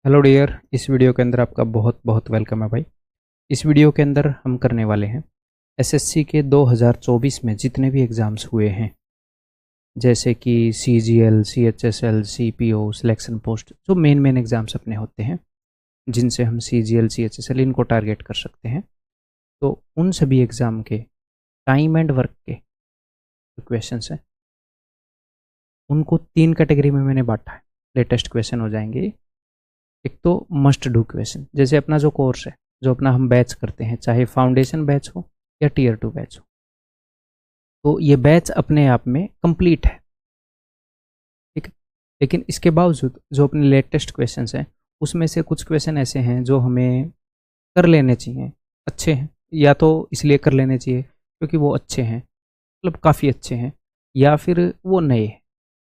Hello dear, इस video के अंदर आपका बहुत बहुत वेलकम है भाई। इस वीडियो के अंदर हम करने वाले हैं एसएससी के 2024 में जितने भी एग्ज़ाम्स हुए हैं, जैसे कि CGL, CHSL, CPO, selection post, जो मेन एग्ज़ाम्स अपने होते हैं, जिनसे हम सीजीएल, सीएचएसएल इनको टारगेट कर सकते हैं। तो उन सभी एग्ज़ाम के टाइम एंड वर्क के जो क्वेश्चन हैं उनको 3 कैटेगरी में मैंने बांटा है। लेटेस्ट क्वेश्चन हो जाएंगे। एक तो मस्ट डू क्वेश्चन, जैसे अपना जो कोर्स है, जो अपना हम बैच करते हैं, चाहे फाउंडेशन बैच हो या टीयर 2 बैच हो, तो ये बैच अपने आप में कंप्लीट है, ठीक है। लेकिन इसके बावजूद जो अपने लेटेस्ट क्वेश्चंस हैं उसमें से कुछ क्वेश्चन ऐसे हैं जो हमें कर लेने चाहिए, अच्छे हैं, या तो इसलिए कर लेने चाहिए क्योंकि वो अच्छे हैं, मतलब काफ़ी अच्छे हैं, या फिर वो नए हैं।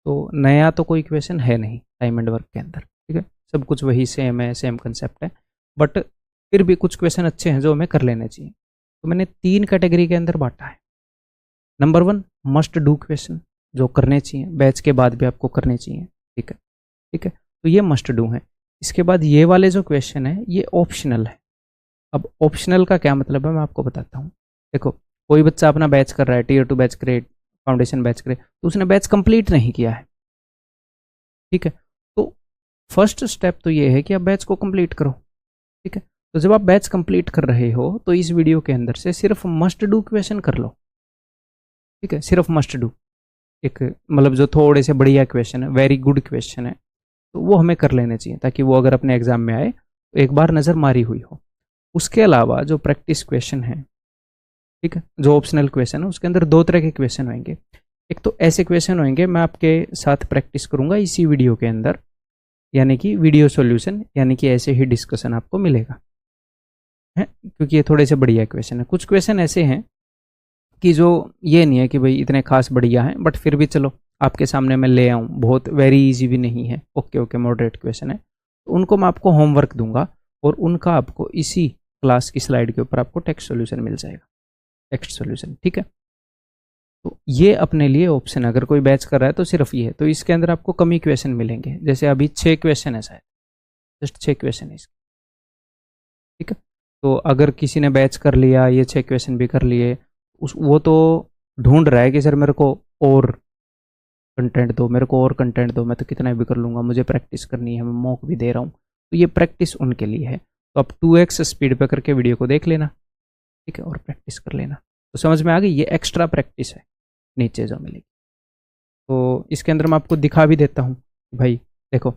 तो नया तो कोई क्वेश्चन है नहीं टाइम एंड वर्क के अंदर, ठीक है। सब कुछ वही सेम है, सेम कंसेप्ट है, बट फिर भी कुछ क्वेश्चन अच्छे हैं जो हमें कर लेने चाहिए। तो मैंने 3 कैटेगरी के अंदर बांटा है। नंबर 1 मस्ट डू क्वेश्चन, जो करने चाहिए, बैच के बाद भी आपको करने चाहिए, ठीक है, ठीक है। तो ये मस्ट डू है। इसके बाद ये वाले जो क्वेश्चन है ये ऑप्शनल है। अब ऑप्शनल का क्या मतलब है मैं आपको बताता हूँ। देखो, कोई बच्चा अपना बैच कर रहा है, टीयर 2 बैच करे, फाउंडेशन बैच करे, तो उसने बैच कंप्लीट नहीं किया है, ठीक है। तो फर्स्ट स्टेप तो ये है कि आप बैच को कंप्लीट करो, ठीक है। तो जब आप बैच कंप्लीट कर रहे हो तो इस वीडियो के अंदर से सिर्फ मस्ट डू क्वेश्चन कर लो, ठीक है। सिर्फ मस्ट डू, एक मतलब जो थोड़े से बढ़िया क्वेश्चन है, वेरी गुड क्वेश्चन है, तो वो हमें कर लेने चाहिए ताकि वो अगर अपने एग्जाम में आए तो एक बार नज़र मारी हुई हो। उसके अलावा जो प्रैक्टिस क्वेश्चन है, ठीक है, जो ऑप्शनल क्वेश्चन है, उसके अंदर 2 तरह के क्वेश्चन होंगे। एक तो ऐसे क्वेश्चन होंगे, मैं आपके साथ प्रैक्टिस करूंगा इसी वीडियो के अंदर, यानी कि वीडियो सॉल्यूशन, यानी कि ऐसे ही डिस्कशन आपको मिलेगा, है, क्योंकि ये थोड़े से बढ़िया क्वेश्चन है। कुछ क्वेश्चन ऐसे हैं कि जो ये नहीं है कि भाई इतने खास बढ़िया हैं, बट फिर भी चलो आपके सामने मैं ले आऊँ, बहुत वेरी इजी भी नहीं है, ओके ओके मॉडरेट क्वेश्चन है, तो उनको मैं आपको होमवर्क दूंगा और उनका आपको इसी क्लास की स्लाइड के ऊपर आपको टेक्स्ट सॉल्यूशन मिल जाएगा, टेक्स्ट सॉल्यूशन, ठीक है। तो ये अपने लिए ऑप्शन, अगर कोई बैच कर रहा है तो सिर्फ ये है। तो इसके अंदर आपको कम ही क्वेश्चन मिलेंगे, जैसे अभी 6 क्वेश्चन है शायद, जस्ट 6 क्वेश्चन है इसके, ठीक है। तो अगर किसी ने बैच कर लिया, ये 6 क्वेश्चन भी कर लिए, उस वो तो ढूंढ रहा है कि सर मेरे को और कंटेंट दो, मेरे को और कंटेंट दो, मैं तो कितना भी कर लूँगा, मुझे प्रैक्टिस करनी है, मैं मॉक भी दे रहा हूँ। तो ये प्रैक्टिस उनके लिए है। तो आप 2x स्पीड पे करके वीडियो को देख लेना, ठीक है, और प्रैक्टिस कर लेना। तो समझ में आ गई, ये एक्स्ट्रा प्रैक्टिस है नीचे जो मिलेगी। तो इसके अंदर मैं आपको दिखा भी देता हूँ, भाई देखो,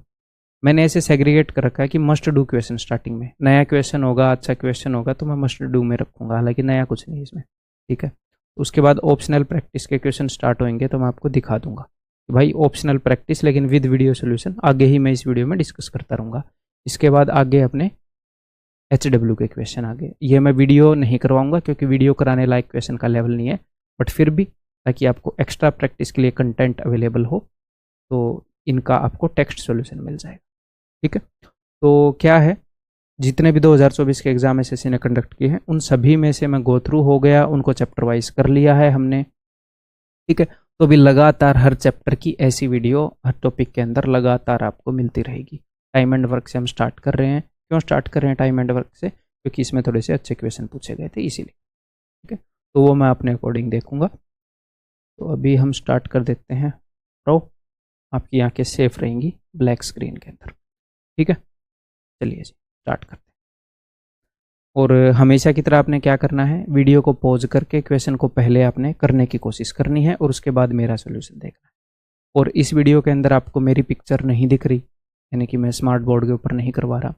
मैंने ऐसे सेग्रीगेट कर रखा है कि मस्ट डू क्वेश्चन स्टार्टिंग में, नया क्वेश्चन होगा, अच्छा क्वेश्चन होगा तो मैं मस्ट डू में रखूँगा, हालांकि नया कुछ नहीं इसमें, ठीक है। उसके बाद ऑप्शनल प्रैक्टिस के क्वेश्चन स्टार्ट होंगे तो मैं आपको दिखा दूंगा कि भाई ऑप्शनल प्रैक्टिस लेकिन विद वीडियो सोल्यूशन, आगे ही मैं इस वीडियो में डिस्कस करता रहूँगा। इसके बाद आगे अपने HW के क्वेश्चन आगे, ये मैं वीडियो नहीं करवाऊंगा क्योंकि वीडियो कराने लायक क्वेश्चन का लेवल नहीं है, बट फिर भी ताकि आपको एक्स्ट्रा प्रैक्टिस के लिए कंटेंट अवेलेबल हो, तो इनका आपको टेक्स्ट सॉल्यूशन मिल जाएगा, ठीक है। तो क्या है, जितने भी 2024 के एग्जाम एसएससी ने कंडक्ट किए हैं उन सभी में से मैं गो थ्रू हो गया, उनको चैप्टर वाइज कर लिया है हमने, ठीक है। तो अभी लगातार हर चैप्टर की ऐसी वीडियो हर टॉपिक के अंदर लगातार आपको मिलती रहेगी। टाइम एंड वर्क से हम स्टार्ट कर रहे हैं। क्यों स्टार्ट कर रहे हैं टाइम एंड वर्क से? क्योंकि इसमें थोड़े से अच्छे क्वेश्चन पूछे गए थे इसीलिए, ठीक है। तो वो मैं अपने अकॉर्डिंग देखूंगा। तो अभी हम स्टार्ट कर देते हैं। प्रो, आपकी आंखें सेफ रहेंगी ब्लैक स्क्रीन के अंदर, ठीक है। चलिए जी स्टार्ट करते हैं। और हमेशा की तरह आपने क्या करना है, वीडियो को पॉज करके क्वेश्चन को पहले आपने करने की कोशिश करनी है और उसके बाद मेरा सोल्यूशन देखना है। और इस वीडियो के अंदर आपको मेरी पिक्चर नहीं दिख रही, यानी कि मैं स्मार्ट बोर्ड के ऊपर नहीं करवा रहा।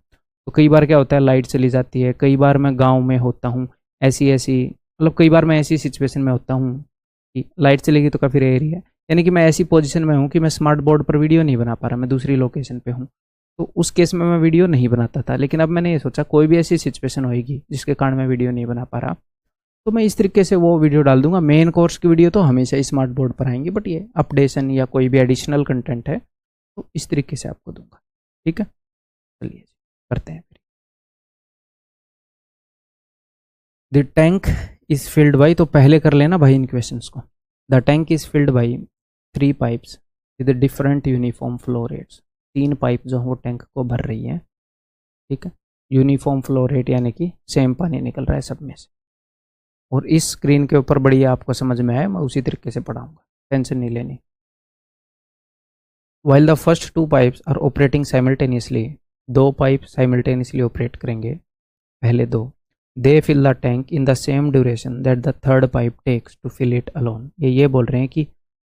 तो कई बार क्या होता है, लाइट चली जाती है, कई बार मैं गाँव में होता हूँ, ऐसी ऐसी मतलब कई बार मैं ऐसी सिचुएशन में होता हूँ कि लाइट चलेगी तो काफ़ी रेयर ही है, यानी कि मैं ऐसी पोजीशन में हूँ कि मैं स्मार्ट बोर्ड पर वीडियो नहीं बना पा रहा, मैं दूसरी लोकेशन पे हूँ। तो उस केस में मैं वीडियो नहीं बनाता था, लेकिन अब मैंने ये सोचा कोई भी ऐसी सिचुएशन होगी जिसके कारण मैं वीडियो नहीं बना पा रहा, तो मैं इस तरीके से वो वीडियो डाल दूंगा। मेन कोर्स की वीडियो तो हमेशा स्मार्ट बोर्ड पर आएंगी, बट ये अपडेशन या कोई भी एडिशनल कंटेंट है तो इस तरीके से आपको दूंगा, ठीक है। चलिए करते हैं फिर। The tank is field by, तो पहले कर लेना भाई इन क्वेश्चंस को। The tank is field by 3 pipes with different uniform flow rates. 3 pipe जो वो टैंक को भर रही है ठीक है, यूनिफॉर्म फ्लो रेट यानी कि सेम पानी निकल रहा है सब में से। और इस स्क्रीन के ऊपर बढ़िया आपको समझ में आए, मैं उसी तरीके से पढ़ाऊंगा, टेंशन नहीं लेनी। While the first two pipes are operating simultaneously, दो पाइप साइमल्टेनियसली ऑपरेट करेंगे, पहले दो, they fill the tank in the same duration that the third pipe takes to fill it alone. ये बोल रहे हैं कि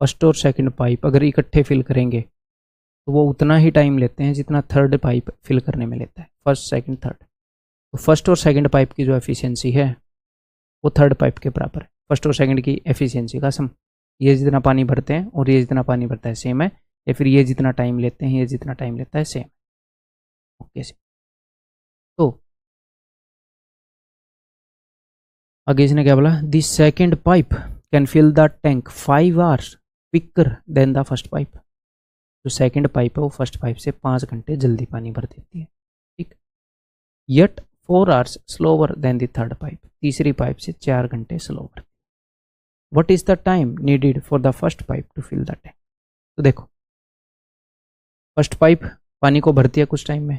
फर्स्ट और सेकंड पाइप अगर इकट्ठे फिल करेंगे तो वो उतना ही टाइम लेते हैं जितना थर्ड पाइप फिल करने में लेता है, फर्स्ट सेकंड थर्ड। तो फर्स्ट और सेकंड पाइप की जो एफिशिएंसी है वो थर्ड पाइप के बराबर है, फर्स्ट और सेकंड की एफिशिएंसी का सम। ये जितना पानी भरते हैं और ये जितना पानी भरता है सेम है, या फिर ये जितना टाइम लेते हैं ये जितना टाइम लेता है सेम। ओके से, तो आगे इसने क्या बोला, the second pipe can fill the tank 5 hours quicker than the first pipe. जो सेकंड पाइप है वो फर्स्ट पाइप से 5 घंटे जल्दी पानी भर देती है, ठीक। Yet 4 hours slower than the third pipe, तीसरी पाइप से 4 घंटे स्लो भरती है। What is the time needed for the first pipe to fill the tank. तो देखो, फर्स्ट पाइप पानी को भरती है कुछ टाइम में,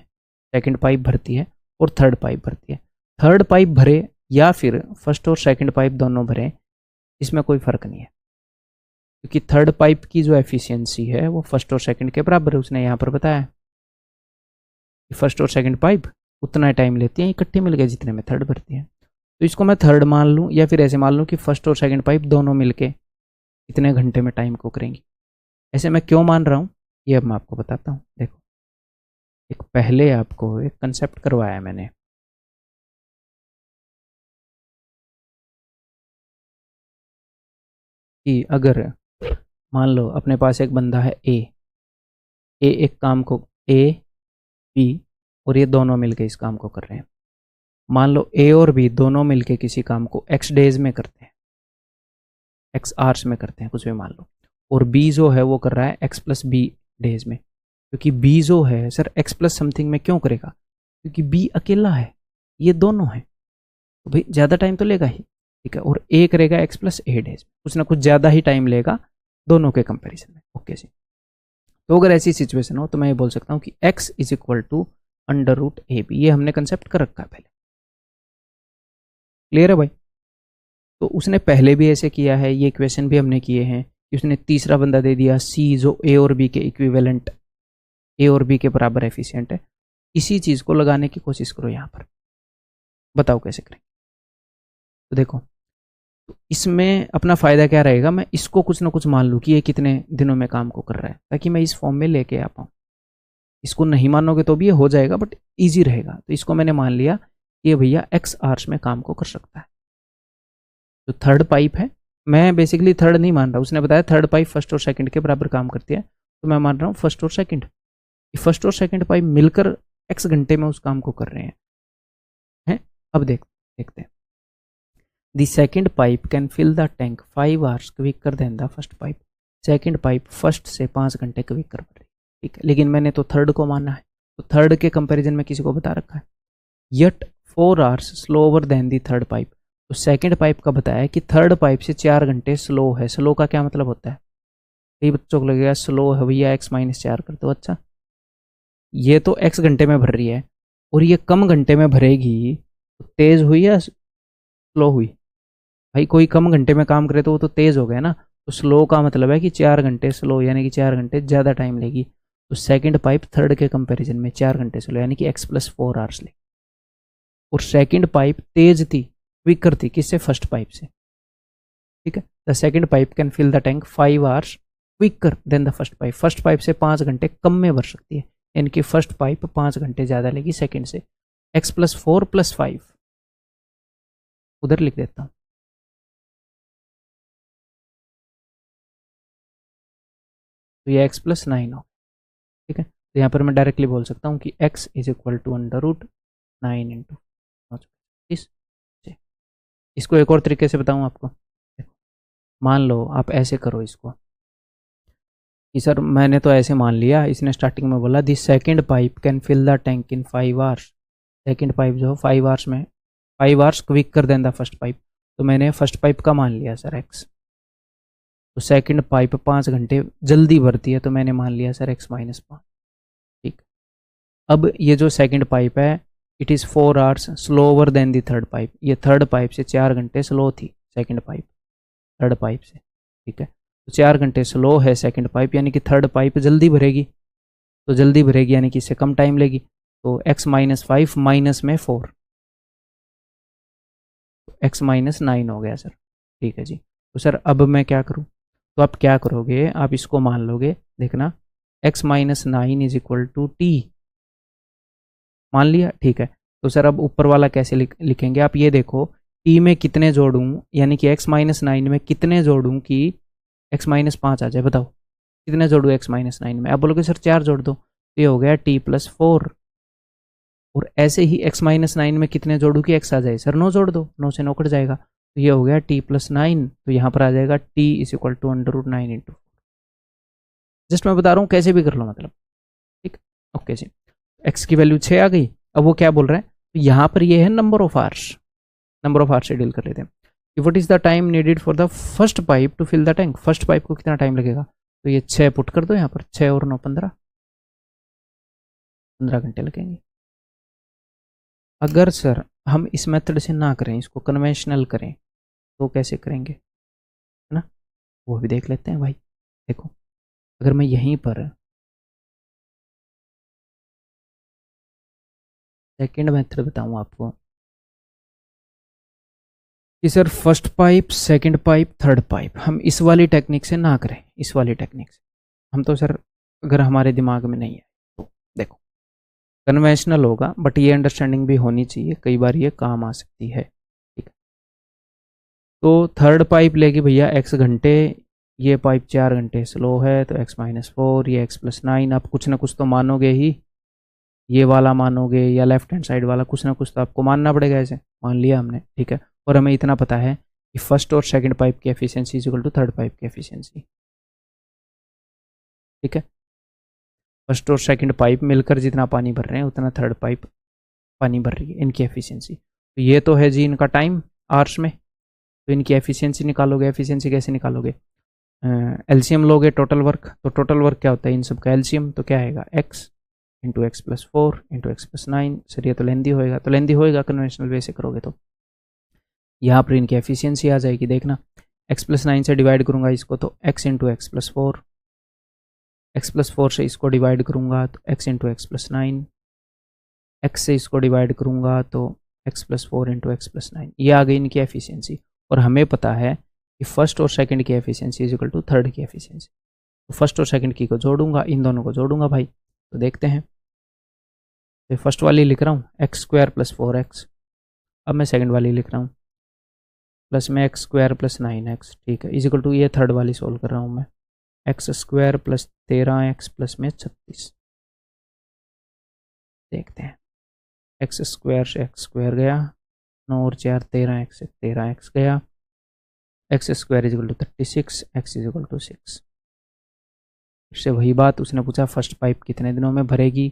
सेकंड पाइप भरती है और थर्ड पाइप भरती है। थर्ड पाइप भरे या फिर फर्स्ट और सेकंड पाइप दोनों भरे, इसमें कोई फर्क नहीं है, क्योंकि थर्ड पाइप की जो एफिशिएंसी है वो फर्स्ट और सेकंड के बराबर है। उसने यहाँ पर बताया कि फर्स्ट और सेकंड पाइप उतना टाइम लेती हैं इकट्ठे मिलकर जितने में थर्ड भरती है। तो इसको मैं थर्ड मान लूँ या फिर ऐसे मान लूँ कि फर्स्ट और सेकंड पाइप दोनों मिलके इतने घंटे में टाइम को करेंगी। ऐसे मैं क्यों मान रहा हूँ ये अब मैं आपको बताता हूँ। देखो, एक पहले आपको एक कंसेप्ट करवाया मैंने, कि अगर मान लो अपने पास एक बंदा है ए एक काम को, ए बी और ये दोनों मिलके इस काम को कर रहे हैं। मान लो ए और बी दोनों मिलके किसी काम को एक्स डेज में करते हैं, एक्स आवर्स में करते हैं, कुछ भी मान लो, और बी जो है वो कर रहा है एक्स प्लस बी डेज में। क्योंकि बी जो है सर एक्स प्लस समथिंग में क्यों करेगा, क्योंकि बी अकेला है, ये दोनों है, तो भाई ज़्यादा टाइम तो लेगा ही, ठीक है। और ए करेगा एक्स प्लस ए डेज, कुछ ना कुछ ज़्यादा ही टाइम लेगा दोनों के कंपेरिजन में। ओके जी, तो अगर ऐसी सिचुएशन हो तो मैं ये बोल सकता हूँ कि x is equal to under root A B. ये हमने कंसेप्ट कर रखा है पहले, क्लियर है भाई। तो उसने पहले भी ऐसे किया है, ये क्वेश्चन भी हमने किए हैं कि उसने तीसरा बंदा दे दिया सी जो ए और बी के इक्विवेलेंट, ए और बी के बराबर एफिशिएंट है। इसी चीज़ को लगाने की कोशिश करो यहाँ पर, बताओ कैसे करें। तो देखो, तो इसमें अपना फ़ायदा क्या रहेगा, मैं इसको कुछ ना कुछ मान लूँ कि ये कितने दिनों में काम को कर रहा है, ताकि मैं इस फॉर्म में लेके आ पाऊँ। इसको नहीं मानोगे तो भी ये हो जाएगा, बट ईजी रहेगा। तो इसको मैंने मान लिया कि ये भैया एक्स आवर्स में काम को कर सकता है। तो थर्ड पाइप है, मैं बेसिकली थर्ड नहीं मान रहा, उसने बताया थर्ड पाइप फर्स्ट और सेकंड के बराबर काम करती है, तो मैं मान रहा हूँ फर्स्ट और सेकंड। फर्स्ट और सेकंड पाइप मिलकर एक्स घंटे में उस काम को कर रहे हैं। अब देखते हैं। The second pipe can fill the tank 5 hours quicker than the first pipe. Second pipe first से 5 घंटे क्विकर भर रही, ठीक है। लेकिन मैंने तो थर्ड को माना है, तो थर्ड के कंपैरिजन में किसी को बता रखा है। Yet 4 hours slower than the third pipe. तो सेकंड पाइप का बताया है कि थर्ड पाइप से 4 घंटे स्लो है। स्लो का क्या मतलब होता है, कई बच्चों को लगेगा स्लो है भैया एक्स माइनस 4 कर दो। अच्छा, ये तो एक्स घंटे में भर रही है और ये कम घंटे में भरेगी, तो तेज हुई या स्लो हुई। भाई कोई कम घंटे में काम करे तो वो तो तेज हो गया ना। तो स्लो का मतलब है कि 4 घंटे स्लो, यानी कि 4 घंटे ज़्यादा टाइम लेगी। तो सेकंड पाइप थर्ड के कंपैरिजन में 4 घंटे स्लो, यानी कि एक्स प्लस 4 आवर्स ले। और सेकंड पाइप तेज थी, क्विकर थी, किससे, फर्स्ट पाइप से, ठीक है। The second pipe can fill the tank 5 hours quicker than the first pipe. First pipe से 5 घंटे कम में भर सकती है, यानी कि फर्स्ट पाइप 5 घंटे ज़्यादा लेगी सेकंड से। एक्स प्लस 4 प्लस 5 उधर लिख देता हूँ, तो ये x प्लस 9 हो, ठीक है। तो यहाँ पर मैं डायरेक्टली बोल सकता हूँ कि x is equal to under root 9 into 25। इसको एक और तरीके से बताऊँ आपको, मान लो आप ऐसे करो इसको कि सर मैंने तो ऐसे मान लिया, इसने स्टार्टिंग में बोला this second pipe can fill the tank in 5 hours. Second pipe जो 5 आवर्स में 5 hours quicker than the first pipe. तो मैंने फर्स्ट पाइप का मान लिया सर x, तो सेकंड पाइप 5 घंटे जल्दी भरती है, तो मैंने मान लिया सर x माइनस 5, ठीक। अब ये जो सेकंड पाइप है, it is 4 hours slower than the third pipe. ये थर्ड पाइप से 4 घंटे स्लो थी सेकंड पाइप, थर्ड पाइप से, ठीक है। तो 4 घंटे स्लो है सेकंड पाइप, यानी कि थर्ड पाइप जल्दी भरेगी, तो जल्दी भरेगी यानी कि इससे कम टाइम लेगी। तो x-5 माइनस में 4, x-9 हो गया सर, ठीक है जी। तो सर अब मैं क्या करूँ, तो आप क्या करोगे, आप इसको मान लोगे, देखना x-9 is equal to T, मान लिया, ठीक है। तो सर अब ऊपर वाला कैसे लिखेंगे, आप ये देखो टी में कितने जोड़ूं, यानी कि x-9 में कितने जोड़ूं कि x-5 आ जाए, बताओ कितने जोड़ूं x-9 में। आप बोलोगे सर 4 जोड़ दो, तो ये हो गया t+4। और ऐसे ही x-9 में कितने जोड़ूं कि x आ जाए, सर 9 जोड़ दो, 9 से 9 कट जाएगा, तो ये हो गया t+9। तो यहाँ पर आ जाएगा t is equal to √9 into, just मैं बता रहा हूँ कैसे भी कर लो, मतलब ठीक, ओके जी। x की वैल्यू 6 आ गई। अब वो क्या बोल रहे हैं, तो यहाँ पर ये है number of hours, number of hours से डील कर लेते हैं। What is the time needed for the first pipe to fill the tank, first pipe को कितना टाइम लगेगा, तो ये 6 पुट कर दो यहाँ पर, 6 और 9 15, 15 घंटे लगेंगे। अगर सर हम इस मेथड से ना करें, इसको कन्वेंशनल करें, तो कैसे करेंगे, है ना, वो भी देख लेते हैं भाई। देखो अगर मैं यहीं पर सेकेंड मेथड बताऊँ आपको कि sir first pipe, second pipe, third pipe, हम इस वाली टेक्निक से ना करें, इस वाली टेक्निक से हम तो सर, अगर हमारे दिमाग में नहीं है तो देखो कन्वेंशनल होगा, बट ये अंडरस्टैंडिंग भी होनी चाहिए, कई बार ये काम आ सकती है, ठीक है। तो थर्ड पाइप लेगी भैया x घंटे, ये पाइप 4 घंटे स्लो है, तो x-4, ये x+9, आप कुछ ना कुछ तो मानोगे ही, ये वाला मानोगे या लेफ्ट हैंड साइड वाला, कुछ ना कुछ तो आपको मानना पड़ेगा, ऐसे मान लिया हमने, ठीक है। और हमें इतना पता है कि फर्स्ट और सेकंड पाइप की efficiency is equal to third pipe की एफिशिएंसी, ठीक है। फर्स्ट और सेकंड पाइप मिलकर जितना पानी भर रहे हैं उतना थर्ड पाइप पानी भर रही है, इनकी एफिशिएंसी। तो ये तो है जी इनका टाइम आवर्स में, तो इनकी एफिशिएंसी निकालोगे, एफिशिएंसी कैसे निकालोगे, एलसीएम लोगे टोटल वर्क, तो टोटल वर्क क्या होता है इन सब का एलसीएम, तो क्या आएगा x into x+4 into x+9, sir ये तो लेंदी होएगा, तो लेंदी होएगा कन्वेंशनल वे से करोगे तो। यहाँ पर इनकी एफिशिएंसी आ जाएगी, देखना x+9 से डिवाइड करूँगा इसको तो x इंटू x+4, x+4 से इसको डिवाइड करूँगा तो x इंटू x+9, x से इसको डिवाइड करूँगा तो x+4 इंटू x+9, ये आ गई इनकी एफिशिएंसी। और हमें पता है कि फर्स्ट और सेकंड की efficiency is equal to third की एफिशिएंसी, तो फर्स्ट और सेकंड की को जोड़ूंगा, इन दोनों को जोड़ूंगा भाई, तो देखते हैं। तो फर्स्ट वाली लिख रहा हूँ x² + 4x, अब मैं सेकंड वाली लिख रहा हूँ प्लस में x² + 9x, ठीक है, इज इक्वल टू ये थर्ड वाली सोल्व कर रहा हूँ मैं, x² + 13x प्लस में 36, देखते हैं x² से x² गया, 9 और 4 13x से 13x गया, x² is equal to 36, x is equal to 6। इससे वही बात उसने पूछा फर्स्ट पाइप कितने दिनों में भरेगी,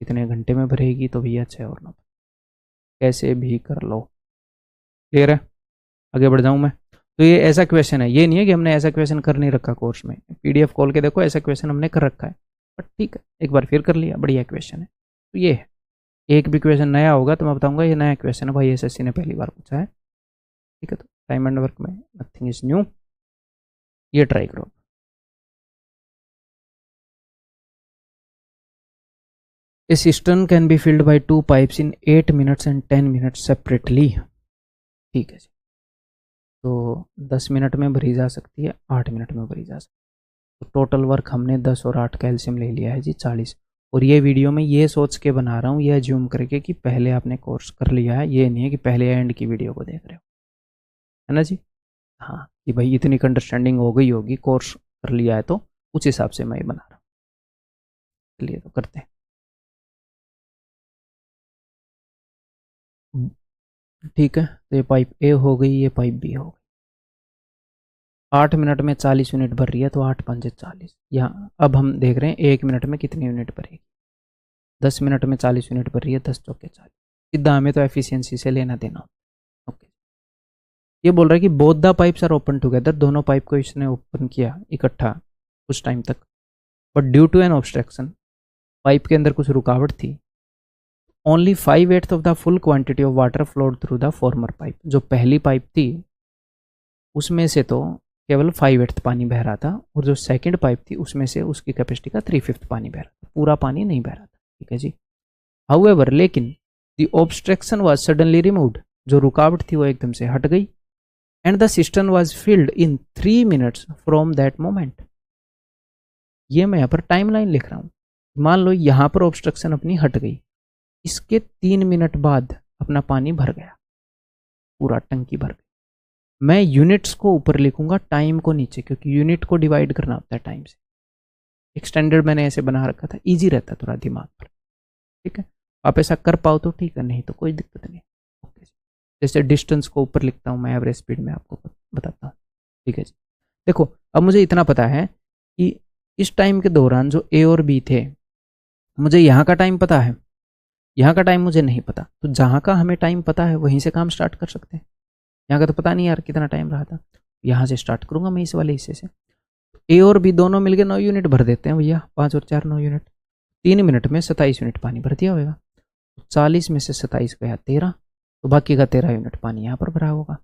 कितने घंटे में भरेगी, तो भैया 6 और 9, कैसे भी कर लो, क्लियर है। आगे बढ़ जाऊँ मैं, तो ये ऐसा क्वेश्चन है, ये नहीं है कि हमने ऐसा क्वेश्चन कर नहीं रखा कोर्स में, पीडीएफ खोल के देखो ऐसा क्वेश्चन हमने कर रखा है, बट ठीक है एक बार फिर कर लिया, बढ़िया क्वेश्चन है। तो ये है, एक भी क्वेश्चन नया होगा तो मैं बताऊंगा ये नया क्वेश्चन है भाई, एसएससी ने पहली बार पूछा है, ठीक है। तो टाइम एंड वर्क में नथिंग इज न्यू, ये ट्राई करो। A cistern can be filled by 2 pipes in 8 minutes and 10 minutes separately, ठीक है जी। तो 10 मिनट में भरी जा सकती है, 8 मिनट में भरी जा सकती है, तो टोटल वर्क हमने 10 और 8 कैल्शियम ले लिया है जी 40। और ये वीडियो में ये सोच के बना रहा हूँ, ये अज्यूम करके कि पहले आपने कोर्स कर लिया है, ये नहीं है कि पहले एंड की वीडियो को देख रहे हो, है ना जी। हाँ कि भाई इतनी अंडरस्टैंडिंग हो गई होगी, कोर्स कर लिया है, तो उस हिसाब से मैं ये बना रहा हूँ। चलिए तो करते हैं, ठीक है। तो ये पाइप ए हो गई, ये पाइप बी हो गई, 8 मिनट में 40 यूनिट भर रही है, तो 8 पंजे 40। यहाँ अब हम देख रहे हैं 1 मिनट में कितनी यूनिट भरेगी, 10 मिनट में 40 यूनिट भर रही है, 10 चौके 40, सीधा हमें तो एफिशिएंसी से लेना देना। ओके, ये बोल रहा है कि both the pipes are open together, दोनों पाइप को इसने ओपन किया इकट्ठा कुछ टाइम तक, but due to an obstruction, pipe के अंदर कुछ रुकावट थी। Only 5/8 of the full quantity of water flowed through the former pipe. जो पहली पाइप थी उसमें से तो केवल 5/8 पानी बह रहा था, और जो सेकंड पाइप थी उसमें से उसकी कैपेसिटी का 3/5 पानी बह रहा था, पूरा पानी नहीं बह रहा था। ठीक है जी। हाउएवर, लेकिन the obstruction was suddenly removed, जो रुकावट थी वो एकदम से हट गई, and the system was filled in 3 minutes from that moment. ये मैं यहाँ पर टाइमलाइन लिख रहा हूँ। मान लो यहाँ पर ऑब्स्ट्रक्शन अपनी हट गई, इसके 3 मिनट बाद अपना पानी भर गया, पूरा टंकी भर गई। मैं यूनिट्स को ऊपर लिखूंगा, टाइम को नीचे, क्योंकि यूनिट को डिवाइड करना होता है टाइम से। एक स्टैंडर्ड मैंने ऐसे बना रखा था, इजी रहता थोड़ा दिमाग पर। ठीक है, आप ऐसा कर पाओ तो ठीक है, नहीं तो कोई दिक्कत नहीं। ओके, जैसे डिस्टेंस को ऊपर लिखता हूँ मैं, एवरेज स्पीड में आपको बताता हूँ। ठीक है जी। देखो, अब मुझे इतना पता है कि इस टाइम के दौरान जो ए और बी थे, मुझे यहाँ का टाइम पता है, यहाँ का टाइम मुझे नहीं पता, तो जहाँ का हमें टाइम पता है वहीं से काम स्टार्ट कर सकते हैं। यहाँ का तो पता नहीं यार कितना टाइम रहा था, यहाँ से स्टार्ट करूंगा मैं इस वाले हिस्से से। ए और बी दोनों मिलकर 9 यूनिट भर देते हैं भैया, 5 और 4 9 यूनिट। 3 मिनट में 27 यूनिट पानी भर दिया होगा। 40 में से 27 गया 13, तो बाकी का 13 यूनिट पानी यहाँ पर भरा होगा।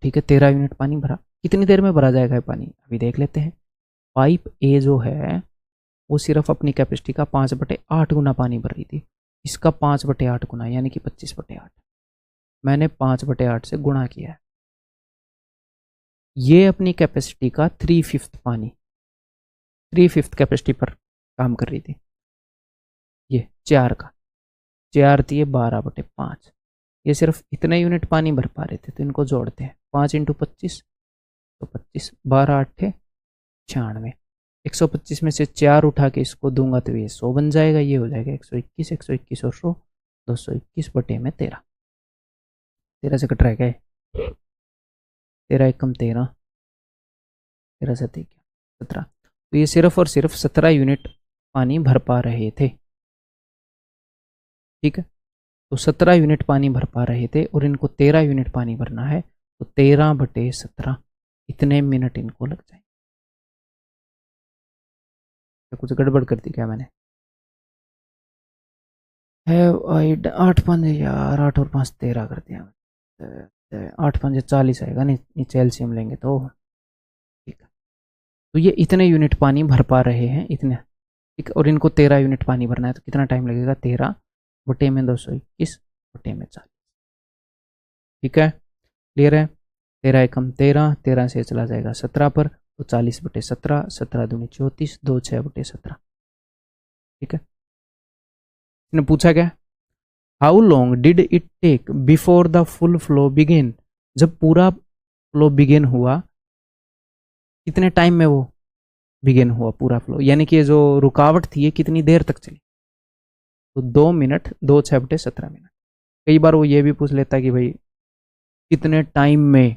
ठीक है, 13 यूनिट पानी भरा। कितनी देर में भरा जाएगा पानी, अभी देख लेते हैं। पाइप ए जो है वो सिर्फ अपनी कैपेसिटी का 5/8 गुना पानी भर रही थी, इसका 5/8 गुना यानी कि 25/8। मैंने 5/8 से गुणा किया है। ये अपनी कैपेसिटी का 3/5 पानी, 3/5 कैपेसिटी पर काम कर रही थी। ये 4 का 4 थी, 12/5। ये सिर्फ इतने यूनिट पानी भर पा रहे थे, तो इनको जोड़ते हैं। 5 × 25 तो 25, 12 8 96। 125 में से 4 उठा के इसको दूंगा तो ये 100 बन जाएगा। ये हो जाएगा 121, 121 और 100, 221/13। 13 से कट रहा है क्या? 13 एकम 13, 13 से 17। तो ये सिर्फ और सिर्फ 17 यूनिट पानी भर पा रहे थे। ठीक है, तो 17 यूनिट पानी भर पा रहे थे और इनको 13 यूनिट पानी भरना है, तो 13/17 इतने मिनट इनको लग जाएंगे। कुछ गड़बड़ कर दी क्या मैंने? है 8 5 यार, 8 और 5 13 कर दिया। 8 5 40 आएगा, नहीं नीचे एलसीएम लेंगे तो। ठीक है, तो ये इतने यूनिट पानी भर पा रहे हैं, इतने। ठीक, और इनको 13 यूनिट पानी भरना है, तो कितना टाइम लगेगा? 13/221/40। ठीक है, क्लियर है? 13 एकम 13, 13 से चला जाएगा 17 पर, तो 40/17, 17 दूनी 34, 26/17। ठीक है, इसने पूछा क्या? How long did it take before the full flow began. जब पूरा फ्लो बिगेन हुआ, कितने टाइम में वो बिगेन हुआ पूरा फ्लो, यानी कि जो रुकावट थी ये कितनी देर तक चली? तो 2 मिनट, 2 6/17 मिनट। कई बार वो ये भी पूछ लेता कि भाई कितने टाइम में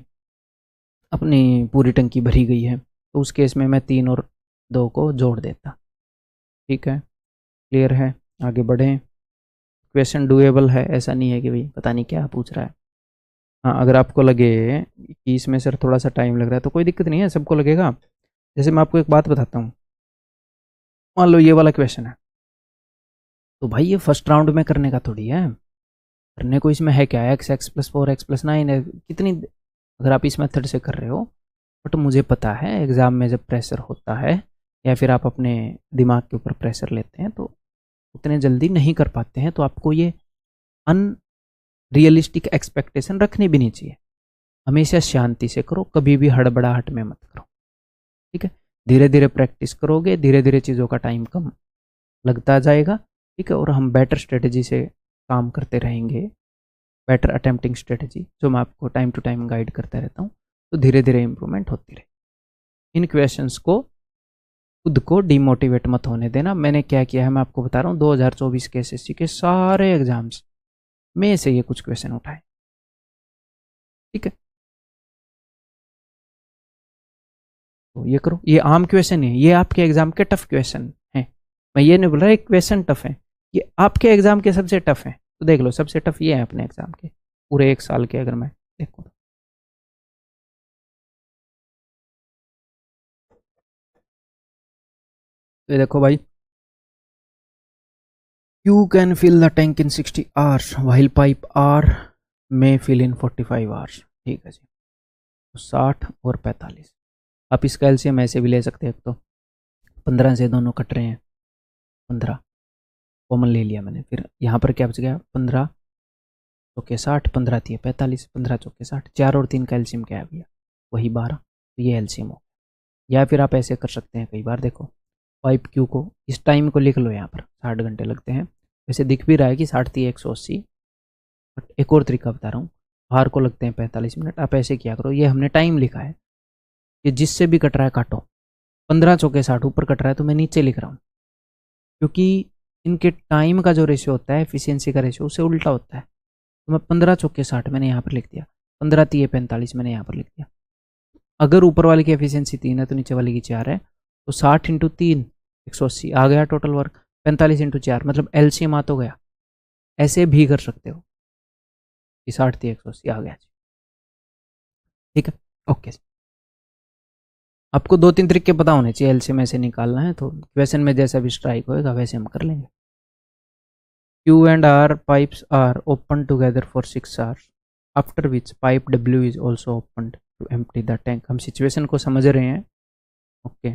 अपनी पूरी टंकी भरी गई है, तो उस केस में मैं 3 और 2 को जोड़ देता। ठीक है, क्लियर है? आगे बढ़ें। क्वेश्चन डुएबल है, ऐसा नहीं है कि भाई पता नहीं क्या पूछ रहा है। हाँ, अगर आपको लगे कि इसमें सर थोड़ा सा टाइम लग रहा है तो कोई दिक्कत नहीं है, सबको लगेगा। जैसे मैं आपको एक बात बताता हूँ, मान लो ये वाला क्वेश्चन है, तो भाई ये फर्स्ट राउंड में करने का थोड़ी है। करने को इसमें है क्या, x+4 x+9 है कितनी, अगर आप इस मेथड से कर रहे हो। बट मुझे पता है एग्ज़ाम में जब प्रेशर होता है या फिर आप अपने दिमाग के ऊपर प्रेशर लेते हैं तो उतने जल्दी नहीं कर पाते हैं, तो आपको ये अनरियलिस्टिक एक्सपेक्टेशन रखनी भी नहीं चाहिए। हमेशा शांति से करो, कभी भी हड़बड़ाहट में मत करो। ठीक है, धीरे धीरे प्रैक्टिस करोगे, धीरे धीरे चीज़ों का टाइम कम लगता जाएगा। ठीक है, और हम बेटर स्ट्रेटजी से काम करते रहेंगे, बेटर अटेम्प्टिंग स्ट्रेटजी, जो मैं आपको टाइम टू टाइम गाइड करता रहता हूँ, तो धीरे धीरे इंप्रूवमेंट होती रहे। इन क्वेश्चंस को खुद को डिमोटिवेट मत होने देना। मैंने क्या किया है मैं आपको बता रहा हूँ, 2024 के एसएससी के सारे एग्जाम्स में से ये कुछ क्वेश्चन उठाए। ठीक है, तो ये करो, ये आम क्वेश्चन है, ये आपके एग्जाम के टफ क्वेश्चन हैं। मैं ये नहीं बोल रहा एक क्वेश्चन टफ है, ये आपके एग्जाम के सबसे टफ है। तो देख लो, सबसे टफ ये है अपने एग्जाम के, पूरे 1 साल के अगर मैं देखूँ। तो ये देखो भाई, Q can fill the tank in 60 hours while pipe R may fill in 45 hours। ठीक है जी, तो 60 और 45। आप इसका एलसीएम ऐसे भी ले सकते हैं, तो 15 से दोनों कट रहे हैं, 15 कॉमन ले लिया मैंने, फिर यहाँ पर क्या बच गया, 15 चौके 60, 15 थी 45, 15 चौके 60, 4 और 3 का एलसीएम क्या है भैया, वही 12। तो ये एलसीएम हो। या फिर आप ऐसे कर सकते हैं, कई बार देखो पाइप क्यू को, इस टाइम को लिख लो यहाँ पर, 60 घंटे लगते हैं, वैसे दिख भी रहा है कि 60 थी 180, बट एक और तरीका बता रहा हूँ, हार को लगते हैं 45 मिनट। आप ऐसे किया करो, ये हमने टाइम लिखा है कि जिससे भी कट रहा है काटो, 15 चौके 60 ऊपर कट रहा है तो मैं नीचे लिख रहा हूँ, क्योंकि इनके टाइम का जो रेशियो होता है, एफिशिएंसी का रेशियो, उससे उल्टा होता है। तो मैं 15 चौके 60 मैंने यहाँ पर लिख दिया, 15 तीय 45 मैंने यहाँ पर लिख दिया। अगर ऊपर वाले की एफिशिएंसी 3 है तो नीचे वाले की 4 है, तो 60 इंटू 3 180 आ गया टोटल वर्क, 45 इंटू 4 मतलब एलसीएम आ तो गया। ऐसे भी कर सकते हो कि 60 थी 180 आ गया। ठीक है, ओके। आपको 2-3 तरीके पता होने चाहिए एलसीएम ऐसे निकालना है, तो क्वेश्चन में जैसा भी स्ट्राइक होएगा वैसे हम कर लेंगे। Q and R pipes are opened together for 6 hours, after which pipe W is also opened to empty the tank। हम सिचुएशन को समझ रहे हैं, okay.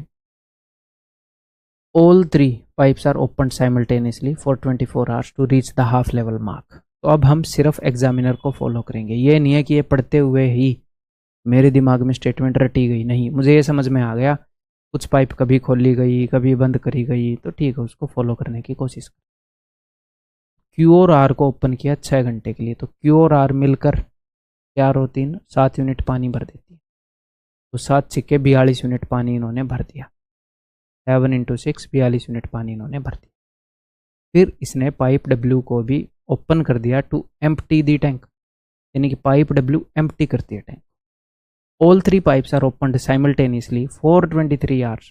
All 3 pipes are opened simultaneously for 24 hours to reach the half level mark। तो अब हम सिर्फ examiner को फॉलो करेंगे, ये नहीं है कि ये पढ़ते हुए ही मेरे दिमाग में स्टेटमेंट रटी गई, नहीं, मुझे ये समझ में आ गया कुछ पाइप कभी खोली गई कभी बंद करी गई, तो ठीक है, उसको फॉलो करने की कोशिश कर। क्यू और आर को ओपन किया 6 घंटे के लिए, तो क्यू और आर मिलकर 4 और 3 7 यूनिट पानी भर देती है, तो 7 छिक्के 42 यूनिट पानी इन्होंने भर दिया, 7 इंटू 6 42 यूनिट पानी इन्होंने भर दिया। फिर इसने पाइप डब्ल्यू को भी ओपन कर दिया टू एम्प्टी दी टैंक, यानी कि पाइप डब्ल्यू एम्प्टी करती है tank. All 3 pipes are opened simultaneously for 23 hours.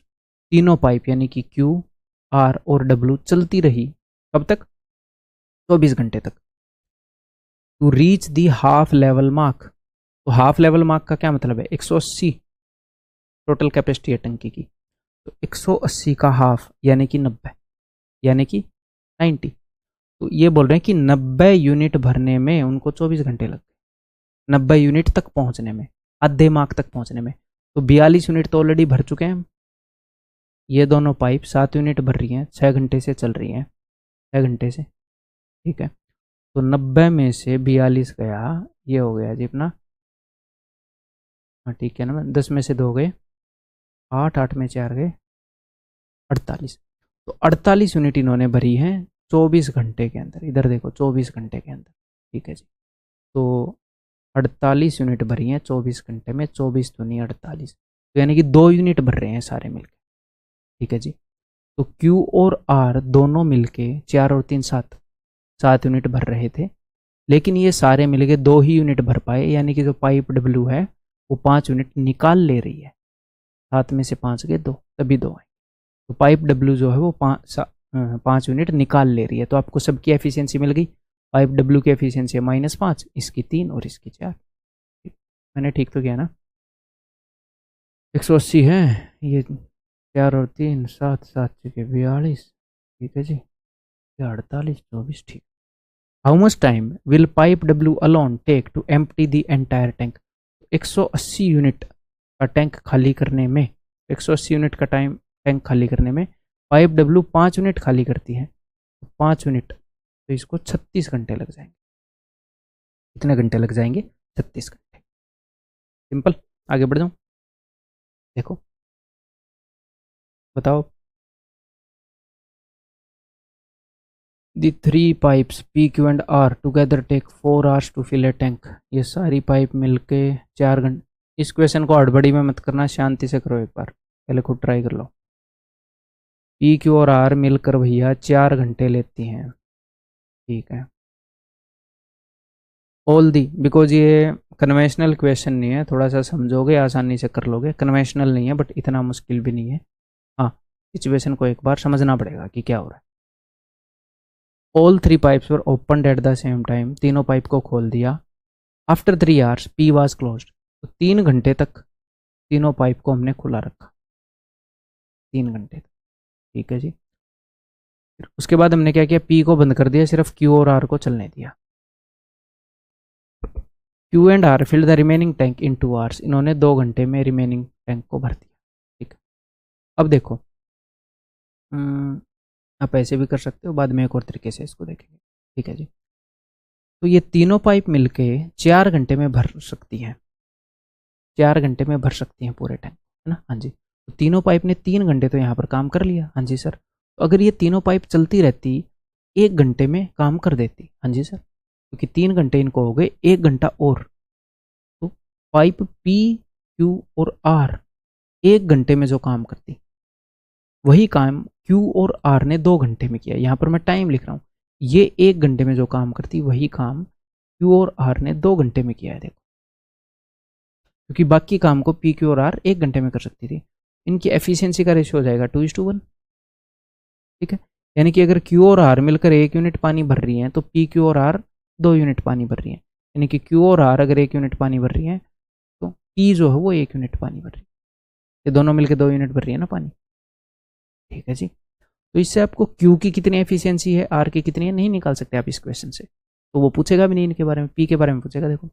तीनों पाइप यानी कि क्यू आर और डब्ल्यू चलती रही, कब तक, 24 घंटे तक, to reach the half level mark. तो हाफ लेवल मार्क का क्या मतलब है, 180 टोटल कैपेसिटी है टंकी की, तो 180 का हाफ यानी कि 90, यानी कि 90। तो ये बोल रहे हैं कि 90 यूनिट भरने में उनको 24 घंटे लग गए, 90 यूनिट तक पहुंचने में, आधे मार्क तक पहुंचने में। तो 42 यूनिट तो ऑलरेडी भर चुके हैं, ये दोनों पाइप 7 यूनिट भर रही हैं, 6 घंटे से चल रही हैं, 6 घंटे से, ठीक है। तो 90 में से 42 गया, ये हो गया जी अपना, हाँ ठीक है ना, 10 में से 2 गए 8, 8 में 4 गए 48। तो 48 यूनिट इन्होंने भरी है 24 घंटे के अंदर, इधर देखो 24 घंटे के अंदर, ठीक है जी। तो 48 यूनिट भरी हैं 24 घंटे में, 24 तो नहीं 48, तो यानी कि 2 यूनिट भर रहे हैं सारे मिलके, ठीक है जी। तो Q और R दोनों मिलके 4 और 3 7, 7 यूनिट भर रहे थे, लेकिन ये सारे मिलके 2 ही यूनिट भर पाए, यानी कि जो पाइप W है वो 5 यूनिट निकाल ले रही है, 7 में से 5 गए 2, तभी 2 आए। तो पाइप W जो है वो 5 यूनिट निकाल ले रही है, तो आपको सबकी एफिशिएंसी मिल गई। पाइप W की एफिशिएंसी है -5, इसकी 3 और इसकी 4। मैंने ठीक तो किया ना, 180 है, ये 4 और 3 7, 7 चुके 42, ठीक है जी, 48 24, ठीक। How much time will pipe W alone take to empty the entire tank. 180 unit का टैंक खाली करने में, 180 यूनिट का टाइम टैंक खाली करने में पाइप डब्ल्यू 5 यूनिट खाली करती है, 5 यूनिट, तो इसको 36 घंटे लग जाएंगे। कितने घंटे लग जाएंगे, 36 घंटे। सिंपल, आगे बढ़ जाऊँ, देखो बताओ। The 3 pipes P Q and R together take 4 hours to fill a tank. ये सारी पाइप मिलके 4 घंटे। इस क्वेश्चन को हड़बड़ी में मत करना, शांति से करो, एक बार पहले खुद ट्राई कर लो। पी क्यू और आर मिलकर भैया 4 घंटे लेती हैं, ठीक है। ऑल दी, बिकॉज ये कन्वेंशनल क्वेश्चन नहीं है, थोड़ा सा समझोगे आसानी से कर लोगे, कन्वेंशनल नहीं है बट इतना मुश्किल भी नहीं है। हाँ, सिचुएशन को एक बार समझना पड़ेगा कि क्या हो रहा है। All 3 pipes were opened at the same time, तीनों पाइप को खोल दिया। After 3 hours P was closed, तो 3 घंटे तक तीनों पाइप को हमने खुला रखा, 3 घंटे तक, ठीक है जी। फिर उसके बाद हमने क्या किया, पी को बंद कर दिया, सिर्फ क्यू और आर को चलने दिया। Q and R filled the remaining tank in 2 hours, इन्होंने 2 घंटे में रिमेनिंग टैंक को भर दिया। ठीक है, अब देखो आप ऐसे भी कर सकते हो, बाद में एक और तरीके से इसको देखेंगे। ठीक है जी, तो ये तीनों पाइप मिलके 4 घंटे में भर सकती हैं, 4 घंटे में भर सकती हैं पूरे टैंक, है ना। हाँ जी, तो तीनों पाइप ने 3 घंटे तो यहाँ पर काम कर लिया। हाँ जी सर, तो अगर ये तीनों पाइप चलती रहती 1 घंटे में काम कर देती। हाँ जी सर, क्योंकि 3 घंटे इनको हो गए, 1 घंटा और, तो पाइप पी क्यू और आर 1 घंटे में जो काम करती, वही काम क्यू और आर ने 2 घंटे में किया। यहाँ पर मैं टाइम लिख रहा हूँ, ये 1 घंटे में जो काम करती, वही काम क्यू और आर ने 2 घंटे में किया है। देखो, क्योंकि बाकी काम को पी क्यू और आर 1 घंटे में कर सकती थी। इनकी एफिशिएंसी का रेशियो हो जाएगा 2:1। ठीक है, यानी कि अगर क्यू और आर मिलकर 1 यूनिट पानी भर रही हैं, तो पी क्यू और आर 2 यूनिट पानी भर रही हैं। यानी कि क्यू और आर अगर 1 यूनिट पानी भर रही हैं, तो पी जो है वो 1 यूनिट पानी भर रही है। ये दोनों मिलकर 2 यूनिट भर रही है ना पानी। ठीक है जी, तो इससे आपको क्यू की कितनी एफिशिएंसी है, आर की कितनी है, नहीं निकाल सकते आप इस क्वेश्चन से, तो वो पूछेगा भी नहीं इनके बारे में, पी के बारे में पूछेगा। देखो,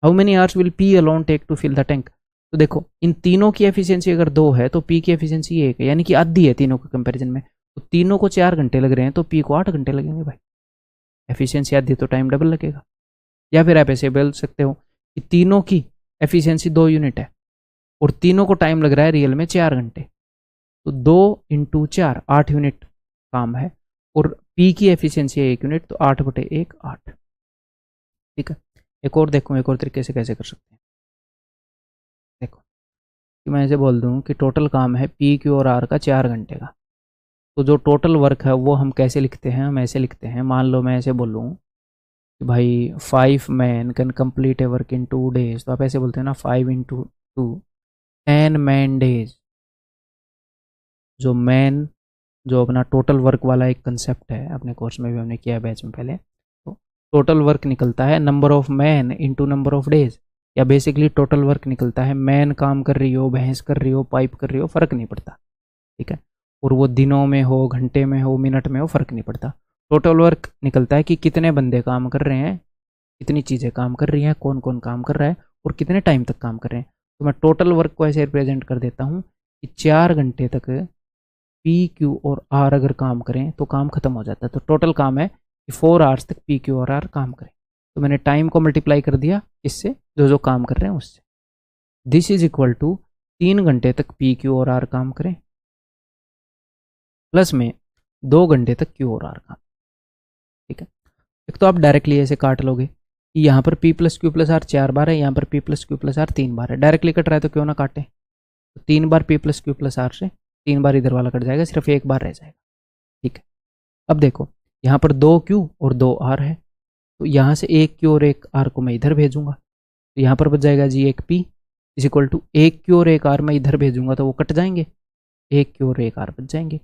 how many hours will P alone take to fill the tank. तो देखो, इन तीनों की एफिशिएंसी अगर 2 है, तो पी की एफिशिएंसी 1 है, यानी कि आधी है तीनों के कंपैरिजन में। तो तीनों को 4 घंटे लग रहे हैं, तो पी को 8 घंटे लगेंगे भाई। एफिशिएंसी आधी तो टाइम डबल लगेगा। या फिर आप ऐसे बोल सकते हो कि तीनों की एफिशिएंसी 2 यूनिट है और तीनों को टाइम लग रहा है रियल में 4 घंटे, तो 2 × 4 8 यूनिट काम है, और पी की एफिशिएंसी है 1 यूनिट, तो 8/1 8। ठीक है, एक और देखो, एक और तरीके से कैसे कर सकते हैं। देखो कि मैं ऐसे बोल दूं कि टोटल काम है पी क्यू और आर का 4 घंटे का, तो जो टोटल वर्क है वो हम कैसे लिखते हैं, हम ऐसे लिखते हैं। मान लो मैं ऐसे बोलूँ कि भाई 5 man can complete A work in 2 days, तो आप ऐसे बोलते हैं ना, 5 × 2 10 मैन डेज। जो मैन, जो अपना टोटल वर्क वाला एक कंसेप्ट है, अपने कोर्स में भी हमने किया है बैच में पहले, तो टोटल वर्क निकलता है number of man into number of days, या बेसिकली टोटल वर्क निकलता है मैन काम कर रही हो, भैंस कर रही हो, पाइप कर रही हो, फर्क नहीं पड़ता। ठीक है, और वो दिनों में हो, घंटे में हो, मिनट में हो, फर्क नहीं पड़ता। टोटल वर्क निकलता है कि कितने बंदे काम कर रहे हैं, कितनी चीज़ें काम कर रही हैं, कौन कौन काम कर रहा है, और कितने टाइम तक काम कर रहे हैं। तो मैं टोटल वर्क को ऐसे रिप्रेजेंट कर देता हूँ कि 4 घंटे तक पी क्यू और आर अगर काम करें तो काम खत्म हो जाता है। तो टोटल काम है कि 4 आवर्स तक पी क्यू और आर काम करें। तो मैंने टाइम को मल्टीप्लाई कर दिया इससे, जो जो काम कर रहे हैं उससे। दिस इज इक्वल टू 3 घंटे तक पी क्यू और आर काम करें, प्लस में 2 घंटे तक क्यू और आर काम। ठीक है, एक तो आप डायरेक्टली ऐसे काट लोगे कि यहाँ पर P plus Q plus R 4 बार है, यहाँ पर P plus Q plus R 3 बार है। डायरेक्टली कट रहा है तो क्यों ना काटे, तो 3 बार P plus Q plus R से 3 बार इधर वाला कट जाएगा, सिर्फ 1 बार रह जाएगा। ठीक है, अब देखो यहाँ पर 2 क्यू और 2 आर है, तो यहाँ से 1 क्यू और 1 आर को मैं इधर भेजूंगा, तो यहाँ पर बच जाएगा जी 1 P is equal to 1 Q और 1 आर मैं इधर भेजूंगा तो वो कट जाएंगे, 1 क्यू और 1 आर बच जाएंगे।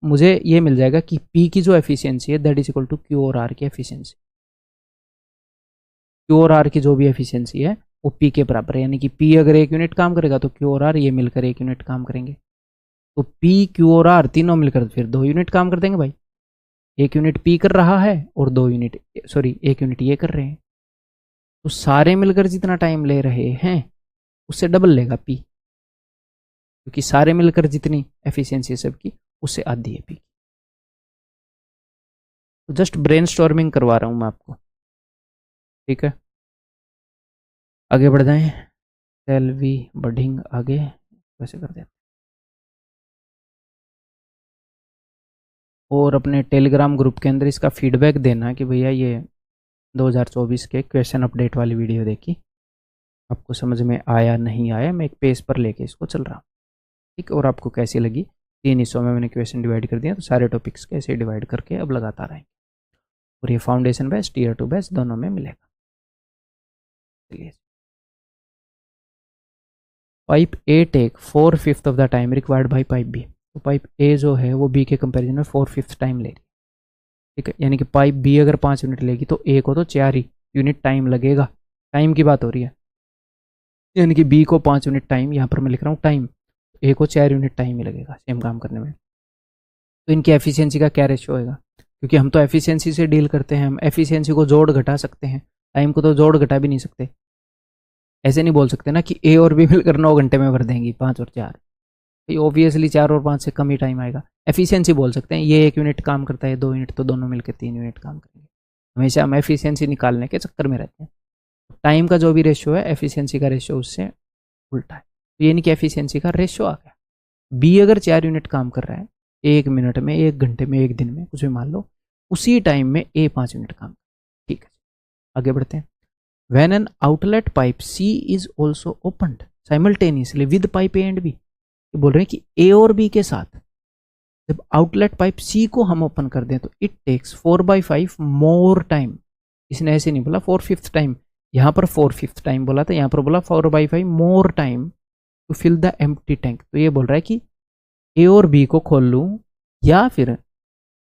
मुझे ये मिल जाएगा कि पी की जो एफिशिएंसी है that is equal to Q और आर की एफिशिएंसी। क्यू और आर की जो भी एफिशिएंसी है वो पी के बराबर है, यानी कि पी अगर 1 यूनिट काम करेगा तो क्यू और आर ये मिलकर 1 यूनिट काम करेंगे। तो पी क्यू और आर तीनों मिलकर फिर 2 यूनिट काम कर देंगे भाई। 1 यूनिट पी कर रहा है और 2 यूनिट, सॉरी 1 यूनिट ये कर रहे हैं, तो सारे मिलकर जितना टाइम ले रहे हैं उससे डबल लेगा पी, क्योंकि सारे मिलकर जितनी एफिशिएंसी है सबकी उससे आधी है पी। तो जस्ट ब्रेनस्टॉर्मिंग करवा रहा हूं मैं आपको। ठीक है, आगे बढ़ जाएं, सेल वी बढ़िंग आगे वैसे कर दें। और अपने टेलीग्राम ग्रुप के अंदर इसका फीडबैक देना कि भैया ये 2024 के क्वेश्चन अपडेट वाली वीडियो देखी, आपको समझ में आया नहीं आया, मैं एक पेज पर लेके इसको चल रहा हूँ। ठीक, और आपको कैसी लगी। 3 हिस्सों में मैंने क्वेश्चन डिवाइड कर दिया, तो सारे टॉपिक्स कैसे डिवाइड करके अब लगातार आएंगे, और ये फाउंडेशन बैच टीयर 2 बैच दोनों में मिलेगा। चलिए, pipe A take 4/5 of the time required by pipe B. तो पाइप ए जो है वो बी के कंपेरिजन में 4/5 टाइम ले रही है। ठीक है, यानी कि पाइप बी अगर 5 यूनिट लेगी तो ए को तो 4 ही यूनिट टाइम लगेगा। टाइम की बात हो रही है, यानी कि बी को 5 यूनिट टाइम, यहाँ पर मैं लिख रहा हूँ टाइम, ए को 4 यूनिट टाइम ही लगेगा सेम काम करने में। तो इनकी एफिशिएंसी का क्या रेशियो होगा? क्योंकि हम तो एफिशिएंसी से डील करते हैं, हम एफिशिएंसी को जोड़ घटा सकते हैं, टाइम को तो जोड़ घटा भी नहीं सकते। ऐसे नहीं बोल सकते ना कि ए और बी मिलकर 9 घंटे में भर देंगी 5 और 4, ऑब्वियसली 4 और 5 से कम ही टाइम आएगा। एफिशिएंसी बोल सकते हैं ये 1 यूनिट काम करता है, 2 यूनिट, तो दोनों मिलकर 3 यूनिट काम करेंगे। हमेशा हम एफिशिएंसी निकालने के चक्कर में रहते हैं। टाइम का जो भी रेशियो है एफिशिएंसी का रेशियो उससे उल्टा है। तो ये नहीं कि एफिशिएंसी का रेशियो आ गया। बी अगर 4 यूनिट काम कर रहा है 1 मिनट में, 1 घंटे में, 1 दिन में, कुछ भी मान लो, उसी टाइम में ए 5 यूनिट काम। ठीक है, आगे बढ़ते हैं। When an outlet pipe C is also opened simultaneously with pipe A and B, ये बोल रहे हैं कि A और B के साथ जब आउटलेट पाइप C को हम ओपन कर दें तो इट टेक्स 4/5 मोर टाइम। इसने ऐसे नहीं बोला 4/5 टाइम, यहाँ पर 4/5 टाइम बोला था, यहाँ पर बोला 4/5 more time to fill the empty tank. तो ये बोल रहा है कि ए और बी को खोल लूँ या फिर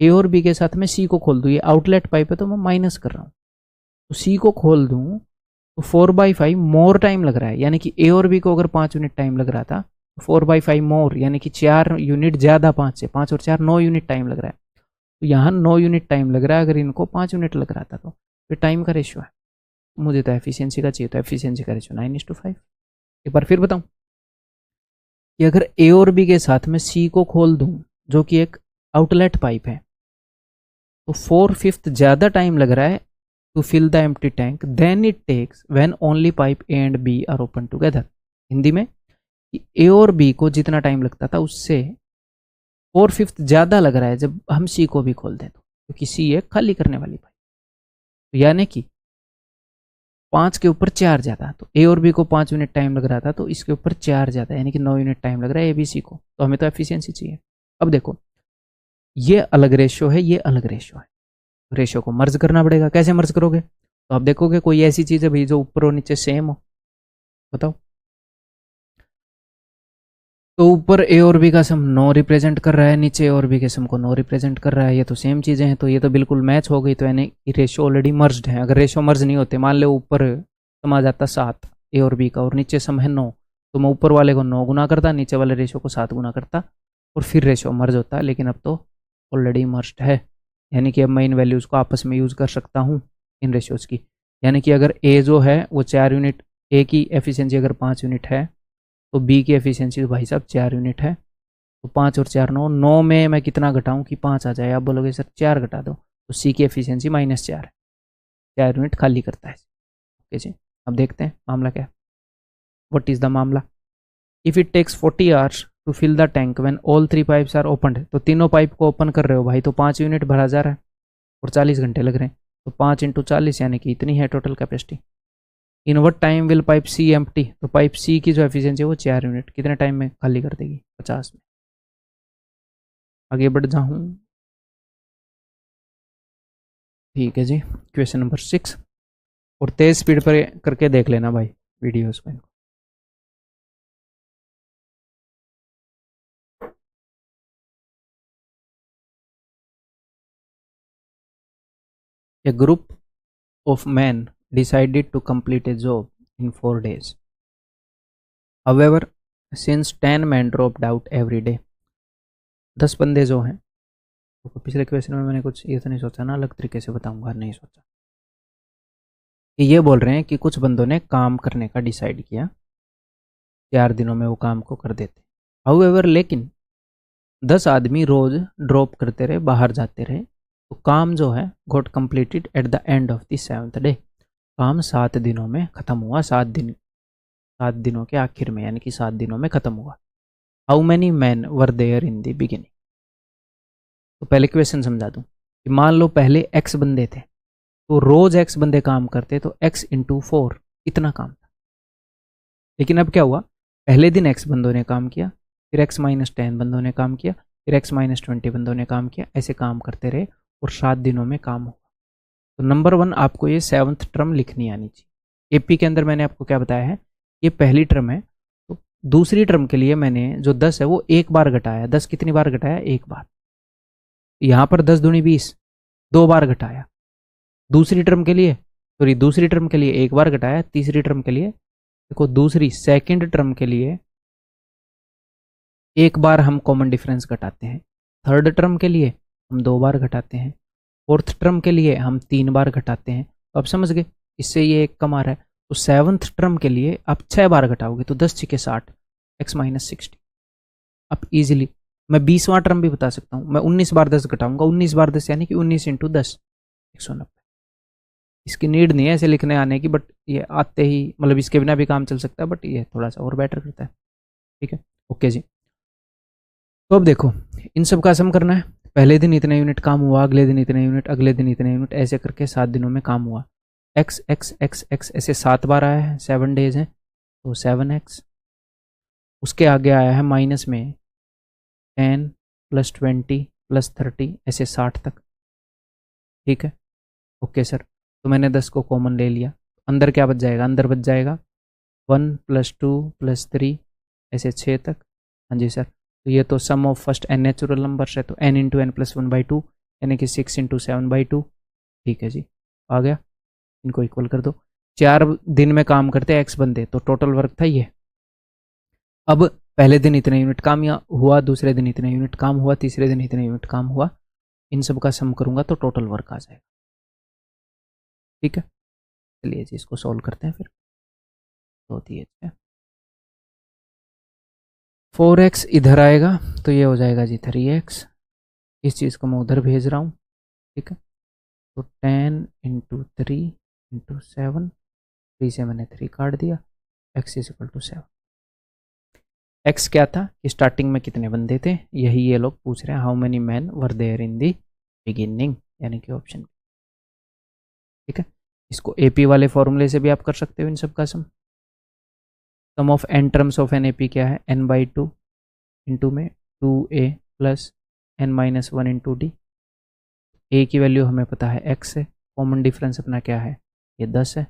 ए और बी के साथ मैं सी को खोल दूँ। ये आउटलेट पाइप है तो मैं माइनस कर रहा हूँ, तो सी को खोल दूँ तो 4/5 मोर टाइम लग रहा है, यानी कि ए और बी को अगर 5 यूनिट टाइम लग रहा था, 4/5 मोर यानी कि 4 यूनिट ज़्यादा 5 से, 5 और 4 9 यूनिट टाइम लग रहा है। तो यहाँ 9 यूनिट टाइम लग रहा है, अगर इनको 5 यूनिट लग रहा था तो ये टाइम का रेशियो है। मुझे तो एफिशिएंसी का चाहिए, तो एफिशिएंसी का रेशियो 9:5। एक बार फिर बताऊँ कि अगर ए और बी के साथ में सी को खोल दूँ जो कि एक आउटलेट पाइप है, तो 4/5 ज़्यादा टाइम लग रहा है to fill the empty tank than it takes when only pipe A and B are open together। Hindi में A और B को जितना टाइम लगता था उससे 4/5 ज़्यादा लग रहा है जब हम C को भी खोल दें, तो क्योंकि C एक खाली करने वाली पाइप, तो यानी कि 5 के ऊपर 4 ज़्यादा, तो A और B को 5 यूनिट टाइम लग रहा था तो इसके ऊपर 4 ज़्यादा, यानी कि 9 यूनिट टाइम लग रहा है ABC को। तो हमें तो एफिशिएंसी चाहिए। अब देखो ये अलग रेशियो है, ये अलग रेशियो है, रेशियो को मर्ज करना पड़ेगा। कैसे मर्ज करोगे? तो आप देखोगे कोई ऐसी चीज़ है भाई जो ऊपर और नीचे सेम हो, बताओ। तो ऊपर ए और बी का सम 9 रिप्रेजेंट कर रहा है, नीचे ए और बी के सम को 9 रिप्रेजेंट कर रहा है, ये तो सेम चीज़ें हैं, तो ये तो बिल्कुल मैच हो गई। तो यानी रेशियो ऑलरेडी मर्ज्ड है। अगर रेशियो मर्ज नहीं होते, मान लो ऊपर सम आ जाता 7 ए और बी का और नीचे सम है 9, तो मैं ऊपर वाले को 9 गुना करता, नीचे वाले रेशियो को 7 गुना करता और फिर रेशियो मर्ज होता। लेकिन अब तो ऑलरेडी मर्ज्ड है, यानी कि अब मैं इन वैल्यूज़ को आपस में यूज़ कर सकता हूँ इन रेशियोज़ की। यानी कि अगर ए जो है वो 4 यूनिट, ए की एफिशिएंसी अगर 5 यूनिट है तो बी की एफिशिएंसी भाई साहब 4 यूनिट है। तो 5 और 4 9, 9 में मैं कितना घटाऊँ कि 5 आ जाए? आप बोलोगे सर 4 घटा दो, तो सी की एफिशिएंसी -4 है, 4 यूनिट खाली करता है। ओके जी, अब देखते हैं मामला क्या है। व्हाट इज़ द मामला? If it takes 40 hours to fill the tank when all 3 pipes are opened. तो तीनों पाइप को ओपन कर रहे हो भाई, तो 5 यूनिट भरा जा रहा है और 40 घंटे लग रहे हैं, तो 5 × 40 यानी कि इतनी है total capacity. In what time will pipe C empty? तो पाइप सी की जो एफिशिएंसी है वो 4 यूनिट कितने टाइम में खाली कर देगी? 50 में। आगे बढ़ जाऊँ, ठीक है जी। क्वेश्चन नंबर 6, और तेज स्पीड पर करके देख लेना भाई वीडियोस को। A group of men decided to complete a job in 4 days. However, since 10 men dropped out every day, 10 बंदे जो हैं, तो पिछले क्वेश्चन में मैंने कुछ ये तो नहीं सोचा ना, अलग तरीके से बताऊंगा, नहीं सोचा। ये बोल रहे हैं कि कुछ बंदों ने काम करने का डिसाइड किया, 4 दिनों में वो काम को कर देते। हाउएवर, लेकिन 10 आदमी रोज ड्रॉप करते रहे, बाहर जाते रहे, तो काम जो है got completed at the end of the 7th day. काम 7 दिनों में ख़त्म हुआ, 7 दिनों के आखिर में, यानी कि 7 दिनों में ख़त्म हुआ। How many man were there in the beginning? तो पहले क्वेश्चन समझा दूँ कि मान लो पहले x बंदे थे, तो रोज x बंदे काम करते, तो x × 4 इतना काम था। लेकिन अब क्या हुआ, पहले दिन x बंदों ने काम किया, फिर x - 10 बंदों ने काम किया, फिर x - 20 बंदों ने काम किया, ऐसे काम करते रहे और 7 दिनों में काम हुआ। तो नंबर 1 आपको ये 7th टर्म लिखनी आनी चाहिए। एपी के अंदर मैंने आपको क्या बताया है, ये पहली टर्म है, तो दूसरी टर्म के लिए मैंने जो 10 है वो एक बार घटाया। 10 कितनी बार घटाया? एक बार। यहाँ पर 10 दूनी 20, 2 बार घटाया। दूसरी टर्म के लिए, सॉरी दूसरी टर्म के लिए एक बार घटाया, तीसरी टर्म के लिए देखो, दूसरी सेकंड टर्म के लिए एक बार हम कॉमन डिफरेंस घटाते हैं, थर्ड टर्म के लिए हम 2 बार घटाते हैं, फोर्थ टर्म के लिए हम 3 बार घटाते हैं। तो आप समझ गए, इससे ये 1 कम आ रहा है। तो सेवन्थ टर्म के लिए आप 6 बार घटाओगे तो 10 6 60, x माइनस 60। आप इजीली, मैं 20वां टर्म भी बता सकता हूँ, मैं 19 बार 10 घटाऊंगा, 19 बार 10 यानी कि 19 इंटू 10 190। इसकी नीड नहीं है ऐसे लिखने आने की, बट ये आते ही मतलब इसके बिना भी काम चल सकता है, बट ये थोड़ा सा और बेटर करता है। ठीक है, ओके जी। तो अब देखो, इन सब का सम करना है। पहले दिन इतने यूनिट काम हुआ, अगले दिन इतने यूनिट, अगले दिन इतने यूनिट, ऐसे करके 7 दिनों में काम हुआ। एक्स एक्स एक्स एक्स ऐसे 7 बार आया है, 7 डेज हैं तो 7x। उसके आगे आया है माइनस में 10 + 20 + 30 ऐसे 60 तक। ठीक है, ओके सर। तो मैंने 10 को कॉमन ले लिया, अंदर क्या बच जाएगा, अंदर बच जाएगा 1 + 2 + 3 ऐसे 6 तक। हाँ जी सर। तो ये तो sum of first n natural numbers है, तो n × n + 1/2 यानी कि 6 × 7/2। ठीक है जी, आ गया। इनको इक्वल कर दो। 4 दिन में काम करते हैं x बंदे, तो टोटल वर्क था ये। अब पहले दिन इतने यूनिट काम हुआ, दूसरे दिन इतने यूनिट काम हुआ, तीसरे दिन इतने यूनिट काम हुआ। इन सब का सम करूंगा तो टोटल वर्क आ जाएगा। ठीक है, चलिए जी इसको सॉल्व करते हैं फिर। तो दिए 4x इधर आएगा तो ये हो जाएगा जी 3x। इस चीज़ को मैं उधर भेज रहा हूँ। ठीक है, तो 10 × 3 × 7, 3 से मैंने 3 काट दिया, x = 7। x क्या था कि स्टार्टिंग में कितने बंदे थे, यही ये लोग पूछ रहे हैं, how many man were there in the beginning, यानी कि ऑप्शन। ठीक है, इसको AP वाले फॉर्मूले से भी आप कर सकते हो इन सब का sum of n terms of an AP क्या है, n/2 इंटू में 2a + n - 1 × d। a की वैल्यू हमें पता है x है, कॉमन डिफरेंस अपना क्या है, ये 10 है।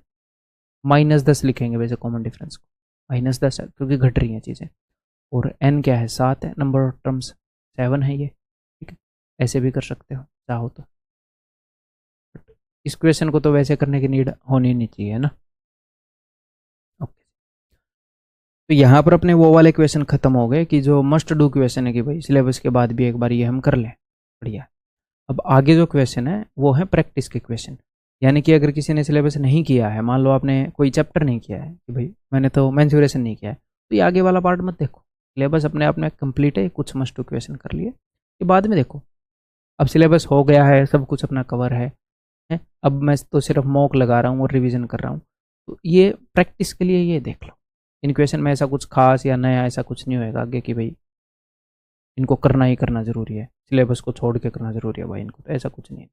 -10 लिखेंगे वैसे कॉमन डिफरेंस को, -10 है क्योंकि घट रही हैं चीज़ें। और n क्या है, 7 है, नंबर ऑफ टर्म्स 7 है ये। ठीक है, ऐसे भी कर सकते हो चाहो तो। इस क्वेश्चन को तो वैसे करने की नीड होनी नहीं चाहिए ना। ओके, तो यहाँ पर अपने वो वाले क्वेश्चन खत्म हो गए कि जो मस्ट डू क्वेश्चन है कि भाई सिलेबस के बाद भी एक बार ये हम कर लें, बढ़िया। अब आगे जो क्वेश्चन है वो है प्रैक्टिस के क्वेश्चन, यानी कि अगर किसी ने सिलेबस नहीं किया है, मान लो आपने कोई चैप्टर नहीं किया है कि भाई मैंने तो मेंसुरेशन नहीं किया है, तो ये आगे वाला पार्ट मत देखो, सिलेबस अपने आप में कंप्लीट है, कुछ मस्ट टू क्वेश्चन कर लिए, ये बाद में देखो। अब सिलेबस हो गया है, सब कुछ अपना कवर है, अब मैं तो सिर्फ मॉक लगा रहा हूँ और रिविजन कर रहा हूँ, तो ये प्रैक्टिस के लिए ये देख लो। इन क्वेश्चन में ऐसा कुछ खास या नया ऐसा कुछ नहीं होएगा आगे कि भाई इनको करना ही करना जरूरी है, सिलेबस को छोड़ के करना जरूरी है भाई इनको, तो ऐसा कुछ नहीं है।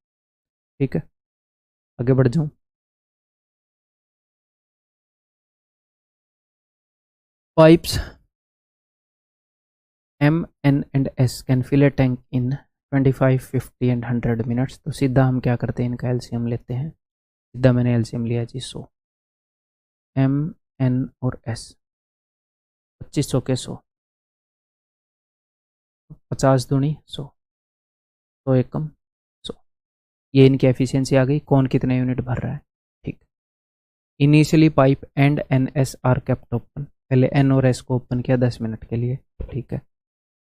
ठीक है, आगे बढ़ जाऊँ। Pipes M, N and S can fill a tank in 25, 50 and 100 minutes. तो सीधा हम क्या करते हैं, इनका एलसीएम लेते हैं। सीधा मैंने एलसीएम लिया जी 100, M, N और S 2500 के 100, 50 दूनी 100, 100 एकम 100। ये इनकी एफिशिएंसी आ गई, कौन कितने यूनिट भर रहा है। ठीक, initially pipe and N S are kept open, पहले एन और एस को ओपन किया 10 मिनट के लिए। ठीक है,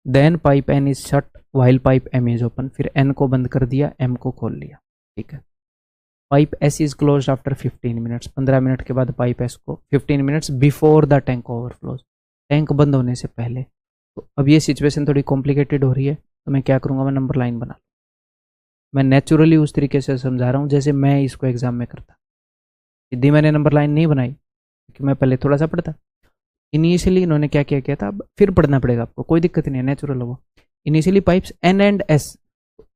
then pipe N is shut while pipe M is open, फिर एन को बंद कर दिया, एम को खोल लिया। ठीक है, pipe S is close after 15 minutes, 15 minute के बाद पाइप एस को, 15 minutes before the tank overflows, tank बंद होने से पहले। तो अब ये सिचुएशन थोड़ी कॉम्प्लिकेटेड हो रही है, तो मैं क्या करूँगा, मैं नंबर लाइन बना, मैं नेचुरली उस तरीके से समझा रहा हूँ जैसे मैं इसको एग्जाम में करता। सीधी मैंने नंबर लाइन नहीं बनाई क्योंकि मैं पहले थोड़ा सा पढ़ता। इनिशियली इन्होंने क्या क्या किया था, अब फिर पढ़ना पड़ेगा आपको, कोई दिक्कत नहीं है, नेचुरल है वो। Initially pipes N and S,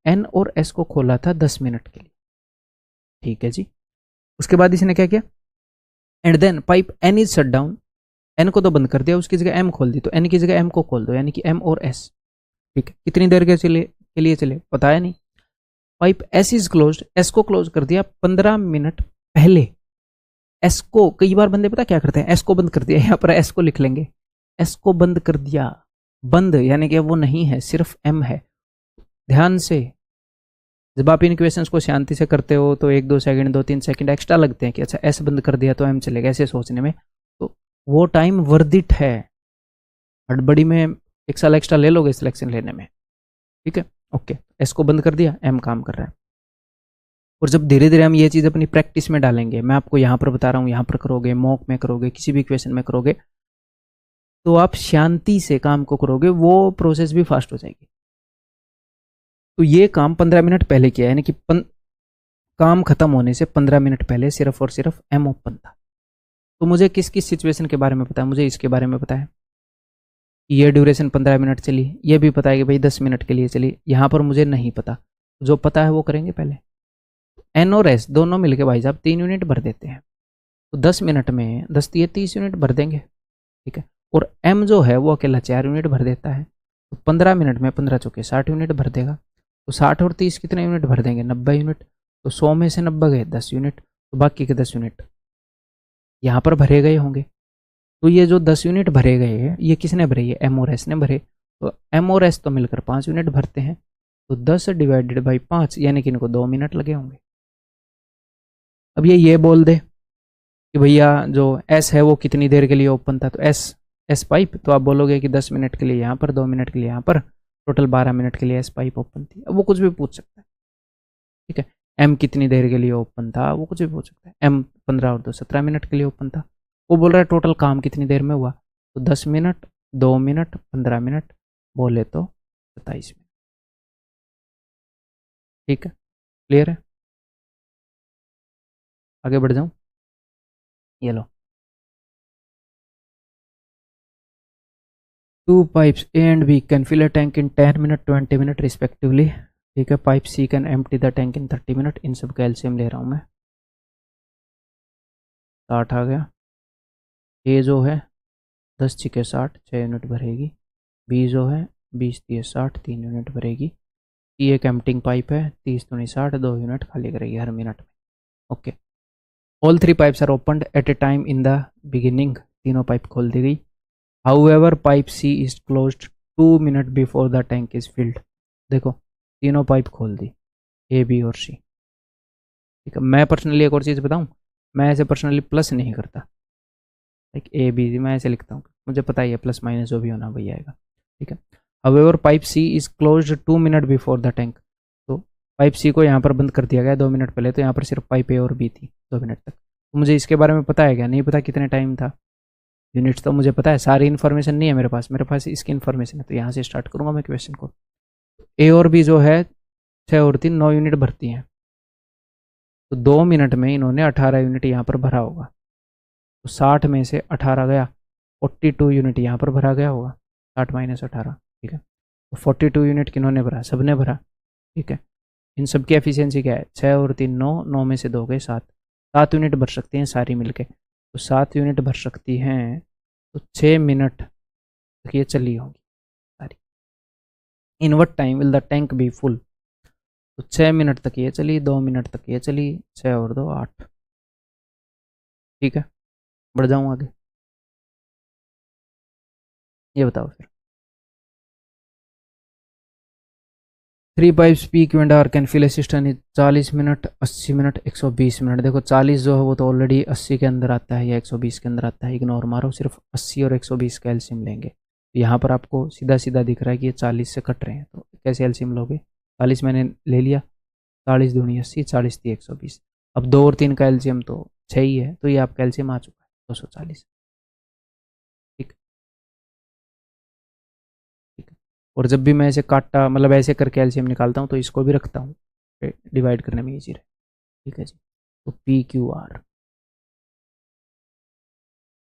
N और एस को खोला था 10 मिनट के लिए। ठीक है जी, उसके बाद इसने क्या किया, and then pipe N is shut down, N को तो बंद कर दिया, उसकी जगह एम खोल दी, तो एन की जगह एम को खोल दो, यानी कि एम और एस। ठीक है, कितनी देर के लिए चले पता है नहीं। Pipe S is close, S को क्लोज कर दिया 15 मिनट पहले। एस को, कई बार बंदे पता क्या करते हैं, एस को बंद कर दिया, यहाँ पर एस को लिख लेंगे, एस को बंद कर दिया, बंद यानी कि वो नहीं है, सिर्फ एम है। ध्यान से, जब आप इन क्वेश्चंस को शांति से करते हो तो 1-2 सेकंड 2-3 सेकंड एक्स्ट्रा लगते हैं कि अच्छा एस बंद कर दिया तो एम चलेगा, ऐसे सोचने में, तो वो टाइम वर्दिट है। हड़बड़ी में 1 साल एक्स्ट्रा ले लोगे सिलेक्शन लेने में, ठीक है, ओके। एस को बंद कर दिया, एम काम कर रहा है। और जब धीरे धीरे हम ये चीज़ अपनी प्रैक्टिस में डालेंगे, मैं आपको यहाँ पर बता रहा हूँ, यहाँ पर करोगे, मॉक में करोगे, किसी भी क्वेश्चन में करोगे, तो आप शांति से काम को करोगे, वो प्रोसेस भी फास्ट हो जाएगी। तो ये काम 15 मिनट पहले किया, यानी कि काम खत्म होने से 15 मिनट पहले सिर्फ और सिर्फ एम ओपन था। तो मुझे किस किस सिचुएशन के बारे में पता है? मुझे इसके बारे में पता है, ये ड्यूरेशन 15 मिनट चली, ये भी पता है कि भाई 10 मिनट के लिए चली। यहाँ पर मुझे नहीं पता, जो पता है वो करेंगे पहले। एन और एस दोनों मिलके भाई साहब 3 यूनिट भर देते हैं, तो 10 मिनट में 10 दिए 30 यूनिट भर देंगे, ठीक है। और एम जो है वो अकेला 4 यूनिट भर देता है, तो 15 मिनट में 15 चौके 60 यूनिट भर देगा। तो 60 और 30 कितने यूनिट भर देंगे? 90 यूनिट। तो 100 में से 90 गए 10 यूनिट, तो बाकी के 10 यूनिट यहाँ पर भरे गए होंगे। तो ये जो 10 यूनिट भरे गए हैं, ये किसने भरे? ये एम और एस ने भरे। तो एम और एस तो मिलकर 5 यूनिट भरते हैं, तो 10 डिवाइडेड बाई 5, यानी कि इनको 2 मिनट लगे होंगे। अब ये बोल दे कि भैया जो एस है वो कितनी देर के लिए ओपन था, तो एस पाइप, तो आप बोलोगे कि 10 मिनट के लिए यहाँ पर, 2 मिनट के लिए यहाँ पर, टोटल 12 मिनट के लिए एस पाइप ओपन थी। अब वो कुछ भी पूछ सकता है, ठीक है। एम कितनी देर के लिए ओपन था, वो कुछ भी पूछ सकता है। एम 15 और 2 17 मिनट के लिए ओपन था। वो बोल रहा है टोटल काम कितनी देर में हुआ, तो 10 मिनट, 2 मिनट, 15 मिनट, बोले तो 27 मिनट। ठीक है, क्लियर है? आगे बढ़ जाऊँ? ये लो, 2 pipes A and B can fill a tank in 10 minute 20 minute respectively, ठीक है। Pipe C can empty the tank in 30 minute. इन सब का एलसीएम ले रहा हूँ मैं, 60 आ गया। ए जो है 10 छिके 60, 6 यूनिट भरेगी। बी जो है 20 30 60, 3 यूनिट भरेगी। सी एक एम्प्टिंग पाइप है, 30 दूनी 60, 2 यूनिट खाली करेगी हर मिनट में। Okay, all 3 pipes are opened at a time in the beginning, तीनों पाइप खोल दी गई। However pipe C is closed 2 minute before the tank is filled. देखो तीनों पाइप खोल दी, ए बी और सी, ठीक है। मैं पर्सनली एक और चीज़ बताऊं, मैं ऐसे पर्सनली प्लस नहीं करता, लाइक ए बी मैं ऐसे लिखता हूँ, मुझे पता ही है प्लस माइनस जो भी होना वही आएगा, ठीक है। However pipe C is closed 2 minute before the tank, तो पाइप सी को यहाँ पर बंद कर दिया गया 2 मिनट पहले, तो यहाँ पर सिर्फ पाइप ए और बी थी 2 मिनट तक। तो मुझे इसके बारे में पता है क्या? नहीं पता कितने टाइम था। यूनिट्स तो मुझे पता है, सारी इन्फॉर्मेशन नहीं है मेरे पास इसकी इन्फॉर्मेशन है। तो यहाँ से स्टार्ट करूँगा मैं क्वेश्चन को। ए और बी जो है 6 और 3 9 यूनिट भरती हैं, तो 2 मिनट में इन्होंने 18 यूनिट यहाँ पर भरा होगा। तो 60 में से 18 गया, 42 यूनिट यहाँ पर भरा गया होगा, 60 माइनस 18, ठीक है। तो 42 यूनिट किन्होंने भरा? सब ने भरा, ठीक है। इन सब की एफिशिएंसी क्या है? 6 और 3 9, 9 में से 2 गए 7, 7 यूनिट भर सकती हैं सारी मिलके। तो 7 यूनिट भर सकती हैं, तो 6 मिनट तक ये चली होगी सारी। In what time will the tank be full? तो 6 मिनट तक ये चली, 2 मिनट तक ये चली, 6 और 2 8, ठीक है। बढ़ जाऊँ आगे, ये बताओ फिर। 3 pipes P Q and R can fill a system in 40 minute, 80 minute, 120 minute. देखो 40 जो है वो तो ऑलरेडी 80 के अंदर आता है या 120 के अंदर आता है, इग्नोर मारो, सिर्फ 80 और 120 का एलसीएम लेंगे। यहाँ पर आपको सीधा सीधा दिख रहा है कि ये 40 से कट रहे हैं, तो कैसे एलसीएम लोगे? 40 मैंने ले लिया, 40 दूनी 80, 40 थी 120। अब 2 और 3 का एलसीएम तो 6 ही है, तो ये आपका एलसीएम आ चुका है 240, ठीक, ठीक है। और जब भी मैं ऐसे काटा, मतलब ऐसे करके एलसीएम निकालता हूँ, तो इसको भी रखता हूँ, डिवाइड करने में ईजी रहे, ठीक है जी। तो पी क्यू आर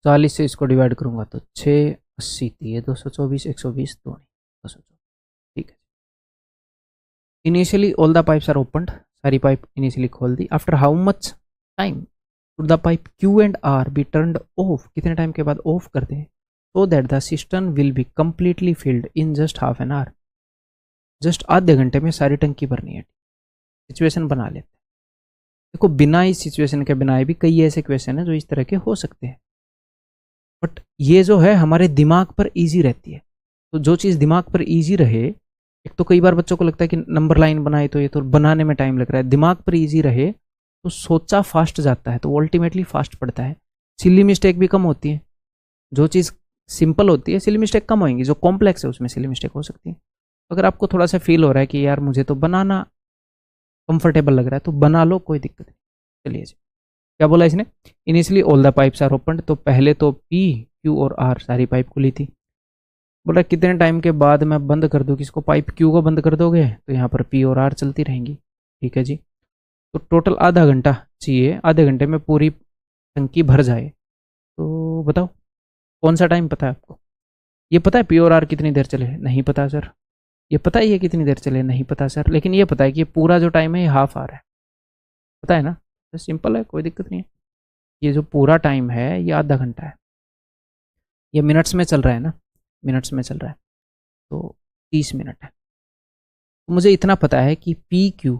40 से इसको डिवाइड करूंगा तो 6 80 थी, 224, 120 2 224, ठीक है। Initially all the pipes are opened, सारी पाइप इनिशियली खोल दी। After how much time should the pipe Q and R be turned off? कितने टाइम के बाद ऑफ कर दें? So that the system will be completely filled in just half an hour. Just आधे घंटे में सारी टंकी भरनी है। सिचुएशन बना लेते हैं। देखो बिना इस सिचुएशन के बनाए भी कई ऐसे क्वेश्चन हैं जो इस तरह के हो सकते हैं, बट ये जो है हमारे दिमाग पर इजी रहती है। तो जो चीज़ दिमाग पर इजी रहे, एक तो कई बार बच्चों को लगता है कि नंबर लाइन बनाए तो ये तो बनाने में टाइम लग रहा है, दिमाग पर इजी रहे तो सोचा फास्ट जाता है, तो अल्टीमेटली फास्ट पड़ता है। सिली मिस्टेक भी कम होती है। जो चीज़ सिंपल होती है सिली मिस्टेक कम होंगी, जो कॉम्प्लेक्स है उसमें सिली मिस्टेक हो सकती है। अगर आपको थोड़ा सा फील हो रहा है कि यार मुझे तो बनाना कंफर्टेबल लग रहा है तो बना लो, कोई दिक्कत नहीं। चलिए जी, क्या बोला इसने, initially all the pipes are open, तो पहले तो पी क्यू और आर सारी पाइप खुली थी। बोला कितने टाइम के बाद मैं बंद कर दूँ, किसको, पाइप क्यू को बंद कर दोगे, तो यहाँ पर पी और आर चलती रहेंगी। ठीक है जी, तो टोटल आधा घंटा चाहिए, आधे घंटे में पूरी टंकी भर जाए। तो बताओ कौन सा टाइम पता है आपको? ये पता है पी और आर कितनी देर चले? नहीं पता सर। ये पता है ये कितनी देर चले? नहीं पता सर। लेकिन ये पता है कि ये पूरा जो टाइम है ये हाफ आवर है, पता है ना? तो सिंपल है, कोई दिक्कत नहीं है। ये जो पूरा टाइम है ये आधा घंटा है। ये मिनट्स में चल रहा है ना, मिनट्स में चल रहा है, तो 30 मिनट है। तो मुझे इतना पता है कि पी क्यू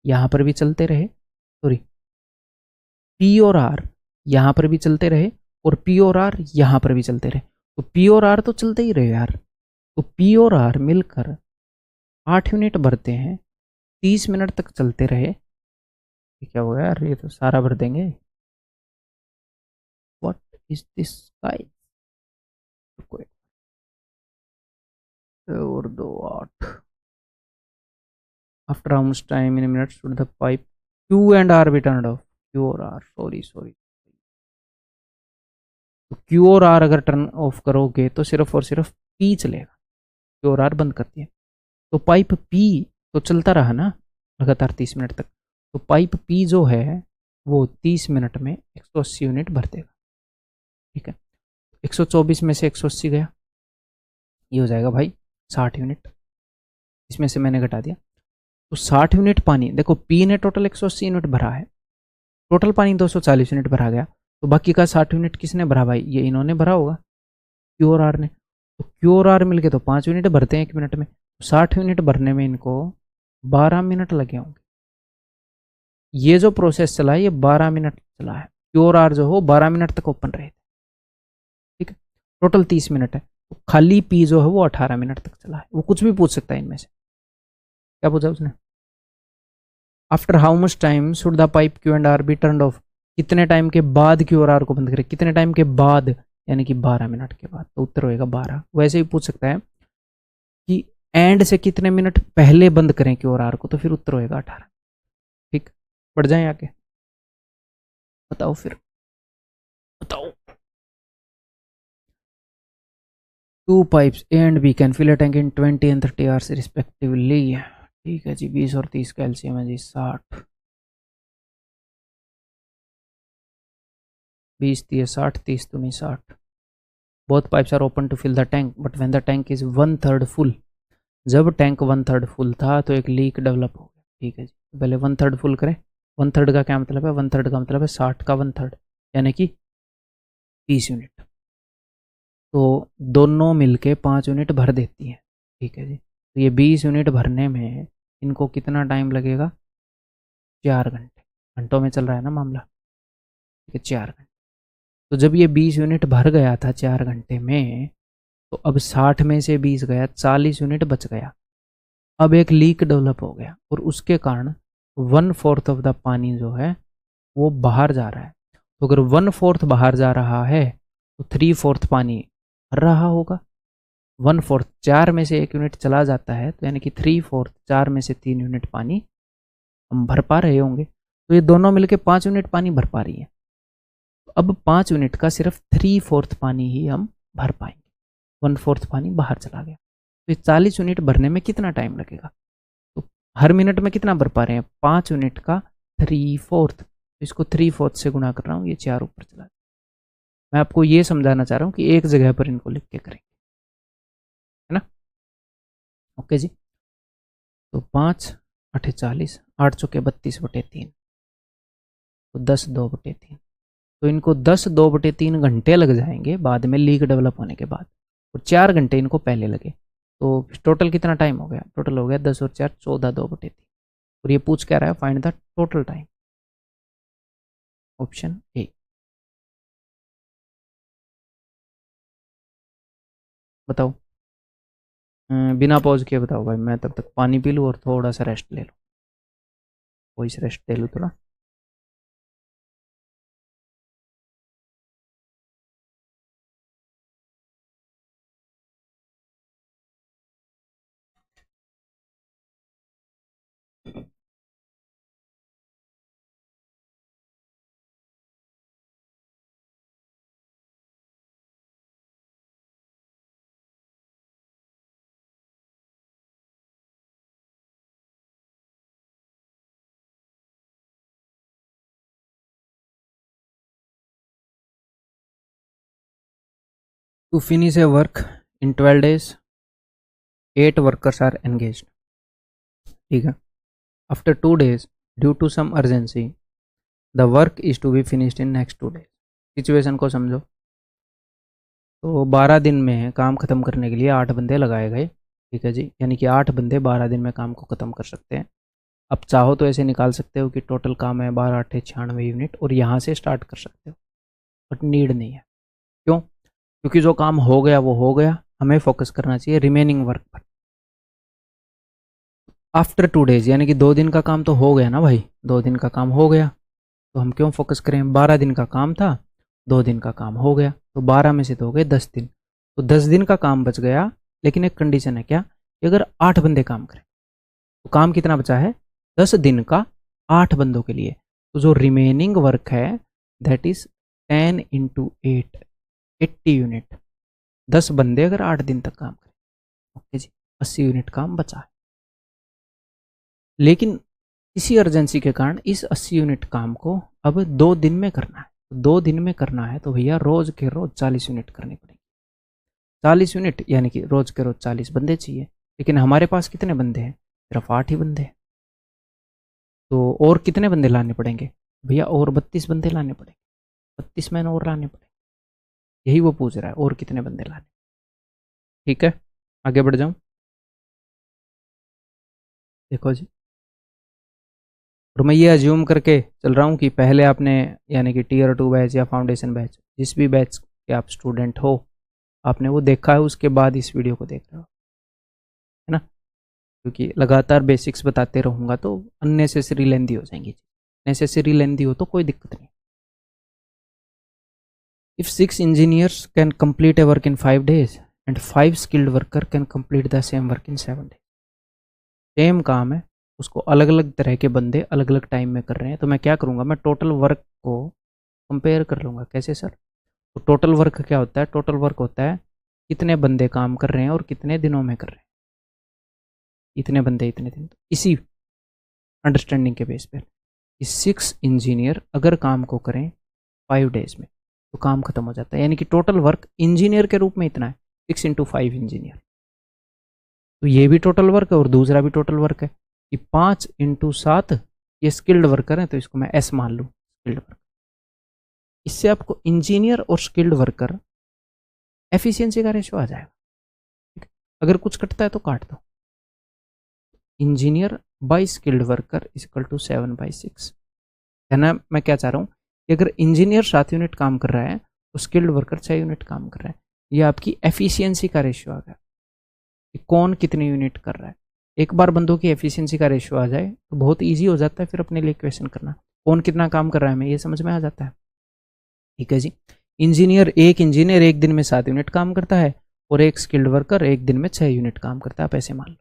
यहाँ पर भी चलते रहे, सॉरी, पी और आर यहाँ पर भी चलते रहे, और पी और आर यहाँ पर भी चलते रहे। तो पी और आर तो चलते ही रहे यार। तो पी और आर मिलकर 8 यूनिट भरते हैं, 30 मिनट तक चलते रहे। ये क्या होगा यार, ये तो सारा भर देंगे। व्हाट इज दिस गाइस, और दो 8, after how much time in minutes should the pipe Q and R be turned off? Q और आर, सॉरी सॉरी, तो क्यू और आर अगर टर्न ऑफ करोगे तो सिर्फ और सिर्फ पी चलेगा, क्यू और आर बंद कर दिया। तो पाइप पी तो चलता रहा ना लगातार 30 मिनट तक। तो पाइप पी जो है वो 30 मिनट में 180 यूनिट भर देगा। ठीक है, 124 में से 180 गया, ये हो जाएगा भाई 60 यूनिट। इसमें से मैंने घटा दिया, तो 60 यूनिट पानी, देखो पी ने टोटल 180 यूनिट भरा है, टोटल पानी 240 यूनिट भरा गया। तो बाकी का 60 यूनिट किसने भरा भाई? ये इन्होंने भरा होगा, क्यू और आर ने। तो क्यू और आर मिलके तो 5 यूनिट भरते हैं 1 मिनट में, 60 यूनिट भरने में इनको 12 मिनट लगे होंगे। ये जो प्रोसेस चला है ये 12 मिनट चला है, क्यू और आर जो हो 12 मिनट तक ओपन रहे थे। ठीक है, टोटल 30 मिनट है, तो खाली पी जो है वो 18 मिनट तक चला है। वो कुछ भी पूछ सकता है इनमें से। क्या पूछा उसने? After how much time should the pipe Q and R be turn off? कितने टाइम के बाद क्यू और आर को बंद करें, कितने टाइम के बाद, यानी कि 12 मिनट के बाद। तो उत्तर होएगा 12। वैसे ही पूछ सकता है कि एंड से कितने मिनट पहले बंद करें क्यू और आर को, तो फिर उत्तर होएगा 18। ठीक, बढ़ जाए आगे, बताओ फिर, बताओ। Two pipes A and B can fill a tank in 20 and 30 hours respectively. ठीक है जी, 20 और 30 का एलसीएम है जी 60। 20 दिए 60, 30 दूनी 60। Both pipes are open to fill the tank but when the tank is 1/3 full. जब टैंक 1/3 फुल था तो एक लीक डेवलप हो गया। ठीक है जी, पहले 1/3 फुल करें। 1/3 का क्या मतलब है? 1/3 का मतलब है 60 का 1/3, यानी कि 30 यूनिट। तो दोनों मिलके 5 यूनिट भर देती हैं। ठीक है जी, तो ये 20 यूनिट भरने में इनको कितना टाइम लगेगा? 4 घंटे। घंटों में चल रहा है ना मामला। ठीक है, 4 घंटे। तो जब ये 20 यूनिट भर गया था 4 घंटे में, तो अब 60 में से 20 गया, 40 यूनिट बच गया। अब एक लीक डेवलप हो गया और उसके कारण 1/4 ऑफ द पानी जो है वो बाहर जा रहा है। तो अगर 1/4 बाहर जा रहा है तो 3/4 पानी भर रहा होगा। 1/4, 4 में से 1 यूनिट चला जाता है, तो यानी कि 3/4, 4 में से 3 यूनिट पानी हम भर पा रहे होंगे। तो ये दोनों मिलके 5 यूनिट पानी भर पा रही है। तो अब 5 यूनिट का सिर्फ 3/4 पानी ही हम भर पाएंगे, 1/4 पानी बाहर चला गया। तो ये 40 यूनिट भरने में कितना टाइम लगेगा? तो हर मिनट में कितना भर पा रहे हैं? 5 यूनिट का 3/4। तो इसको 3/4 से गुणा कर रहा हूँ, ये 4 ऊपर चला गया। मैं आपको ये समझाना चाह रहा हूँ कि एक जगह पर इनको लिख के करेंगे, है ना? ओके जी, तो 5 × 8 = 40, 8 × 4 = 32/3, तो 10/2/3। तो इनको 10/2/3 घंटे लग जाएंगे बाद में लीक डेवलप होने के बाद, और 4 घंटे इनको पहले लगे। तो टोटल कितना टाइम हो गया? टोटल हो गया 10 और 4 14/2/3। और ये पूछ क्या रहा है? Find the total time. Option A. बताओ, बिना पॉज किए बताओ भाई, मैं तब तक पानी पी लूँ और थोड़ा सा रेस्ट ले लूँ, वॉइस रेस्ट ले लूँ थोड़ा। To finish a work in 12 days 8 workers are engaged. ठीक है, after 2 days due to some urgency the work is to be finished in next 2 days। Situation को समझो। तो 12 दिन में काम ख़त्म करने के लिए 8 बंदे लगाए गए। ठीक है जी, यानी कि 8 बंदे 12 दिन में काम को ख़त्म कर सकते हैं। अब चाहो तो ऐसे निकाल सकते हो कि टोटल काम है 12 8 96 यूनिट और यहाँ से स्टार्ट कर सकते हो, बट नीड नहीं है। क्यों? क्योंकि जो काम हो गया वो हो गया, हमें फोकस करना चाहिए रिमेनिंग वर्क पर। आफ्टर 2 days यानी कि 2 दिन का काम तो हो गया ना भाई, 2 दिन का काम हो गया तो हम क्यों फोकस करें? 12 दिन का काम था, 2 दिन का काम हो गया, तो 12 में से तो हो गए 10 दिन, तो 10 दिन का काम बच गया। लेकिन एक कंडीशन है, क्या? कि अगर 8 बंदे काम करें तो काम कितना बचा है? 10 दिन का 8 बंदों के लिए। तो जो रिमेनिंग वर्क है दैट इज 10 × 8 80 यूनिट। 10 बंदे अगर 8 दिन तक काम करें, ओके जी, 80 यूनिट काम बचा है। लेकिन इसी अर्जेंसी के कारण इस 80 यूनिट काम को अब 2 दिन में करना है। 2 दिन में करना है तो भैया रोज के रोज 40 यूनिट करनी पड़ेगी। 40 यूनिट यानी कि रोज के रोज 40 बंदे चाहिए। लेकिन हमारे पास कितने बंदे हैं? सिर्फ 8 ही बंदे हैं। तो और कितने बंदे लाने पड़ेंगे भैया? और 32 बंदे लाने पड़ेंगे, 32 मैन और लाने पड़ेंगे। यही वो पूछ रहा है, और कितने बंदे लाने। ठीक है, आगे बढ़ जाऊं। देखो जी, और मैं ये अज्यूम करके चल रहा हूँ कि पहले आपने यानी कि टीयर 2 बैच या फाउंडेशन बैच, जिस भी बैच के आप स्टूडेंट हो, आपने वो देखा है, उसके बाद इस वीडियो को देख रहे हो, है ना? क्योंकि लगातार बेसिक्स बताते रहूँगा तो अननेसेसरी लेंदी हो जाएंगी। नेसेसरी लेंदी हो तो कोई दिक्कत नहीं। If 6 engineers can complete A work in 5 days and 5 skilled worker can complete the same work in 7 days। Same काम है, उसको अलग अलग तरह के बंदे अलग अलग टाइम में कर रहे हैं, तो मैं क्या करूँगा? मैं टोटल वर्क को कंपेयर कर लूँगा। कैसे सर? तो टोटल वर्क क्या होता है? टोटल वर्क होता है कितने बंदे काम कर रहे हैं और कितने दिनों में कर रहे हैं। इतने बंदे इतने दिन, तो इसी अंडरस्टैंडिंग के बेस पर 6 इंजीनियर अगर काम को करें 5 days में तो काम खत्म हो जाता है। यानी कि टोटल वर्क इंजीनियर के रूप में इतना है, 6 × 5 इंजीनियर। तो ये भी टोटल वर्क है और दूसरा भी टोटल वर्क है कि 5 × 7 ये स्किल्ड वर्कर है, तो इसको मैं एस मान लूँ, स्किल्ड वर्कर। इससे आपको इंजीनियर और स्किल्ड वर्कर एफिशिएंसी का रेशियो आ जाएगा। अगर कुछ कटता है तो काट दो। Engineer by skilled worker equal to 7/6 है ना? मैं क्या चाह रहा हूँ कि अगर इंजीनियर 7 यूनिट काम कर रहा है तो स्किल्ड वर्कर 6 यूनिट काम कर रहा है। ये आपकी एफिशिएंसी का रेशियो आ गया कि कौन कितने यूनिट कर रहा है। एक बार बंदों की एफिशिएंसी का रेशियो आ जाए तो बहुत ईजी हो जाता है फिर अपने लिए क्वेश्चन करना, कौन कितना काम कर रहा है हमें ये समझ में आ जाता है। ठीक है जी, एक इंजीनियर एक दिन में 7 यूनिट काम करता है और एक स्किल्ड वर्कर एक दिन में 6 यूनिट काम करता है, आप ऐसे मान लो।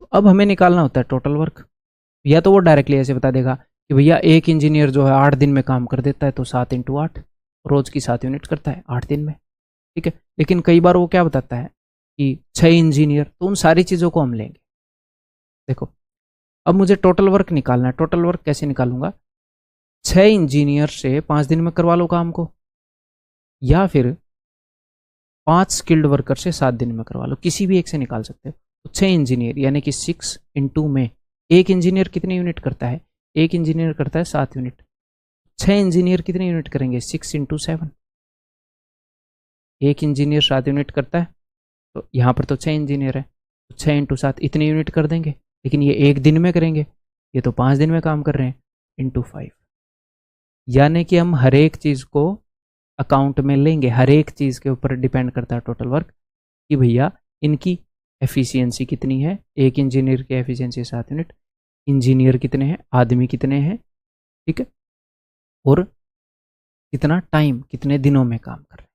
तो अब हमें निकालना होता है टोटल वर्क। या तो वो डायरेक्टली ऐसे बता देगा कि भैया एक इंजीनियर जो है 8 दिन में काम कर देता है, तो 7 × 8 रोज की 7 यूनिट करता है 8 दिन में। ठीक है, लेकिन कई बार वो क्या बताता है कि 6 इंजीनियर, तो उन सारी चीज़ों को हम लेंगे। देखो, अब मुझे टोटल वर्क निकालना है। टोटल वर्क कैसे निकालूंगा? 6 इंजीनियर से 5 दिन में करवा लो काम को, या फिर 5 स्किल्ड वर्कर से 7 दिन में करवा लो, किसी भी एक से निकाल सकते हो। तो 6 इंजीनियर यानी कि 6 × 2 में एक इंजीनियर कितने यूनिट करता है? एक इंजीनियर करता है 7 यूनिट। 6 इंजीनियर कितने यूनिट करेंगे? 6 × 7। एक इंजीनियर 7 यूनिट करता है, तो यहाँ पर तो 6 इंजीनियर है, तो 6 × 7 इतने यूनिट कर देंगे। लेकिन ये एक दिन में करेंगे, ये तो 5 दिन में काम कर रहे हैं, × 5। यानी कि हम हर एक चीज़ को अकाउंट में लेंगे। हर एक चीज़ के ऊपर डिपेंड करता है टोटल वर्क कि भैया इनकी एफिशिएंसी कितनी है। एक इंजीनियर की एफिशिएंसी 7 यूनिट, इंजीनियर कितने हैं, आदमी कितने हैं, ठीक है, और कितना टाइम, कितने दिनों में काम कर रहे हैं,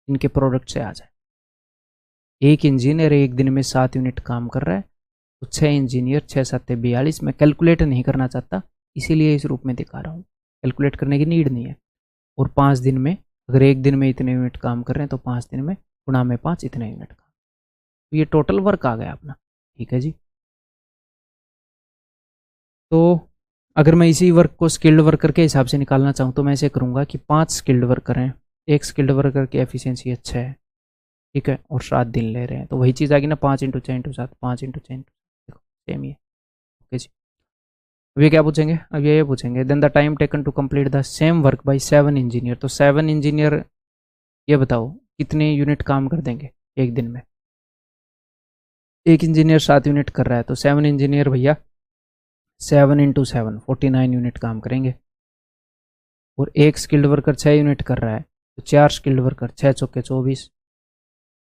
इनके प्रोडक्ट से आ जाए। एक इंजीनियर एक दिन में 7 यूनिट काम कर रहा है, तो 6 इंजीनियर 6 × 7 = 42। मैं कैलकुलेट नहीं करना चाहता, इसीलिए इस रूप में दिखा रहा हूँ, कैलकुलेट करने की नीड नहीं है। और 5 दिन में, अगर एक दिन में इतने यूनिट काम कर रहे हैं तो 5 दिन में गुणा में 5 इतने यूनिट काम। तो ये टोटल वर्क आ गया अपना। ठीक है जी, तो अगर मैं इसी वर्क को स्किल्ड वर्कर के हिसाब से निकालना चाहूँ तो मैं ऐसे करूँगा कि 5 स्किल्ड वर्कर हैं, एक स्किल्ड वर्कर की एफिशिएंसी अच्छा है, ठीक है, और 7 दिन ले रहे हैं, तो वही चीज़ आ गई ना, 5 × 6 × 7, 5 × 6 × देखो सेम ही है। ओके जी, अब ये क्या पूछेंगे, अब ये पूछेंगे then the time taken to complete the same work by 7 engineer. तो 7 इंजीनियर, ये बताओ कितने यूनिट काम कर देंगे एक दिन में। एक इंजीनियर 7 यूनिट कर रहा है, तो 7 इंजीनियर भैया 7 × 7 49 यूनिट काम करेंगे। और एक स्किल्ड वर्कर 6 यूनिट कर रहा है, तो 4 स्किल्ड वर्कर, 6 चौके 24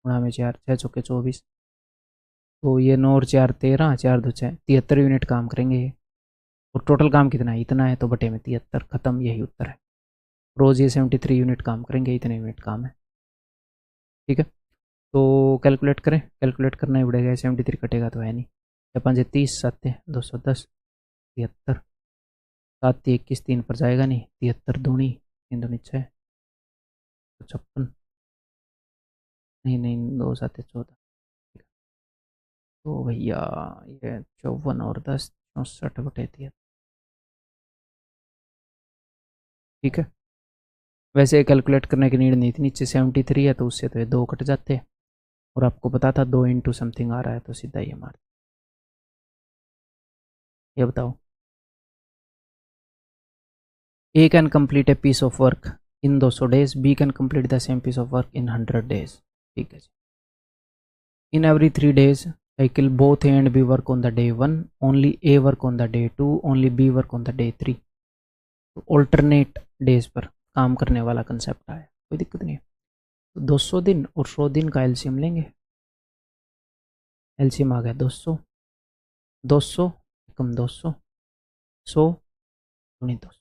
गुणा में 4, 6 चौके 24, तो ये 9 और 4 13, 4 2 6, 73 यूनिट काम करेंगे ये। और टोटल काम कितना है, इतना है, तो बटे में 73, खत्म, यही उत्तर है। रोज़ ये 73 यूनिट काम करेंगे, इतने यूनिट काम है। ठीक है, तो कैलकुलेट करें, कैलकुलेट करना ही पड़ेगा, 73 कटेगा तो है नहीं। 5 30, 7 210, 73, 7 21, 3 पर जाएगा नहीं, 73 दूनी, 3 दूनी 6, 56, नहीं नहीं 2 7 14, तो भैया ये 54 और 10 64 बटे 73। ठीक है, वैसे कैलकुलेट करने की नीड नहीं थी, नीचे 73 है तो उससे तो ये 2 कट जाते हैं, और आपको पता था 2 × समथिंग आ रहा है, तो सीधा ये मार। ये बताओ, A can complete a piece of work in 200 days, B can complete the same piece of work in 100 days. ठीक है जी, in every 3 days cycle both A and B work on the day 1, only A work on the day 2, only B work on the day 3। तो alternate days पर काम करने वाला concept आया, कोई दिक्कत नहीं है। तो 200 दिन और 100 दिन का एलसीएम लेंगे, एलसीएम आ गया 200, 200 कम 200, 100 गुणी 200।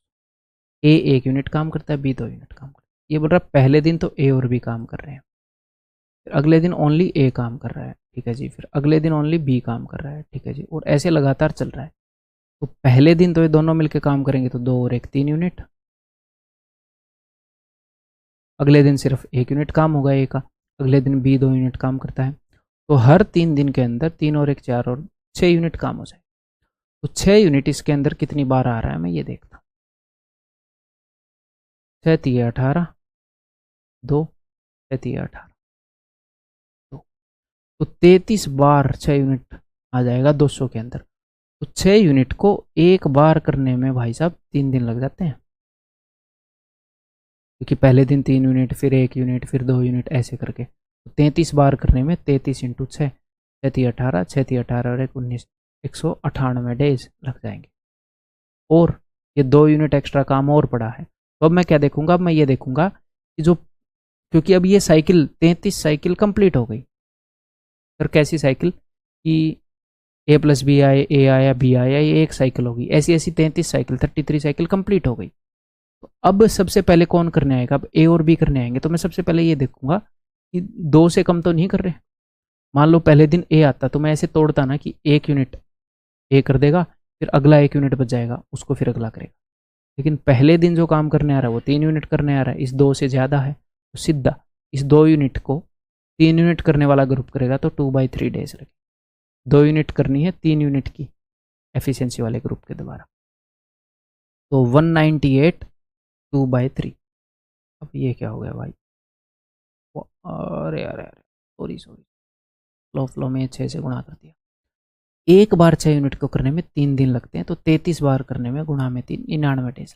ए 1 यूनिट काम करता है, बी 2 यूनिट काम करता है। ये बोल रहा है पहले दिन तो ए और बी काम कर रहे हैं, फिर अगले दिन ओनली ए काम कर रहा है, ठीक है जी, फिर अगले दिन ओनली बी काम कर रहा है, ठीक है जी, और ऐसे लगातार चल रहा है। तो पहले दिन तो ये दोनों मिलकर काम करेंगे, तो 2 और 1 3 यूनिट, अगले दिन सिर्फ 1 यूनिट काम होगा ए का, अगले दिन बी 2 यूनिट काम करता है, तो हर 3 दिन के अंदर 3 और 1 4 और 6 यूनिट काम हो जाए। तो 6 यूनिट इसके अंदर कितनी बार आ रहा है, मैं ये देखता हूँ। 6 3 18, 2 6 3 18, 2, तो 33 बार 6 यूनिट आ जाएगा 200 के अंदर। तो 6 यूनिट को एक बार करने में भाई साहब 3 दिन लग जाते हैं, क्योंकि पहले दिन 3 यूनिट, फिर 1 यूनिट, फिर 2 यूनिट, ऐसे करके। तो 33 बार करने में 33 × 6, 6 3 18, 6 3 18 और 1 19, 198 डेज लग जाएंगे। और ये 2 यूनिट एक्स्ट्रा काम और पड़ा है, तो अब मैं क्या देखूंगा, अब मैं ये देखूंगा कि जो, क्योंकि अब ये साइकिल 33 साइकिल कंप्लीट हो गई। फिर कैसी साइकिल कि ए प्लस बी आए, ए आया, बी आया, ये एक साइकिल होगी, ऐसी ऐसी 33 साइकिल, 33 साइकिल कंप्लीट हो गई। तो अब सबसे पहले कौन करने आएगा, अब ए और बी करने आएंगे, तो मैं सबसे पहले ये देखूंगा कि 2 से कम तो नहीं कर रहे। मान लो पहले दिन ए आता, तो मैं ऐसे तोड़ता ना कि 1 यूनिट ए कर देगा, फिर अगला 1 यूनिट बच जाएगा, उसको फिर अगला करेगा। लेकिन पहले दिन जो काम करने आ रहा है वो 3 यूनिट करने आ रहा है, इस 2 से ज़्यादा है, तो सीधा इस 2 यूनिट को 3 यूनिट करने वाला ग्रुप करेगा, तो 2/3 डेज लगे। 2 यूनिट करनी है 3 यूनिट की एफिशिएंसी वाले ग्रुप के द्वारा, तो 198 2/3। अब ये क्या हो गया भाई, अरे अरे अरे, सॉरी सॉरी, फ्लो में 6 से गुणा कर दिया। एक बार 6 यूनिट को करने में 3 दिन लगते हैं, तो 33 बार करने में गुणा में 3, 99 डेज,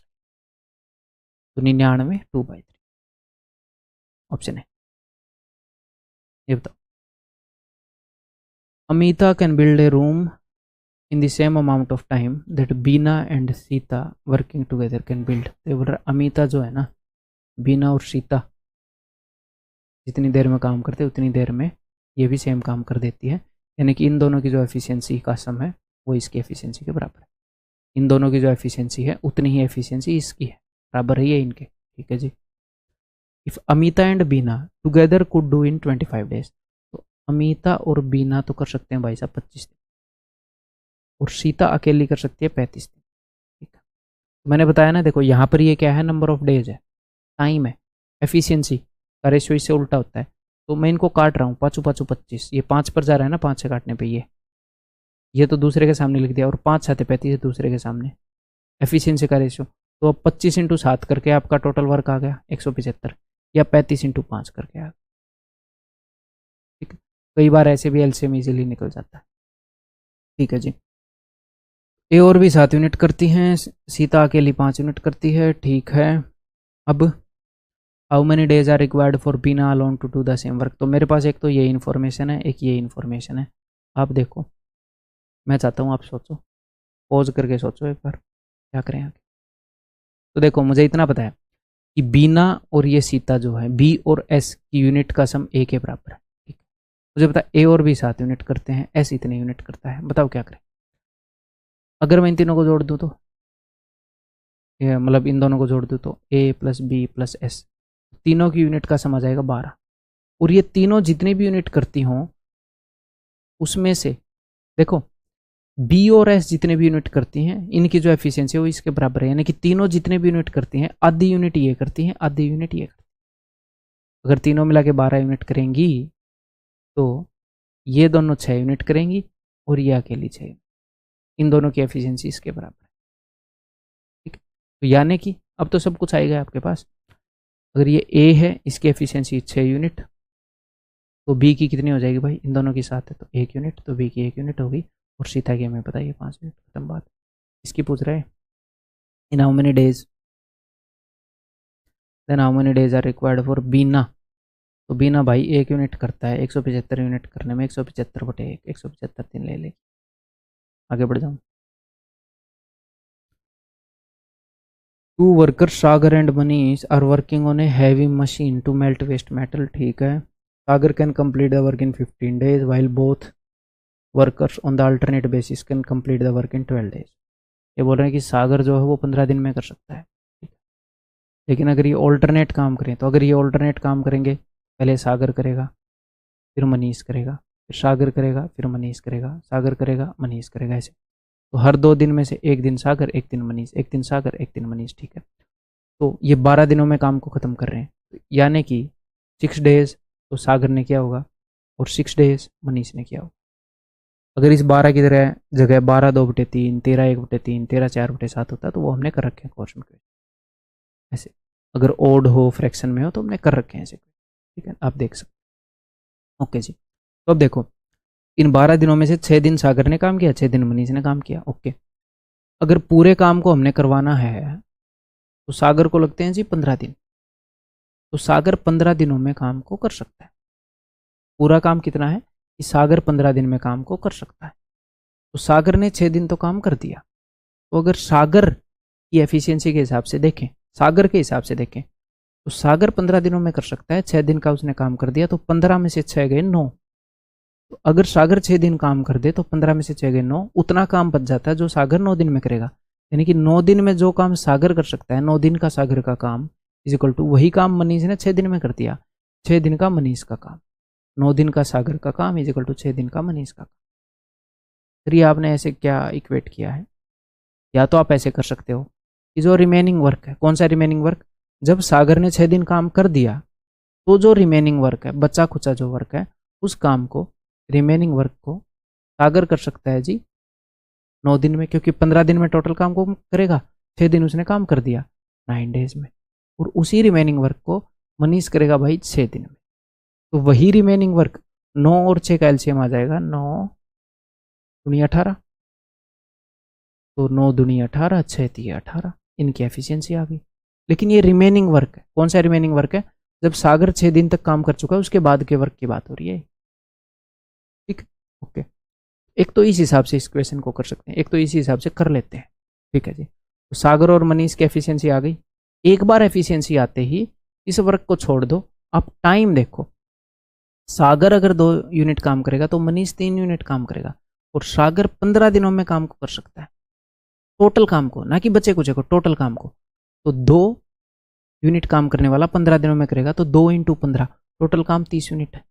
तो 99 2/3 ऑप्शन है। ये बताओ, Amita can build a room in the same amount of time that Beena and Sita working together can build. तो बोल रहा अमिता जो है ना, बीना और सीता जितनी देर में काम करते हैं उतनी देर में ये भी सेम काम कर देती है, यानी कि इन दोनों की जो एफिशिएंसी का सम है वो इसकी एफिशिएंसी के बराबर है। इन दोनों की जो एफिशिएंसी है उतनी ही एफिशिएंसी इसकी है, बराबर ही है इनके, ठीक है जी। If Amita and Beena together could do in 25 days, तो अमिता और बीना तो कर सकते हैं भाई साहब 25 दिन, और सीता अकेली कर सकती है 35 दिन। ठीक है, तो मैंने बताया ना, देखो यहाँ पर ये क्या है, नंबर ऑफ डेज है, टाइम है, एफिशिएंसी का रेशियो इससे उल्टा होता है। तो मैं इनको काट रहा हूँ, 5 5 25, ये 5 पर जा रहा है ना, 5 से काटने पे ये तो दूसरे के सामने लिख दिया, और 5 7 35 है दूसरे के सामने, एफिशिएंसी का रेशियो। तो अब 25 × 7 करके आपका टोटल वर्क आ गया 175, या 35 × 5 करके आ गया। कई बार ऐसे भी एलसीएम इजीली निकल जाता है। ठीक है जी। ए और भी 7 यूनिट करती हैं, सीता अकेली 5 यूनिट करती है। ठीक है। अब how many days are required for Beena alone to do the same work. तो मेरे पास एक तो ये इन्फॉर्मेशन है, एक ये इन्फॉर्मेशन है। आप देखो, मैं चाहता हूँ आप सोचो, पॉज करके सोचो एक बार क्या करें आगे। तो देखो, मुझे इतना पता है कि बीना और ये सीता जो है, बी और एस की यूनिट का सम ए के बराबर है। ठीक है। मुझे पता है ए और बी 7 यूनिट करते हैं, एस इतने यूनिट करता है। बताओ क्या करें। अगर मैं इन तीनों को जोड़ दूँ तो, मतलब इन दोनों को जोड़ दूँ तो ए प्लस बी प्लस एस, तीनों की यूनिट का सम आ जाएगा 12। और ये तीनों जितनी भी यूनिट करती हों उसमें से देखो, बी और एस जितने भी यूनिट करती हैं इनकी जो एफिशिएंसी है वो इसके बराबर है। यानी कि तीनों जितने भी यूनिट करती हैं, आधी यूनिट ये करती हैं, आधी यूनिट ये करती हैं। अगर तीनों मिला के 12 यूनिट करेंगी तो ये दोनों 6 यूनिट करेंगी और ये अकेली 6। इन दोनों की एफिशिएंसी इसके बराबर है। ठीक है। तो यानी कि अब तो सब कुछ आएगा आपके पास। अगर ये ए है, इसकी एफिशिएंसी 6 यूनिट, तो बी की कितनी हो जाएगी भाई, इन दोनों की 7 है तो 1 यूनिट, तो बी की 1 यूनिट होगी। और सीता की हमें पता है 5 यूनिट। खत्म बात। इसकी पूछ रहे हैं in how many days, then how many days are required for Beena. तो बीना भाई 1 यूनिट करता है, 175 यूनिट करने में 175/1, 175 दिन ले ले। आगे बढ़ जाऊँ। Two workers Sagar and Manish are working on a heavy machine to melt waste metal. ठीक है। Sagar can complete the work in 15 days while both workers on the alternate basis can complete the work in 12 days। ये बोल रहे हैं कि सागर जो है वो 15 दिन में कर सकता है। लेकिन अगर ये ऑल्टरनेट काम करें, तो अगर ये ऑल्टरनेट काम करेंगे, पहले सागर करेगा फिर मनीष करेगा, फिर सागर करेगा फिर मनीष करेगा, सागर करेगा मनीष करेगा, ऐसे। तो हर 2 दिन में से 1 दिन सागर, 1 दिन मनीष, 1 दिन सागर, 1 दिन मनीष। ठीक है। तो ये 12 दिनों में काम को ख़त्म कर रहे हैं। यानी कि 6 days तो सागर ने किया होगा और 6 days मनीष ने किया होगा। अगर इस 12 की तरह जगह 12 2/3, 13 1/3, 13 4/7 होता है तो वो हमने कर रखे हैं क्वेश्चन के ऐसे। अगर ओड हो, फ्रैक्शन में हो, तो हमने कर रखे हैं ऐसे। ठीक है, आप देख सकते हैं। ओके जी। तो अब देखो, इन 12 दिनों में से 6 दिन सागर ने काम किया, 6 दिन मनीष ने काम किया। ओके। अगर पूरे काम को हमने करवाना है तो सागर को लगते हैं जी 15 दिन। तो सागर 15 दिनों में काम को कर सकता है। पूरा काम कितना है कि सागर 15 दिन में काम को कर सकता है। तो सागर ने 6 दिन तो काम कर दिया। तो अगर सागर की एफिशिएंसी के हिसाब से देखें, सागर के हिसाब से देखें, तो सागर 15 दिनों में कर सकता है, 6 दिन का उसने काम कर दिया, तो 15 में से 6 गए 9। तो अगर सागर 6 दिन काम कर दे तो 15 में से 6 गए 9, उतना काम बच जाता है जो सागर 9 दिन में करेगा। यानी कि 9 दिन में जो काम सागर कर सकता है, 9 दिन का सागर का काम इज इक्वल टू वही काम मनीष ने 6 दिन में कर दिया। 6 दिन का मनीष का काम, 9 दिन का सागर का काम इज इक्वल टू 6 दिन का मनीष का काम। फिर ये आपने ऐसे क्या इक्वेट किया है, या तो आप ऐसे कर सकते हो कि जो रिमेनिंग वर्क है, कौन सा रिमेनिंग वर्क, जब सागर ने 6 दिन काम कर दिया तो जो रिमेनिंग वर्क है, बचा खुचा जो वर्क है, उस काम को, रिमेनिंग वर्क को सागर कर सकता है जी 9 दिन में, क्योंकि 15 दिन में टोटल काम को करेगा, 6 दिन उसने काम कर दिया 9 days में। और उसी रिमेनिंग वर्क को मनीष करेगा भाई 6 दिन में। तो वही रिमेनिंग वर्क 9 और 6 का एलसीएम आ जाएगा 9 दूनी 18। तो 9 दूनी 18, 6 3 18, इनकी एफिशिएंसी आ गई। लेकिन ये रिमेनिंग वर्क है, कौन सा रिमेनिंग वर्क है, जब सागर 6 दिन तक काम कर चुका है उसके बाद के वर्क की बात हो रही है। ठीक। ओके। एक तो इस हिसाब से इस क्वेश्चन को कर सकते हैं, एक तो इसी हिसाब से कर लेते हैं। ठीक है जी। तो सागर और मनीष की एफिशिएंसी आ गई। एक बार एफिशिएंसी आते ही इस वर्क को छोड़ दो, आप टाइम देखो। सागर अगर 2 यूनिट काम करेगा तो मनीष 3 यूनिट काम करेगा, और सागर 15 दिनों में काम को कर सकता है, टोटल काम को, ना कि बचे कुचे को, टोटल काम को। तो 2 यूनिट काम करने वाला 15 दिनों में करेगा, तो 2 × 15, टोटल काम 30 यूनिट है।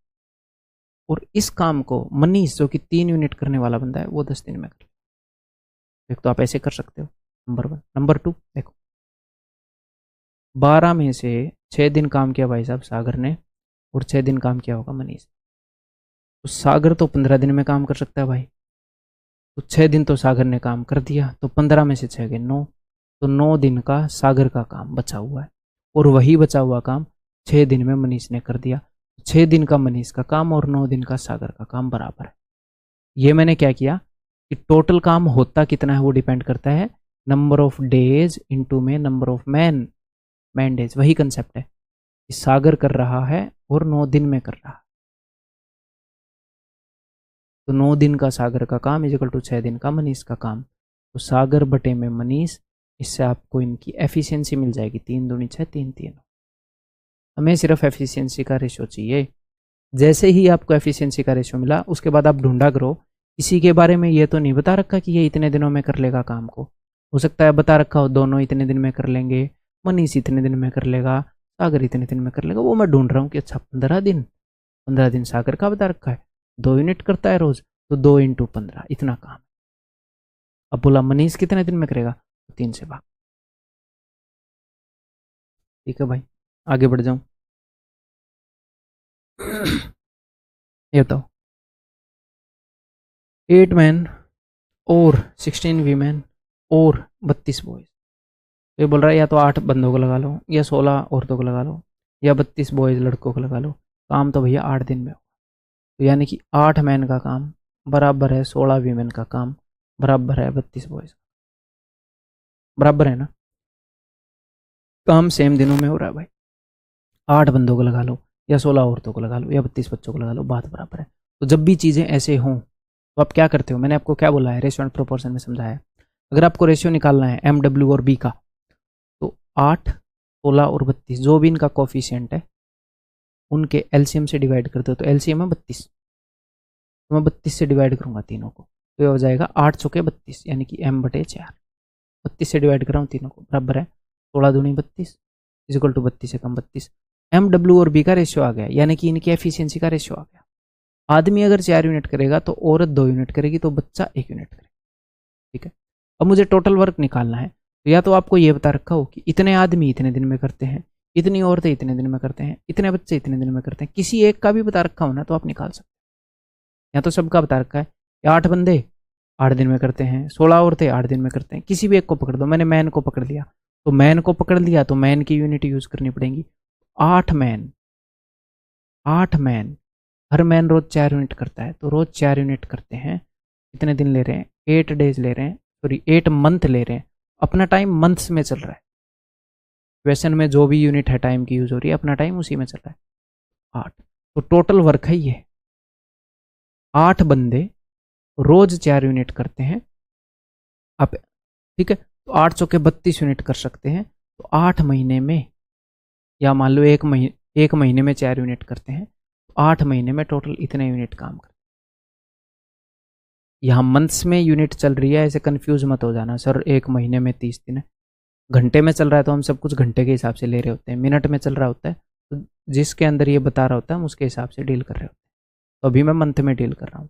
और इस काम को मनीष जो कि 3 यूनिट करने वाला बंदा है वो 10 दिन में कर। एक तो आप ऐसे कर सकते हो, नंबर 1। नंबर 2 देखो, 12 में से 6 दिन काम किया भाई साहब सागर ने, और 6 दिन काम किया होगा मनीष। तो सागर तो 15 दिन में काम कर सकता है भाई, तो 6 दिन तो सागर ने काम कर दिया, तो 15 में से 6 गए 9, तो 9 दिन का सागर का काम बचा हुआ है, और वही बचा हुआ काम 6 दिन में मनीष ने कर दिया। 6 दिन का मनीष का काम और 9 दिन का सागर का काम बराबर है। ये मैंने क्या किया कि टोटल काम होता कितना है वो डिपेंड करता है नंबर ऑफ डेज इनटू में नंबर ऑफ मैन डेज। वही कंसेप्ट है कि सागर कर रहा है और 9 दिन में कर रहा है, तो 9 दिन का सागर का काम इज इक्वल टू 6 दिन का मनीष का काम। तो सागर बटे में मनीष, इससे आपको इनकी एफिशिएंसी मिल जाएगी 3 दूनी 6 3 3। हमें सिर्फ एफिशिएंसी का रेशो चाहिए। जैसे ही आपको एफिशिएंसी का रेशो मिला उसके बाद आप ढूंढा करो किसी के बारे में ये तो नहीं बता रखा कि ये इतने दिनों में कर लेगा काम को। हो सकता है बता रखा हो दोनों इतने दिन में कर लेंगे, मनीष इतने दिन में कर लेगा, सागर इतने दिन में कर लेगा। वो मैं ढूंढ रहा हूँ कि अच्छा 15 दिन सागर का बता रखा है, 2 यूनिट करता है रोज, तो 2 × 15 इतना काम। अब बोला मनीष कितने दिन में करेगा, तो 3 से भाग। ठीक है भाई, आगे बढ़ जाऊं। ये बताओ 8 मैन और 16 वीमेन और 32 बॉयज। ये बोल रहा है या तो 8 बंदों को लगा लो, या 16 औरतों को लगा लो, या 32 बॉयज लड़कों को लगा लो। काम तो भैया 8 दिन में होगा। तो यानी कि 8 मैन का काम बराबर है 16 वीमेन का काम बराबर है 32 बॉयज। बराबर है ना, काम सेम दिनों में हो रहा है भाई। 8 बंदों को लगा लो, या 16 औरतों को लगा लो, या 32 बच्चों को लगा लो, बात बराबर है। तो जब भी चीज़ें ऐसे हों तो आप क्या करते हो, मैंने आपको क्या बोला है, रेशियो एंड प्रोपोर्शन में समझाया है। अगर आपको रेशियो निकालना है MW और B का, तो 8, 16 और 32 जो भी इनका कोफिशिएंट है उनके एलसीएम से डिवाइड करते हो, तो एलसीएम है 32, तो मैं 32 से डिवाइड करूंगा तीनों को, तो ये हो जाएगा 8 चौके 32, यानी कि M/4। 32 से डिवाइड कर रहा हूँ तीनों को, बराबर है 16 दूनी 32 इज इक्वल टू 32 से कम 32। MW और B का रेशियो आ गया, यानी कि इनकी एफिशिएंसी का रेशियो आ गया। आदमी अगर 4 यूनिट करेगा तो औरत 2 यूनिट करेगी, तो बच्चा 1 यूनिट करेगा। ठीक है, अब मुझे टोटल वर्क निकालना है, तो या तो आपको ये बता रखा हो कि इतने आदमी इतने दिन में करते हैं, इतनी औरतें इतने दिन में करते हैं, इतने बच्चे इतने दिन में करते हैं, किसी एक का भी बता रखा हो ना तो आप निकाल सकते हैं। या तो सबका बता रखा है कि 8 बंदे 8 दिन में करते हैं, 16 औरतें 8 दिन में करते हैं, किसी भी एक को पकड़ दो। मैंने मैन को पकड़ लिया, तो मैन को पकड़ लिया तो मैन की यूनिट यूज करनी पड़ेगी। 8 मैन हर मैन रोज 4 यूनिट करता है, तो रोज 4 यूनिट करते हैं। कितने दिन ले रहे हैं, 8 डेज ले रहे हैं, सॉरी 8 मंथ ले रहे हैं। अपना टाइम मंथ्स में चल रहा है, क्वेश्चन में जो भी यूनिट है टाइम की यूज हो रही है, अपना टाइम उसी में चल रहा है 8। तो टोटल वर्क है ये 8 बंदे रोज 4 यूनिट करते हैं। आप ठीक है, तो 8 चौके 32 यूनिट कर सकते हैं, तो 8 महीने में, या मान लो एक महीने में 4 यूनिट करते हैं, तो 8 महीने में टोटल इतने यूनिट काम करते हैं। यहाँ मंथ्स में यूनिट चल रही है, ऐसे कंफ्यूज मत हो जाना सर एक महीने में 30 दिन है। घंटे में चल रहा है तो हम सब कुछ घंटे के हिसाब से ले रहे होते हैं, मिनट में चल रहा होता है तो जिसके अंदर ये बता रहा होता है हम उसके हिसाब से डील कर रहे होते हैं। तो अभी मैं मंथ में डील कर रहा हूँ,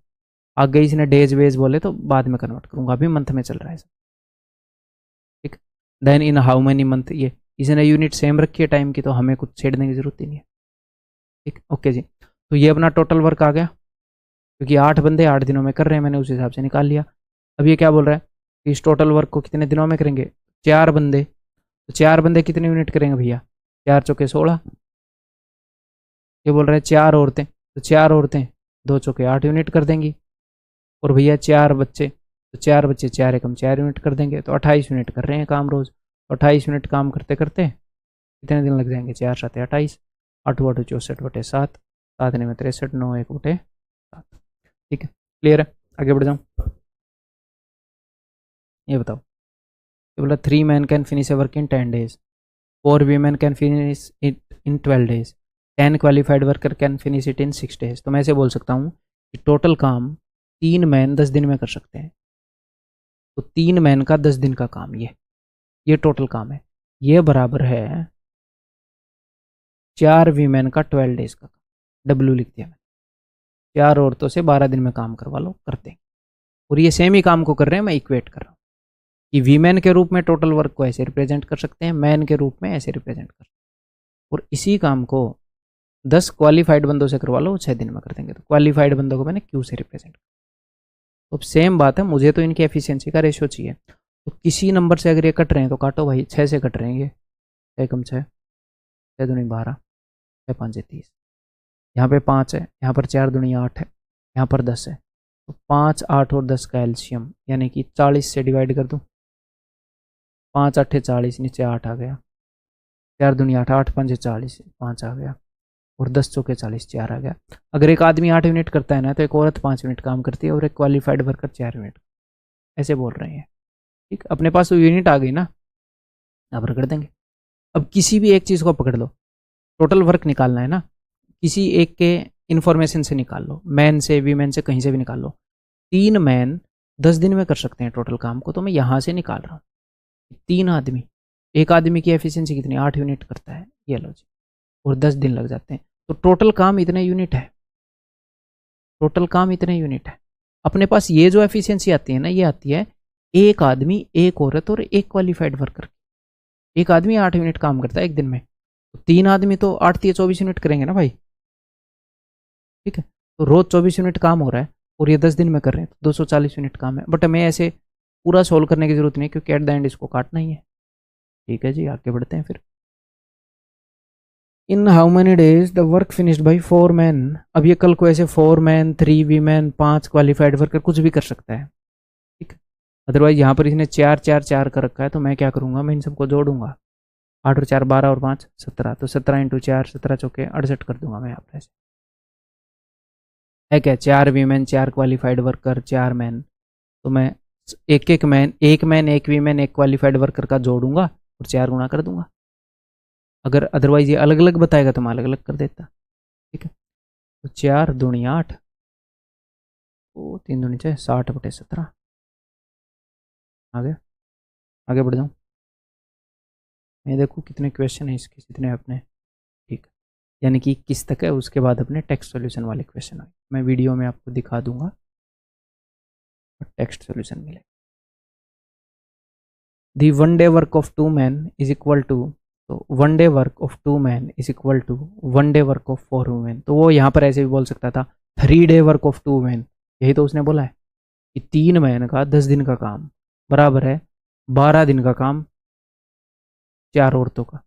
आगे इसने डेज वेज बोले तो बाद में कन्वर्ट करूंगा, अभी मंथ में चल रहा है सब। ठीक, then in how many month, ये इसने यूनिट सेम रखी है टाइम की, तो हमें कुछ छेड़ने की जरूरत ही नहीं है। ठीक, ओके जी। तो ये अपना टोटल वर्क आ गया, क्योंकि 8 बंदे 8 दिनों में कर रहे हैं, मैंने उस हिसाब से निकाल लिया। अब ये क्या बोल रहा है कि इस टोटल वर्क को कितने दिनों में करेंगे, 4 बंदे, तो 4 बंदे कितने यूनिट करेंगे भैया, 4 चौके 16। ये बोल रहे हैं 4 औरतें, तो 4 औरतें 2 चौके 8 यूनिट कर देंगी, और भैया 4 बच्चे, तो 4 बच्चे 4 एकम 4 यूनिट कर देंगे, तो 28 यूनिट कर रहे हैं काम रोज। 28 यूनिट काम करते करते कितने दिन लग जाएंगे, 4 7 28, 8 8 64/7, 7 9 63, 9 1/7। ठीक है, क्लियर है, आगे बढ़ जाऊँ। ये बताओ, ये बोला 3 man can finish a work in 10 days, 4 women can finish it in 12 days, 10 qualified worker can finish it in 6 days। तो मैं ऐसे बोल सकता हूँ कि टोटल काम 3 मैन 10 दिन में कर सकते हैं, तो 3 मैन का 10 दिन का काम, ये टोटल काम है। ये बराबर है 4 वीमेन का 12 days का काम, W लिख दिया मैंने। 4 औरतों से 12 दिन में काम करवा लो, करते हैं, और ये सेम ही काम को कर रहे हैं, मैं इक्वेट कर रहा हूँ कि वीमेन के रूप में टोटल वर्क को ऐसे रिप्रेजेंट कर सकते हैं, मैन के रूप में ऐसे रिप्रेजेंट कर सकते हैं। और इसी काम को 10 क्वालिफाइड बंदों से करवा लो, 6 दिन में कर देंगे। तो क्वालिफाइड बंदों को मैंने क्यू से रिप्रेजेंट किया। तो सेम बात है, मुझे तो इनकी एफिशिएंसी का रेशियो चाहिए, तो किसी नंबर से अगर ये कट रहे हैं तो काटो भाई, 6 से कट रहे हैं ये, 6 कम 6, 6 दूनी 12, 6 5 30, यहाँ पे 5 है, यहाँ पर 4 दूनी 8 है, यहाँ पर 10 है, तो 5, 8 और 10 का एलसीएम यानी कि 40 से डिवाइड कर दूँ। 5 8 40, नीचे 8 आ गया, 4 दूनी 8, 8 5 40, 5 आ गया, और 10 चौके 40, 4 आ गया। अगर एक आदमी 8 यूनिट करता है ना, तो एक औरत 5 यूनिट काम करती है, और एक क्वालिफाइड वर्कर 4 यूनिट, ऐसे बोल रहे हैं। ठीक, अपने पास तो यूनिट आ गई ना, यहाँ पर कर देंगे। अब किसी भी एक चीज़ को पकड़ लो, टोटल वर्क निकालना है ना, किसी एक के इन्फॉर्मेशन से निकाल लो, मैन से, वीमेन से, कहीं से भी निकाल लो। 3 मैन 10 दिन में कर सकते हैं टोटल काम को, तो मैं यहाँ से निकाल रहा हूँ। 3 आदमी, एक आदमी की एफिशिएंसी कितनी, 8 यूनिट करता है, ये लो जी, और 10 दिन लग जाते हैं, तो टोटल काम इतने यूनिट है, टोटल काम इतने यूनिट है। अपने पास ये जो एफिशिएंसी आती है ना, ये आती है एक आदमी, एक औरत और एक क्वालिफाइड वर्कर। एक आदमी 8 यूनिट काम करता है एक दिन में, तो 3 आदमी तो 8 3 24 यूनिट करेंगे ना भाई। ठीक है, तो रोज 24 यूनिट काम हो रहा है, और ये 10 दिन में कर रहे हैं, तो 240 यूनिट काम है। बट हमें ऐसे पूरा सोल्व करने की जरूरत नहीं, क्योंकि एट द एंड इसको काटना ही है। ठीक है जी, आगे बढ़ते हैं फिर। इन how many days the work finished by 4 man. अब ये कल को ऐसे 4 मैन, 3 वीमेन, 5 क्वालिफाइड वर्कर कुछ भी कर सकता है। ठीक है, अदरवाइज यहाँ पर इसने 4 4 4 कर रखा है, तो मैं क्या करूँगा, मैं इन सबको जोड़ूंगा। 8 और 4 12 और 5 17, तो 17 इंटू 4, 17 चौके 68 कर दूंगा मैं यहाँ पर। ऐसे है क्या, 4 वीमेन, 4 क्वालिफाइड वर्कर, 4 मैन, तो मैं एक मैन एक वीमेन एक क्वालिफाइड वर्कर का जोड़ूंगा और 4 गुना कर दूंगा। अगर अदरवाइज ये अलग अलग बताएगा तो मैं अलग अलग कर देता। ठीक है, तो 4 दूनी 8, तो 3 दूनी 6, 60/17। आगे आगे बढ़ जाऊँ, मैं देखूँ कितने क्वेश्चन है इसके, कितने अपने। ठीक, यानी कि 21 तक है, उसके बाद अपने टेक्स्ट सॉल्यूशन वाले क्वेश्चन आए, मैं वीडियो में आपको दिखा दूंगा और टेक्स्ट सॉल्यूशन मिलेगा। The 1 day work of 2 man is equal to, तो 1 day work of 2 man is equal to 1 day work of 4 women. तो वो यहाँ पर ऐसे भी बोल सकता था 3 डे वर्क ऑफ 2 मैन, यही तो उसने बोला है कि 3 मैन का 10 दिन का काम बराबर है 12 दिन का काम 4 औरतों का।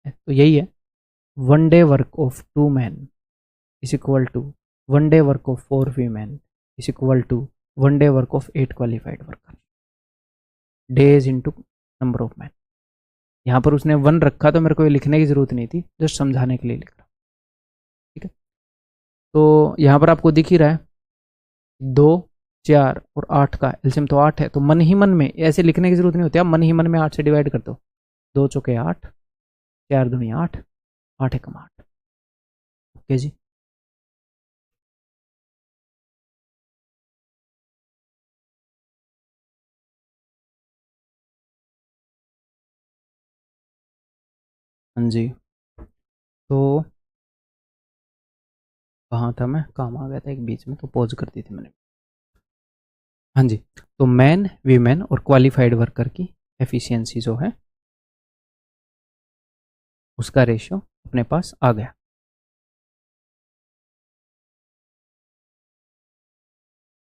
तो यही है, 1 day work of 2 man is equal to 1 day work of 4 women is equal to 1 day work of 8 qualified worker. Days into number of man. यहाँ पर उसने 1 रखा, तो मेरे को ये लिखने की जरूरत नहीं थी, जस्ट समझाने के लिए लिख रहा। ठीक है, तो यहाँ पर आपको दिख ही रहा है 2 4 और 8 का एलसीएम तो 8 है, तो मन ही मन में ऐसे लिखने की जरूरत नहीं होती, आप मन ही मन में 8 से डिवाइड कर दो। 2 चौके 8, 4 दूनी 8, 8 एकम 8। ओके जी, हाँ जी, तो कहाँ था मैं, काम आ गया था एक बीच में, तो पॉज कर दी थी मैंने। हाँ जी, तो मैन, वीमेन और क्वालिफाइड वर्कर की एफिशिएंसी जो है उसका रेशियो अपने पास आ गया।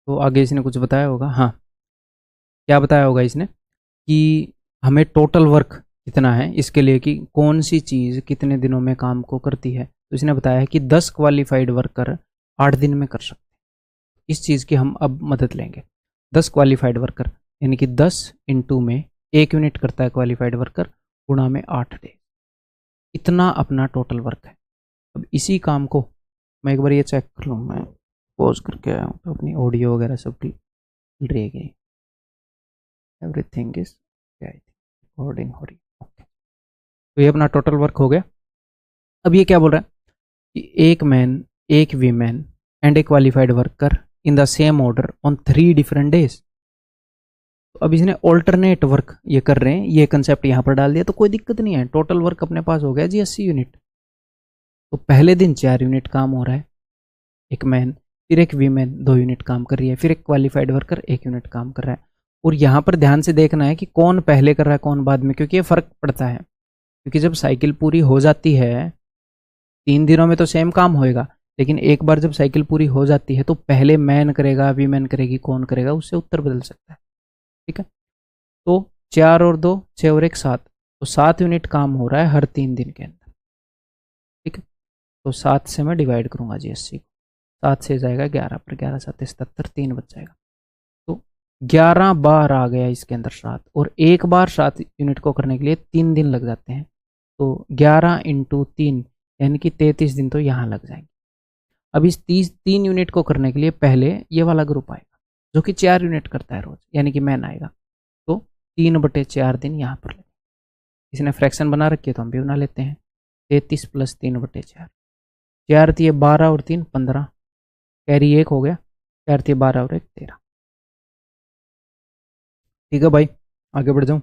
तो आगे इसने कुछ बताया होगा, हाँ क्या बताया होगा इसने कि हमें टोटल वर्क कितना है इसके लिए, कि कौन सी चीज़ कितने दिनों में काम को करती है। तो इसने बताया है कि 10 क्वालिफाइड वर्कर 8 दिन में कर सकते हैं। इस चीज़ की हम अब मदद लेंगे। 10 क्वालिफाइड वर्कर यानी कि 10 इंटू में 1 यूनिट करता है क्वालिफाइड वर्कर, गुणा में 8 डे, इतना अपना टोटल वर्क है। अब इसी काम को मैं एक बार ये चेक कर लूँ, मैं पॉज करके आया हूँ तो अपनी ऑडियो वगैरह सब ठीक रहेगी, एवरीथिंग इज रिकॉर्डिंग हो रही है। ओके, तो ये अपना टोटल वर्क हो गया। अब ये क्या बोल रहा है कि एक मैन, एक women and A qualified worker in the same order on 3 different days. तो अब इसने ऑल्टरनेट वर्क ये कर रहे हैं, ये कंसेप्ट यहाँ पर डाल दिया, तो कोई दिक्कत नहीं है। टोटल वर्क अपने पास हो गया जी 80 यूनिट। तो पहले दिन 4 यूनिट काम हो रहा है एक मैन, फिर एक वीमेन 2 यूनिट काम कर रही है, फिर एक क्वालिफाइड वर्कर 1 यूनिट काम कर रहा है। और यहाँ पर ध्यान से देखना है कि कौन पहले कर रहा है कौन बाद में, क्योंकि ये फ़र्क पड़ता है। क्योंकि जब साइकिल पूरी हो जाती है, 3 दिनों में तो सेम काम होएगा, लेकिन एक बार जब साइकिल पूरी हो जाती है तो पहले मैन करेगा, वीमेन करेगी, कौन करेगा, उससे उत्तर बदल सकता है। ठीक है, तो 4 और 2 6 और 1 7, तो 7 यूनिट काम हो रहा है हर 3 दिन के अंदर। ठीक है, तो 7 से मैं डिवाइड करूँगा जी 80 को। 7 से जाएगा 11 पर, 11 7 77, 3 बच जाएगा। तो 11 बार आ गया इसके अंदर 7, और एक बार 7 यूनिट को करने के लिए 3 दिन लग जाते हैं। तो 11 इंटू 3 यानी कि 33 दिन तो यहाँ लग जाएंगे। अब इस 3 यूनिट को करने के लिए पहले ये वाला ग्रुप आएगा जो कि 4 यूनिट करता है रोज, यानी कि मैन आएगा। तो 3/4 दिन यहाँ पर लगे। इसने फ्रैक्शन बना रखी है तो हम भी बना लेते हैं। 33 + 3/4, 4 थी 12 और 3 15, कैरी 1 हो गया, 4 थी 12 और 1 13। ठीक है भाई, आगे बढ़ जाऊँ।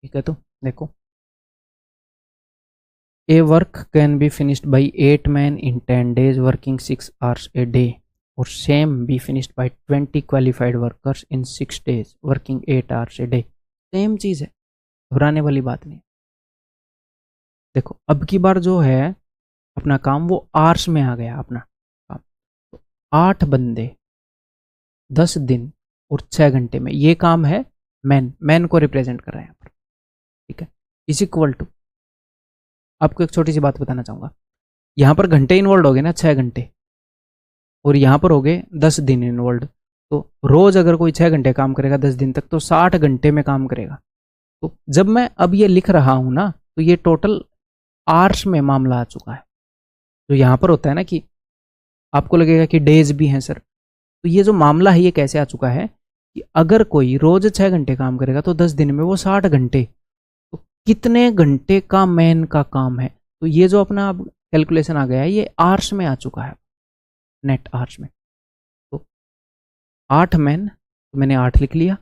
ठीक है, तो देखो, A work can be finished by 8 men in 10 days working 6 hours a day, और same be finished by 20 qualified workers in 6 days working 8 hours a day। Same चीज़ है, घबराने वाली बात नहीं। देखो अब की बार जो है अपना काम वो आर्स में आ गया अपना काम। तो 8 बंदे 10 दिन और 6 घंटे में, ये काम है मैन को रिप्रेजेंट कर रहे हैं यहाँ पर। ठीक है, इज इक्वल टू, आपको एक छोटी सी बात बताना चाहूँगा। यहाँ पर घंटे इन्वॉल्व हो गए ना 6 घंटे, और यहाँ पर हो गए 10 दिन इन्वॉल्व। तो रोज अगर कोई 6 घंटे काम करेगा 10 दिन तक तो 60 घंटे में काम करेगा। तो जब मैं अब ये लिख रहा हूँ ना, तो ये टोटल आर्स में मामला आ चुका है। जो यहाँ पर होता है ना कि आपको लगेगा कि डेज भी हैं सर, तो ये जो मामला है ये कैसे आ चुका है कि अगर कोई रोज 6 घंटे काम करेगा तो 10 दिन में वो 60 घंटे, तो कितने घंटे का मैन का काम है। तो ये जो अपना अब कैलकुलेशन आ गया है ये आर्स में आ चुका है, नेट आर्स में। तो 8 मैन, तो मैंने 8 लिख लिया,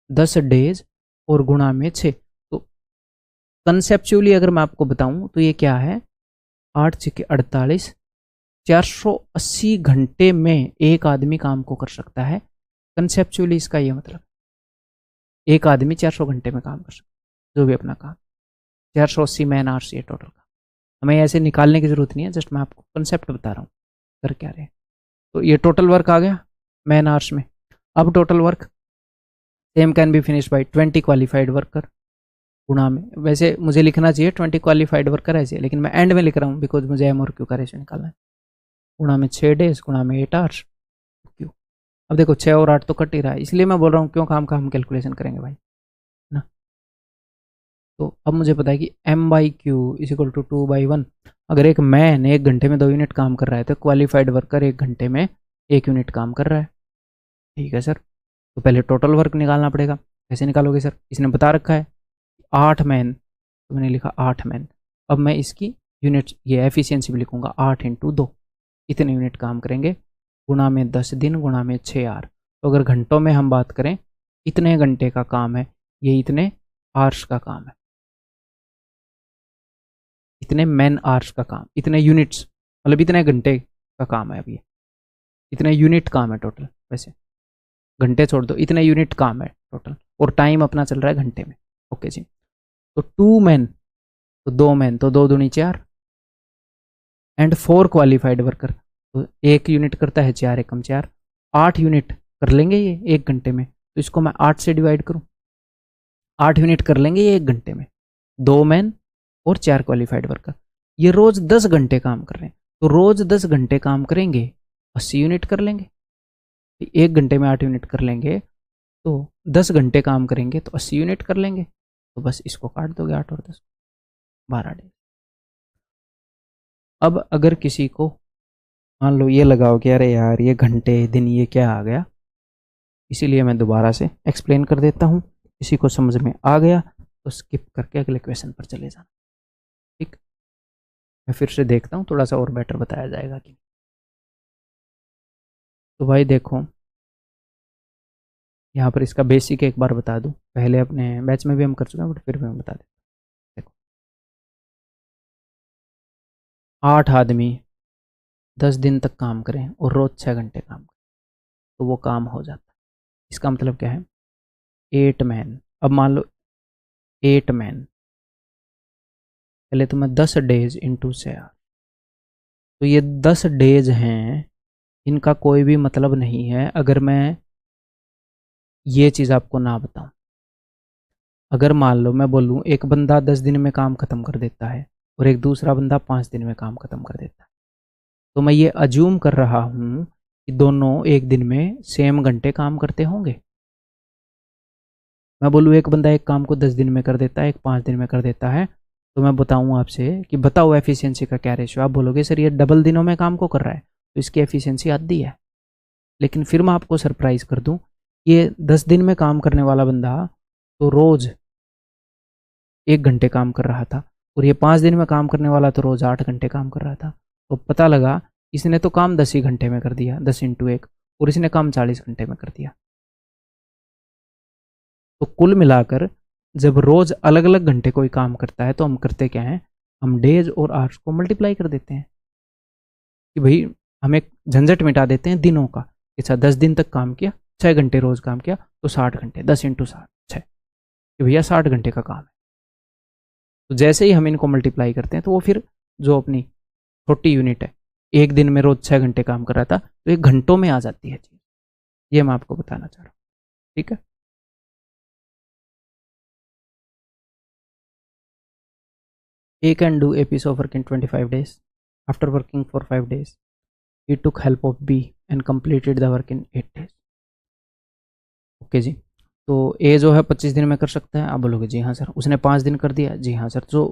10 डेज और गुणा में 6। तो कंसेप्चुअली अगर मैं आपको बताऊं तो ये क्या है, 8 6 48, 480 घंटे में एक आदमी काम को कर सकता है। कंसेप्चुअली इसका ये मतलब, एक आदमी 400 घंटे में काम कर सकता है जो भी अपना काम, 480 मैन आवर्स ये टोटल का। हमें ऐसे निकालने की जरूरत नहीं है, जस्ट मैं आपको कंसेप्ट बता रहा हूँ कर क्या रहे। तो ये टोटल वर्क आ गया मैन आवर्स में। अब total work same can be finish by 20 qualified worker गुणा में, वैसे मुझे लिखना चाहिए 20 क्वालिफाइड वर्कर ऐसे, लेकिन मैं एंड में लिख रहा हूँ बिकॉज मुझे एम और क्यू का रेशियो निकालना है। गुणा में 6 डेज गुणा में 8 आवर्स क्यू। अब देखो 6 और 8 तो कट ही रहा है, इसलिए मैं बोल रहा हूँ क्यों काम का हम कैलकुलेशन करेंगे भाई ना। तो अब मुझे पता है कि m/q इज इक्वल टू 2/1। अगर एक मैन 1 घंटे में 2 यूनिट काम कर रहा है तो क्वालिफाइड वर्कर 1 घंटे में 1 यूनिट काम कर रहा है। ठीक है सर, तो पहले टोटल वर्क निकालना पड़ेगा। कैसे निकालोगे सर, इसने बता रखा है 8 मैन, तो मैंने लिखा 8 मैन। अब मैं इसकी यूनिट ये एफिशिएंसी भी लिखूंगा, 8 × 2, इतने यूनिट काम करेंगे गुणा में 10 दिन गुणा में 6 आर। तो अगर घंटों में हम बात करें इतने घंटे का काम है, ये इतने आर्स का काम है, इतने मैन आर्स का काम, इतने यूनिट्स मतलब इतने घंटे का काम है। अब ये इतने यूनिट काम है टोटल, वैसे घंटे छोड़ दो, इतने यूनिट काम है टोटल, और टाइम अपना चल रहा है घंटे में। ओके जी, तो 2 मैन, तो 2 मैन तो 2 दूनी 4 एंड 4 क्वालिफाइड वर्कर, तो 1 यूनिट करता है 4 एकम 4, 8 यूनिट कर लेंगे ये 1 घंटे में। तो इसको मैं 8 से डिवाइड करूं, 8 यूनिट कर लेंगे ये 1 घंटे में, 2 मैन और 4 क्वालिफाइड वर्कर। ये रोज 10 घंटे काम कर रहे हैं, तो रोज 10 घंटे काम करेंगे 80 यूनिट कर लेंगे। 1 घंटे में 8 यूनिट कर लेंगे तो 10 घंटे काम करेंगे तो 80 यूनिट कर लेंगे। तो बस इसको काट दोगे 8 और 10, 12 डेज। अब अगर किसी को मान लो ये लगाओ कि अरे यार ये घंटे दिन ये क्या आ गया, इसीलिए मैं दोबारा से एक्सप्लेन कर देता हूँ। किसी को समझ में आ गया तो स्किप करके अगले क्वेश्चन पर चले जाना। ठीक, मैं फिर से देखता हूँ थोड़ा सा और बेटर बताया जाएगा कि। तो भाई देखो यहाँ पर इसका बेसिक एक बार बता दूँ, पहले अपने बैच में भी हम कर चुके हैं बट फिर भी मैं बता देता हूँ। देखो 8 आदमी 10 दिन तक काम करें और रोज 6 घंटे काम करें तो वो काम हो जाता है। इसका मतलब क्या है, 8 मैन, अब मान लो 8 मैन, पहले तो मैं 10 डेज इंटू 6, तो ये 10 डेज हैं, इनका कोई भी मतलब नहीं है अगर मैं ये चीज़ आपको ना बताऊं। अगर मान लो मैं बोलूँ एक बंदा 10 दिन में काम ख़त्म कर देता है और एक दूसरा बंदा 5 दिन में काम ख़त्म कर देता है, तो मैं ये अज्यूम कर रहा हूँ कि दोनों एक दिन में सेम घंटे काम करते होंगे। मैं बोलूँ एक बंदा एक काम को 10 दिन में कर देता है, एक 5 दिन में कर देता है, तो मैं बताऊँ आपसे कि बताओ एफिशिएंसी का क्या रेशियो। आप बोलोगे सर ये डबल दिनों में काम को कर रहा है तो इसकी एफिशिएंसी आधी है। लेकिन फिर मैं आपको सरप्राइज़ कर दूँ, ये 10 दिन में काम करने वाला बंदा तो रोज़ 1 घंटे काम कर रहा था और ये 5 दिन में काम करने वाला तो रोज़ 8 घंटे काम कर रहा था। तो पता लगा इसने तो काम 10 ही घंटे में कर दिया, 10 इंटू 1, और इसने काम 40 घंटे में कर दिया। तो कुल मिलाकर जब रोज़ अलग अलग घंटे कोई काम करता है तो हम करते क्या हैं, हम डेज और आवर्स को मल्टीप्लाई कर देते हैं कि भाई हमें झंझट मिटा देते हैं दिनों का। अच्छा 10 दिन तक काम किया, 6 घंटे रोज़ काम किया तो 60 घंटे, 10 इंटू 60 6, कि भैया 60 घंटे का काम है। तो जैसे ही हम इनको मल्टीप्लाई करते हैं तो वो फिर जो अपनी छोटी यूनिट है, एक दिन में रोज़ 6 घंटे काम कर रहा था तो 1 घंटों में आ जाती है चीज़। ये मैं आपको बताना चाह रहा हूँ, ठीक है। He can do a piece of work in 25 days. After working for 5 days, he took help of B and completed the work in 8 days. Okay जी, तो ए जो है 25 दिन में कर सकता है। आप बोलोगे जी हाँ सर। उसने 5 दिन कर दिया, जी हाँ सर। जो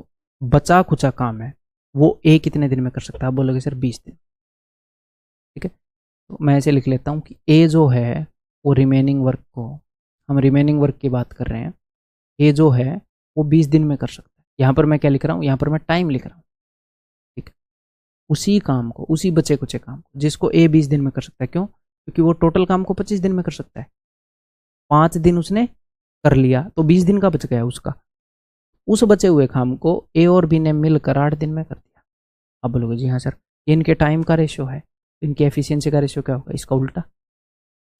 बचा खुचा काम है वो ए कितने दिन में कर सकता है? आप बोलोगे सर 20 दिन। ठीक है, तो मैं ऐसे लिख लेता हूँ कि ए जो है वो रिमेनिंग वर्क को, हम रिमेनिंग वर्क की बात कर रहे हैं, ए जो है वो 20 दिन में कर सकता है। यहाँ पर मैं क्या लिख रहा हूँ, यहाँ पर मैं टाइम लिख रहा हूँ। ठीक है, उसी काम को, उसी बचे कुचे काम को जिसको ए 20 दिन में कर सकता है। क्यों? क्योंकि वो टोटल काम को 25 दिन में कर सकता है। 5 दिन उसने कर लिया तो 20 दिन का बच गया उसका। उस बचे हुए काम को ए और बी ने मिलकर 8 दिन में कर दिया। अब बोलोगे जी हाँ सर, ये इनके टाइम का रेशियो है, इनकी एफिशिएंसी का रेशियो क्या होगा? इसका उल्टा,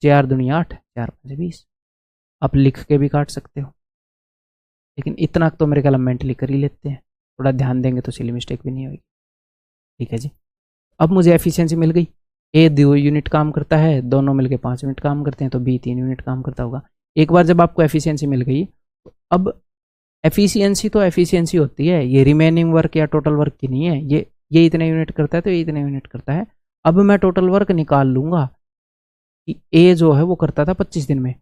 4 दूनी 8, 4 5 20। आप लिख के भी काट सकते हो, लेकिन इतना तो मेरे ख्याल मेंटली कर ही लेते हैं, थोड़ा ध्यान देंगे तो सिली मिस्टेक भी नहीं होगी। ठीक है जी, अब मुझे एफिशिएंसी मिल गई। ए 2 यूनिट काम करता है, दोनों मिलकर 5 यूनिट काम करते हैं, तो बी 3 यूनिट काम करता होगा। एक बार जब आपको एफिशिएंसी मिल गई तो अब एफिशिएंसी तो एफिशिएंसी होती है, ये रिमेनिंग वर्क या टोटल वर्क की नहीं है। ये इतने यूनिट करता है तो ये इतने यूनिट करता है। अब मैं टोटल वर्क निकाल लूंगा कि ए जो है वो करता था 25 दिन में,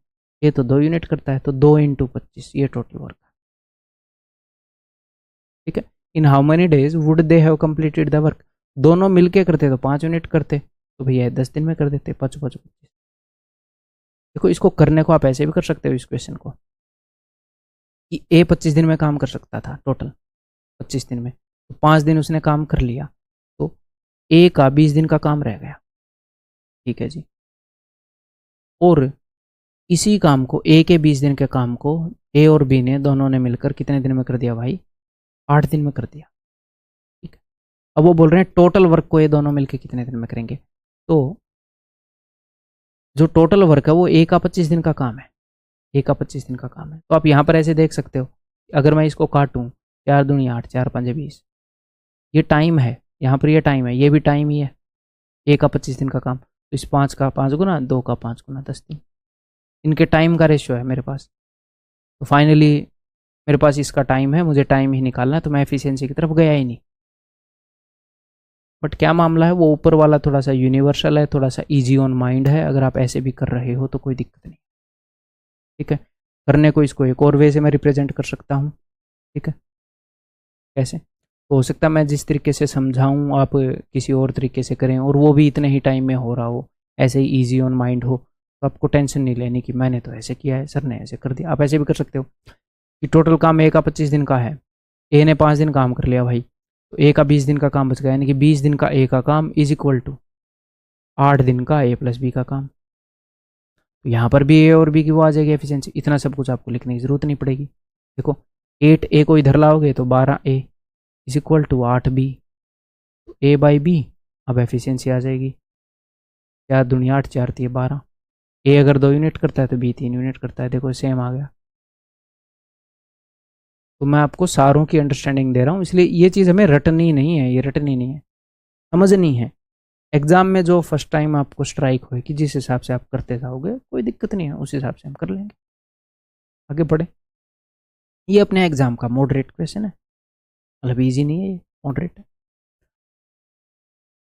ए तो 2 यूनिट करता है, तो 2 इंटू 25 ये टोटल वर्क है। ठीक है, इन how many days would they have completed the work. दोनों मिलके करते तो 5 यूनिट करते, तो भैया 10 दिन में कर देते, 5 5 25। देखो इसको करने को आप ऐसे भी कर सकते हो इस क्वेश्चन को कि ए 25 दिन में काम कर सकता था टोटल 25 दिन में, तो 5 दिन उसने काम कर लिया, तो ए का 20 दिन का काम रह गया। ठीक है जी, और इसी काम को, ए के 20 दिन के काम को ए और बी ने दोनों ने मिलकर कितने दिन में कर दिया भाई? 8 दिन में कर दिया। ठीक है, अब वो बोल रहे हैं टोटल वर्क को ये दोनों मिलकर कितने दिन में करेंगे। तो जो टोटल वर्क है वो ए का 25 दिन का काम है, ए का 25 दिन का काम है। तो आप यहाँ पर ऐसे देख सकते हो, अगर मैं इसको काटूँ, 4 दूनी 8, 4 5 20, ये टाइम है, यहाँ पर ये टाइम है, ये भी टाइम ही है, ए का 25 दिन का काम। तो इस 5 का 5 गुना, 2 का 5 गुना 10 दिन, इनके टाइम का रेशियो है मेरे पास। तो फाइनली मेरे पास इसका टाइम है, मुझे टाइम ही निकालना है, तो मैं एफिशिएंसी की तरफ गया ही नहीं। बट क्या मामला है, वो ऊपर वाला थोड़ा सा यूनिवर्सल है, थोड़ा सा इजी ऑन माइंड है। अगर आप ऐसे भी कर रहे हो तो कोई दिक्कत नहीं। ठीक है, करने को इसको एक और वे से मैं रिप्रेजेंट कर सकता हूँ। ठीक है, कैसे? तो हो सकता है मैं जिस तरीके से समझाऊँ आप किसी और तरीके से करें और वो भी इतने ही टाइम में हो रहा हो, ऐसे ही ईजी ऑन माइंड हो, तो आपको टेंशन नहीं लेनी कि मैंने तो ऐसे किया है, सर ने ऐसे कर दिया। आप ऐसे भी कर सकते हो कि टोटल काम ए का 25 दिन का है, ए ने 5 दिन काम कर लिया भाई, तो ए का 20 दिन का काम बच गया, यानी कि 20 दिन का ए का काम इज इक्वल टू 8 दिन का ए प्लस बी का काम। तो यहाँ पर भी ए और बी की वो आ जाएगी एफिशिएंसी। इतना सब कुछ आपको लिखने की जरूरत नहीं पड़ेगी। देखो 8 ए को इधर लाओगे तो 12 A is equal to 8 B, A by B, अब एफिशिएंसी आ जाएगी 4 दुनिया 8, 4 3 12। ए अगर 2 यूनिट करता है तो बी 3 यूनिट करता है, देखो सेम आ गया। तो मैं आपको सारों की अंडरस्टैंडिंग दे रहा हूँ, इसलिए ये चीज़ हमें रटनी नहीं है, ये रटनी नहीं है, समझनी है। एग्जाम में जो फर्स्ट टाइम आपको स्ट्राइक होगी, जिस हिसाब से आप करते जाओगे कोई दिक्कत नहीं है, उस हिसाब से हम कर लेंगे। आगे बढ़े। ये अपने एग्जाम का मॉडरेट क्वेश्चन है, मतलब इजी नहीं है, ये मॉडरेट है।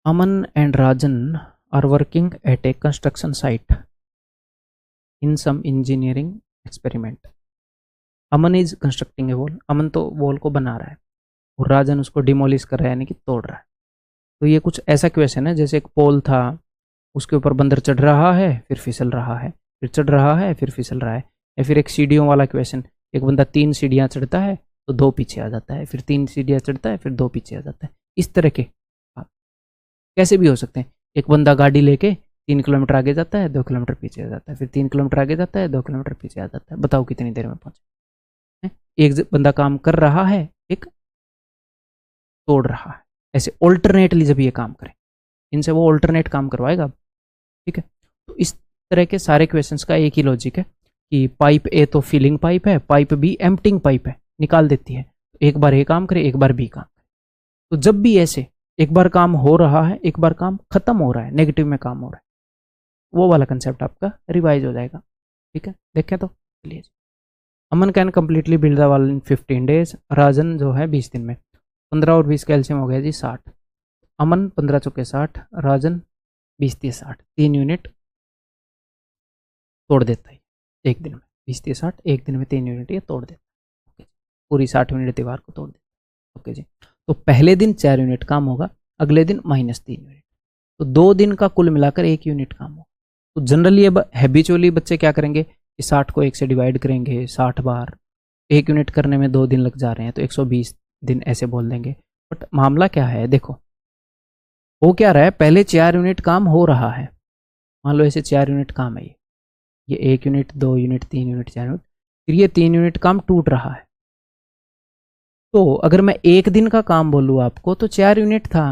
Aman and Rajan are working at a construction site in some engineering experiment. Aman is constructing a wall, Aman तो वॉल को बना रहा है और राजन उसको डिमोलिश कर रहा है, यानी कि तोड़ रहा है। तो ये कुछ ऐसा क्वेश्चन है जैसे एक पोल था, उसके ऊपर बंदर चढ़ रहा है फिर फिसल रहा है, फिर चढ़ रहा है फिर फिसल रहा है। या फिर एक सीढ़ियों वाला क्वेश्चन, एक बंदा 3 सीढ़ियाँ चढ़ता है तो 2 पीछे आ जाता है, फिर 3 सीढ़ियाँ चढ़ता है फिर 2 पीछे आ जाता है। इस तरह के कैसे भी हो सकते हैं। एक बंदा गाड़ी लेके 3 किलोमीटर आगे जाता है, 2 किलोमीटर पीछे आ जाता है, फिर 3 किलोमीटर आगे जाता है, 2 किलोमीटर पीछे आ जाता है। बताओ कितनी देर में पहुंचे। एक बंदा काम कर रहा है, एक तोड़ रहा है। ऐसे ऑल्टरनेटली जब ये काम करें, इनसे वो ऑल्टरनेट काम करवाएगा। ठीक है, तो इस तरह के सारे क्वेश्चंस का एक ही लॉजिक है कि पाइप ए तो फिलिंग पाइप है, पाइप बी एम्प्टिंग पाइप है, निकाल देती है। एक बार ए काम करे, एक बार बी काम करे। तो जब भी ऐसे एक बार काम हो रहा है, एक बार काम खत्म हो रहा है, नेगेटिव में काम हो रहा है, वो वाला कंसेप्ट आपका रिवाइज हो जाएगा। ठीक है, देखें तो चलिए। Aman can completely build the wall in 15 days, Rajan जो है 20 दिन में। 15 और 20 कैल्शियम हो गया जी 60। अमन 15 चौके 60, राजन 20 30 60, 3 यूनिट तोड़ देता है एक दिन में। 20 30 60 एक दिन में 3 यूनिट ये तोड़ देता है। पूरी 60 यूनिट दीवार को तोड़ देता है। ओके जी, तो पहले दिन 4 यूनिट काम होगा, अगले दिन -3 यूनिट, तो 2 दिन का कुल मिलाकर 1 यूनिट काम होगा। तो जनरली अब हैबिचुअली बच्चे क्या करेंगे कि 60 को 1 से डिवाइड करेंगे 60 बार, 1 यूनिट करने में 2 दिन लग जा रहे हैं तो 120 दिन ऐसे बोल देंगे। बट मामला क्या है, देखो हो क्या रहा है, पहले 4 यूनिट काम हो रहा है, मान लो ऐसे 4 यूनिट काम है, ये 1 यूनिट 2 यूनिट 3 यूनिट 4 यूनिट, फिर ये 3 यूनिट काम टूट रहा है। तो अगर मैं एक दिन का काम बोलूँ आपको तो 4 यूनिट था।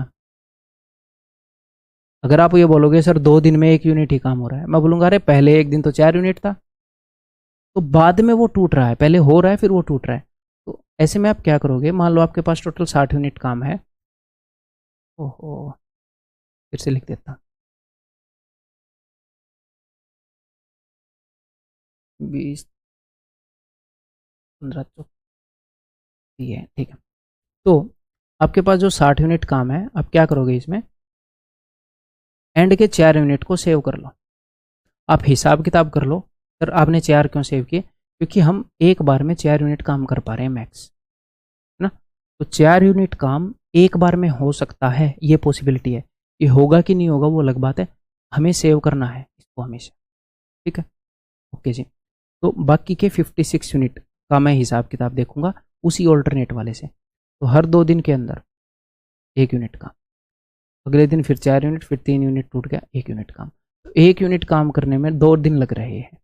अगर आप ये बोलोगे सर 2 दिन में 1 यूनिट ही काम हो रहा है, मैं बोलूँगा अरे पहले एक दिन तो 4 यूनिट था, तो बाद में वो टूट रहा है, पहले हो रहा है फिर वो टूट रहा है। तो ऐसे में आप क्या करोगे, मान लो आपके पास टोटल 60 यूनिट काम है। ओहो, फिर से लिख देता हूँ, 20 15 तो ये है, ठीक है। तो आपके पास जो 60 यूनिट काम है, आप क्या करोगे इसमें, एंड के 4 यूनिट को सेव कर लो। आप हिसाब किताब कर लो, सर आपने 4 क्यों सेव किए, क्योंकि हम एक बार में 4 यूनिट काम कर पा रहे हैं मैक्स, है ना। तो 4 यूनिट काम एक बार में हो सकता है, ये पॉसिबिलिटी है। ये होगा कि नहीं होगा वो अलग बात है, हमें सेव करना है इसको हमेशा। ठीक है, ओके जी। तो बाकी के 56 यूनिट का मैं हिसाब किताब देखूंगा उसी ऑल्टरनेट वाले से। तो हर 2 दिन के अंदर 1 यूनिट काम, अगले दिन फिर 4 यूनिट, फिर 3 यूनिट टूट गया, 1 यूनिट काम। तो 1 यूनिट काम करने में 2 दिन लग रहे हैं,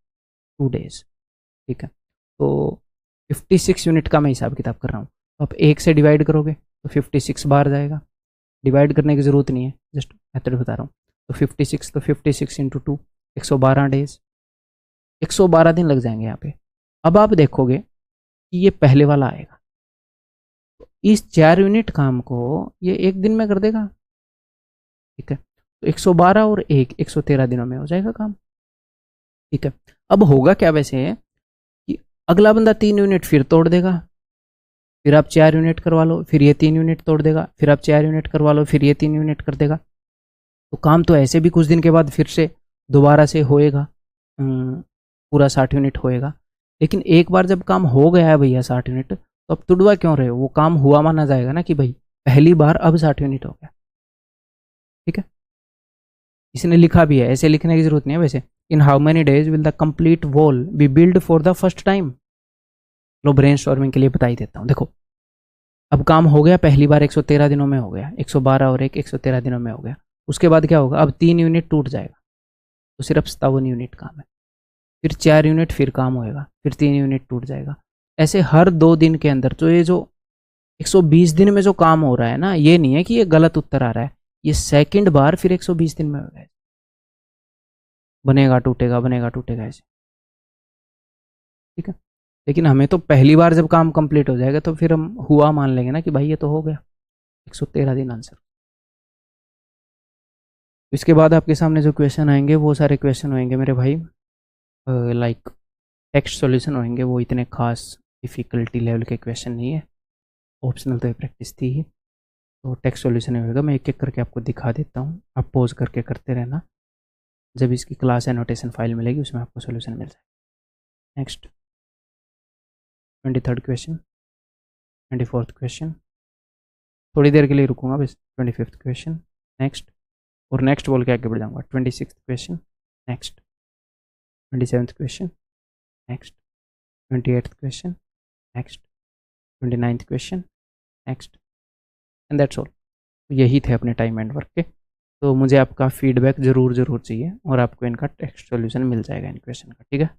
2 डेज। ठीक है, तो 56 यूनिट का मैं हिसाब किताब कर रहा हूँ। तो आप 1 से डिवाइड करोगे तो 56 बार जाएगा, डिवाइड करने की ज़रूरत नहीं है, जस्ट मेथड बता रहा हूँ। तो 56 तो 56 इंटू 2, 112 डेज, 112 दिन लग जाएंगे यहाँ पे। अब आप देखोगे कि ये पहले वाला आएगा, तो इस 4 यूनिट काम को ये 1 दिन में कर देगा। ठीक है, तो 112 और 1 113 दिनों में हो जाएगा काम। ठीक है, अब होगा क्या वैसे कि अगला बंदा 3 यूनिट फिर तोड़ देगा, फिर आप 4 यूनिट करवा लो, फिर ये 3 यूनिट तोड़ देगा, फिर आप 4 यूनिट करवा लो, फिर ये 3 यूनिट कर देगा। तो काम तो ऐसे भी कुछ दिन के बाद फिर से दोबारा से होएगा, पूरा 60 यूनिट होएगा। लेकिन एक बार जब काम हो गया है भैया 60 यूनिट, तो अब तुड़वा क्यों रहे हो, वो काम हुआ माना जाएगा ना कि भाई पहली बार अब 60 यूनिट हो गया। ठीक है, इसने लिखा भी है, ऐसे लिखने की जरूरत नहीं है वैसे। In how many days will the complete wall be build for the first time. लो ब्रेनस्टॉर्मिंग के लिए बता ही देता हूँ। देखो अब काम हो गया पहली बार 113 दिनों में हो गया, 112 और 1 113 दिनों में हो गया। उसके बाद क्या होगा, अब 3 यूनिट टूट जाएगा तो सिर्फ 57 यूनिट काम है। फिर 4 यूनिट फिर काम होएगा, फिर 3 यूनिट टूट जाएगा। ऐसे हर 2 दिन के अंदर, तो ये जो 120 दिन में जो काम हो रहा है ना, ये नहीं है कि ये गलत उत्तर आ रहा है, ये सेकंड बार फिर 120 दिन में हो गया, बनेगा टूटेगा बनेगा टूटेगा ऐसे। ठीक है, लेकिन हमें तो पहली बार जब काम कंप्लीट हो जाएगा तो फिर हम हुआ मान लेंगे ना कि भाई ये तो हो गया 113 दिन आंसर। इसके बाद आपके सामने जो क्वेश्चन आएंगे वो सारे क्वेश्चन होंगे मेरे भाई लाइक टेक्स्ट सॉल्यूशन होंगे, वो इतने खास डिफ़िकल्टी लेवल के क्वेश्चन नहीं है, ऑप्शनल तो ये प्रैक्टिस थी ही। तो टेक्स्ट सॉल्यूशन होगा, मैं एक एक करके आपको दिखा देता हूँ, आप पॉज करके करते रहना। जब इसकी क्लास एनोटेशन फाइल मिलेगी उसमें आपको सॉल्यूशन मिल जाएगा। Next 23rd question, 24th question, थोड़ी देर के लिए रुकूंगा बस। 25th क्वेश्चन, नेक्स्ट, और नेक्स्ट बोल के आगे बढ़ जाऊंगा। 26th question, next, 27th question, next, 28th question, next, 29th question, next, and that's all. यही थे अपने टाइम एंड वर्क के। तो मुझे आपका फीडबैक ज़रूर चाहिए, और आपको इनका टेक्स्ट सॉल्यूशन मिल जाएगा इन क्वेश्चन का, ठीक है।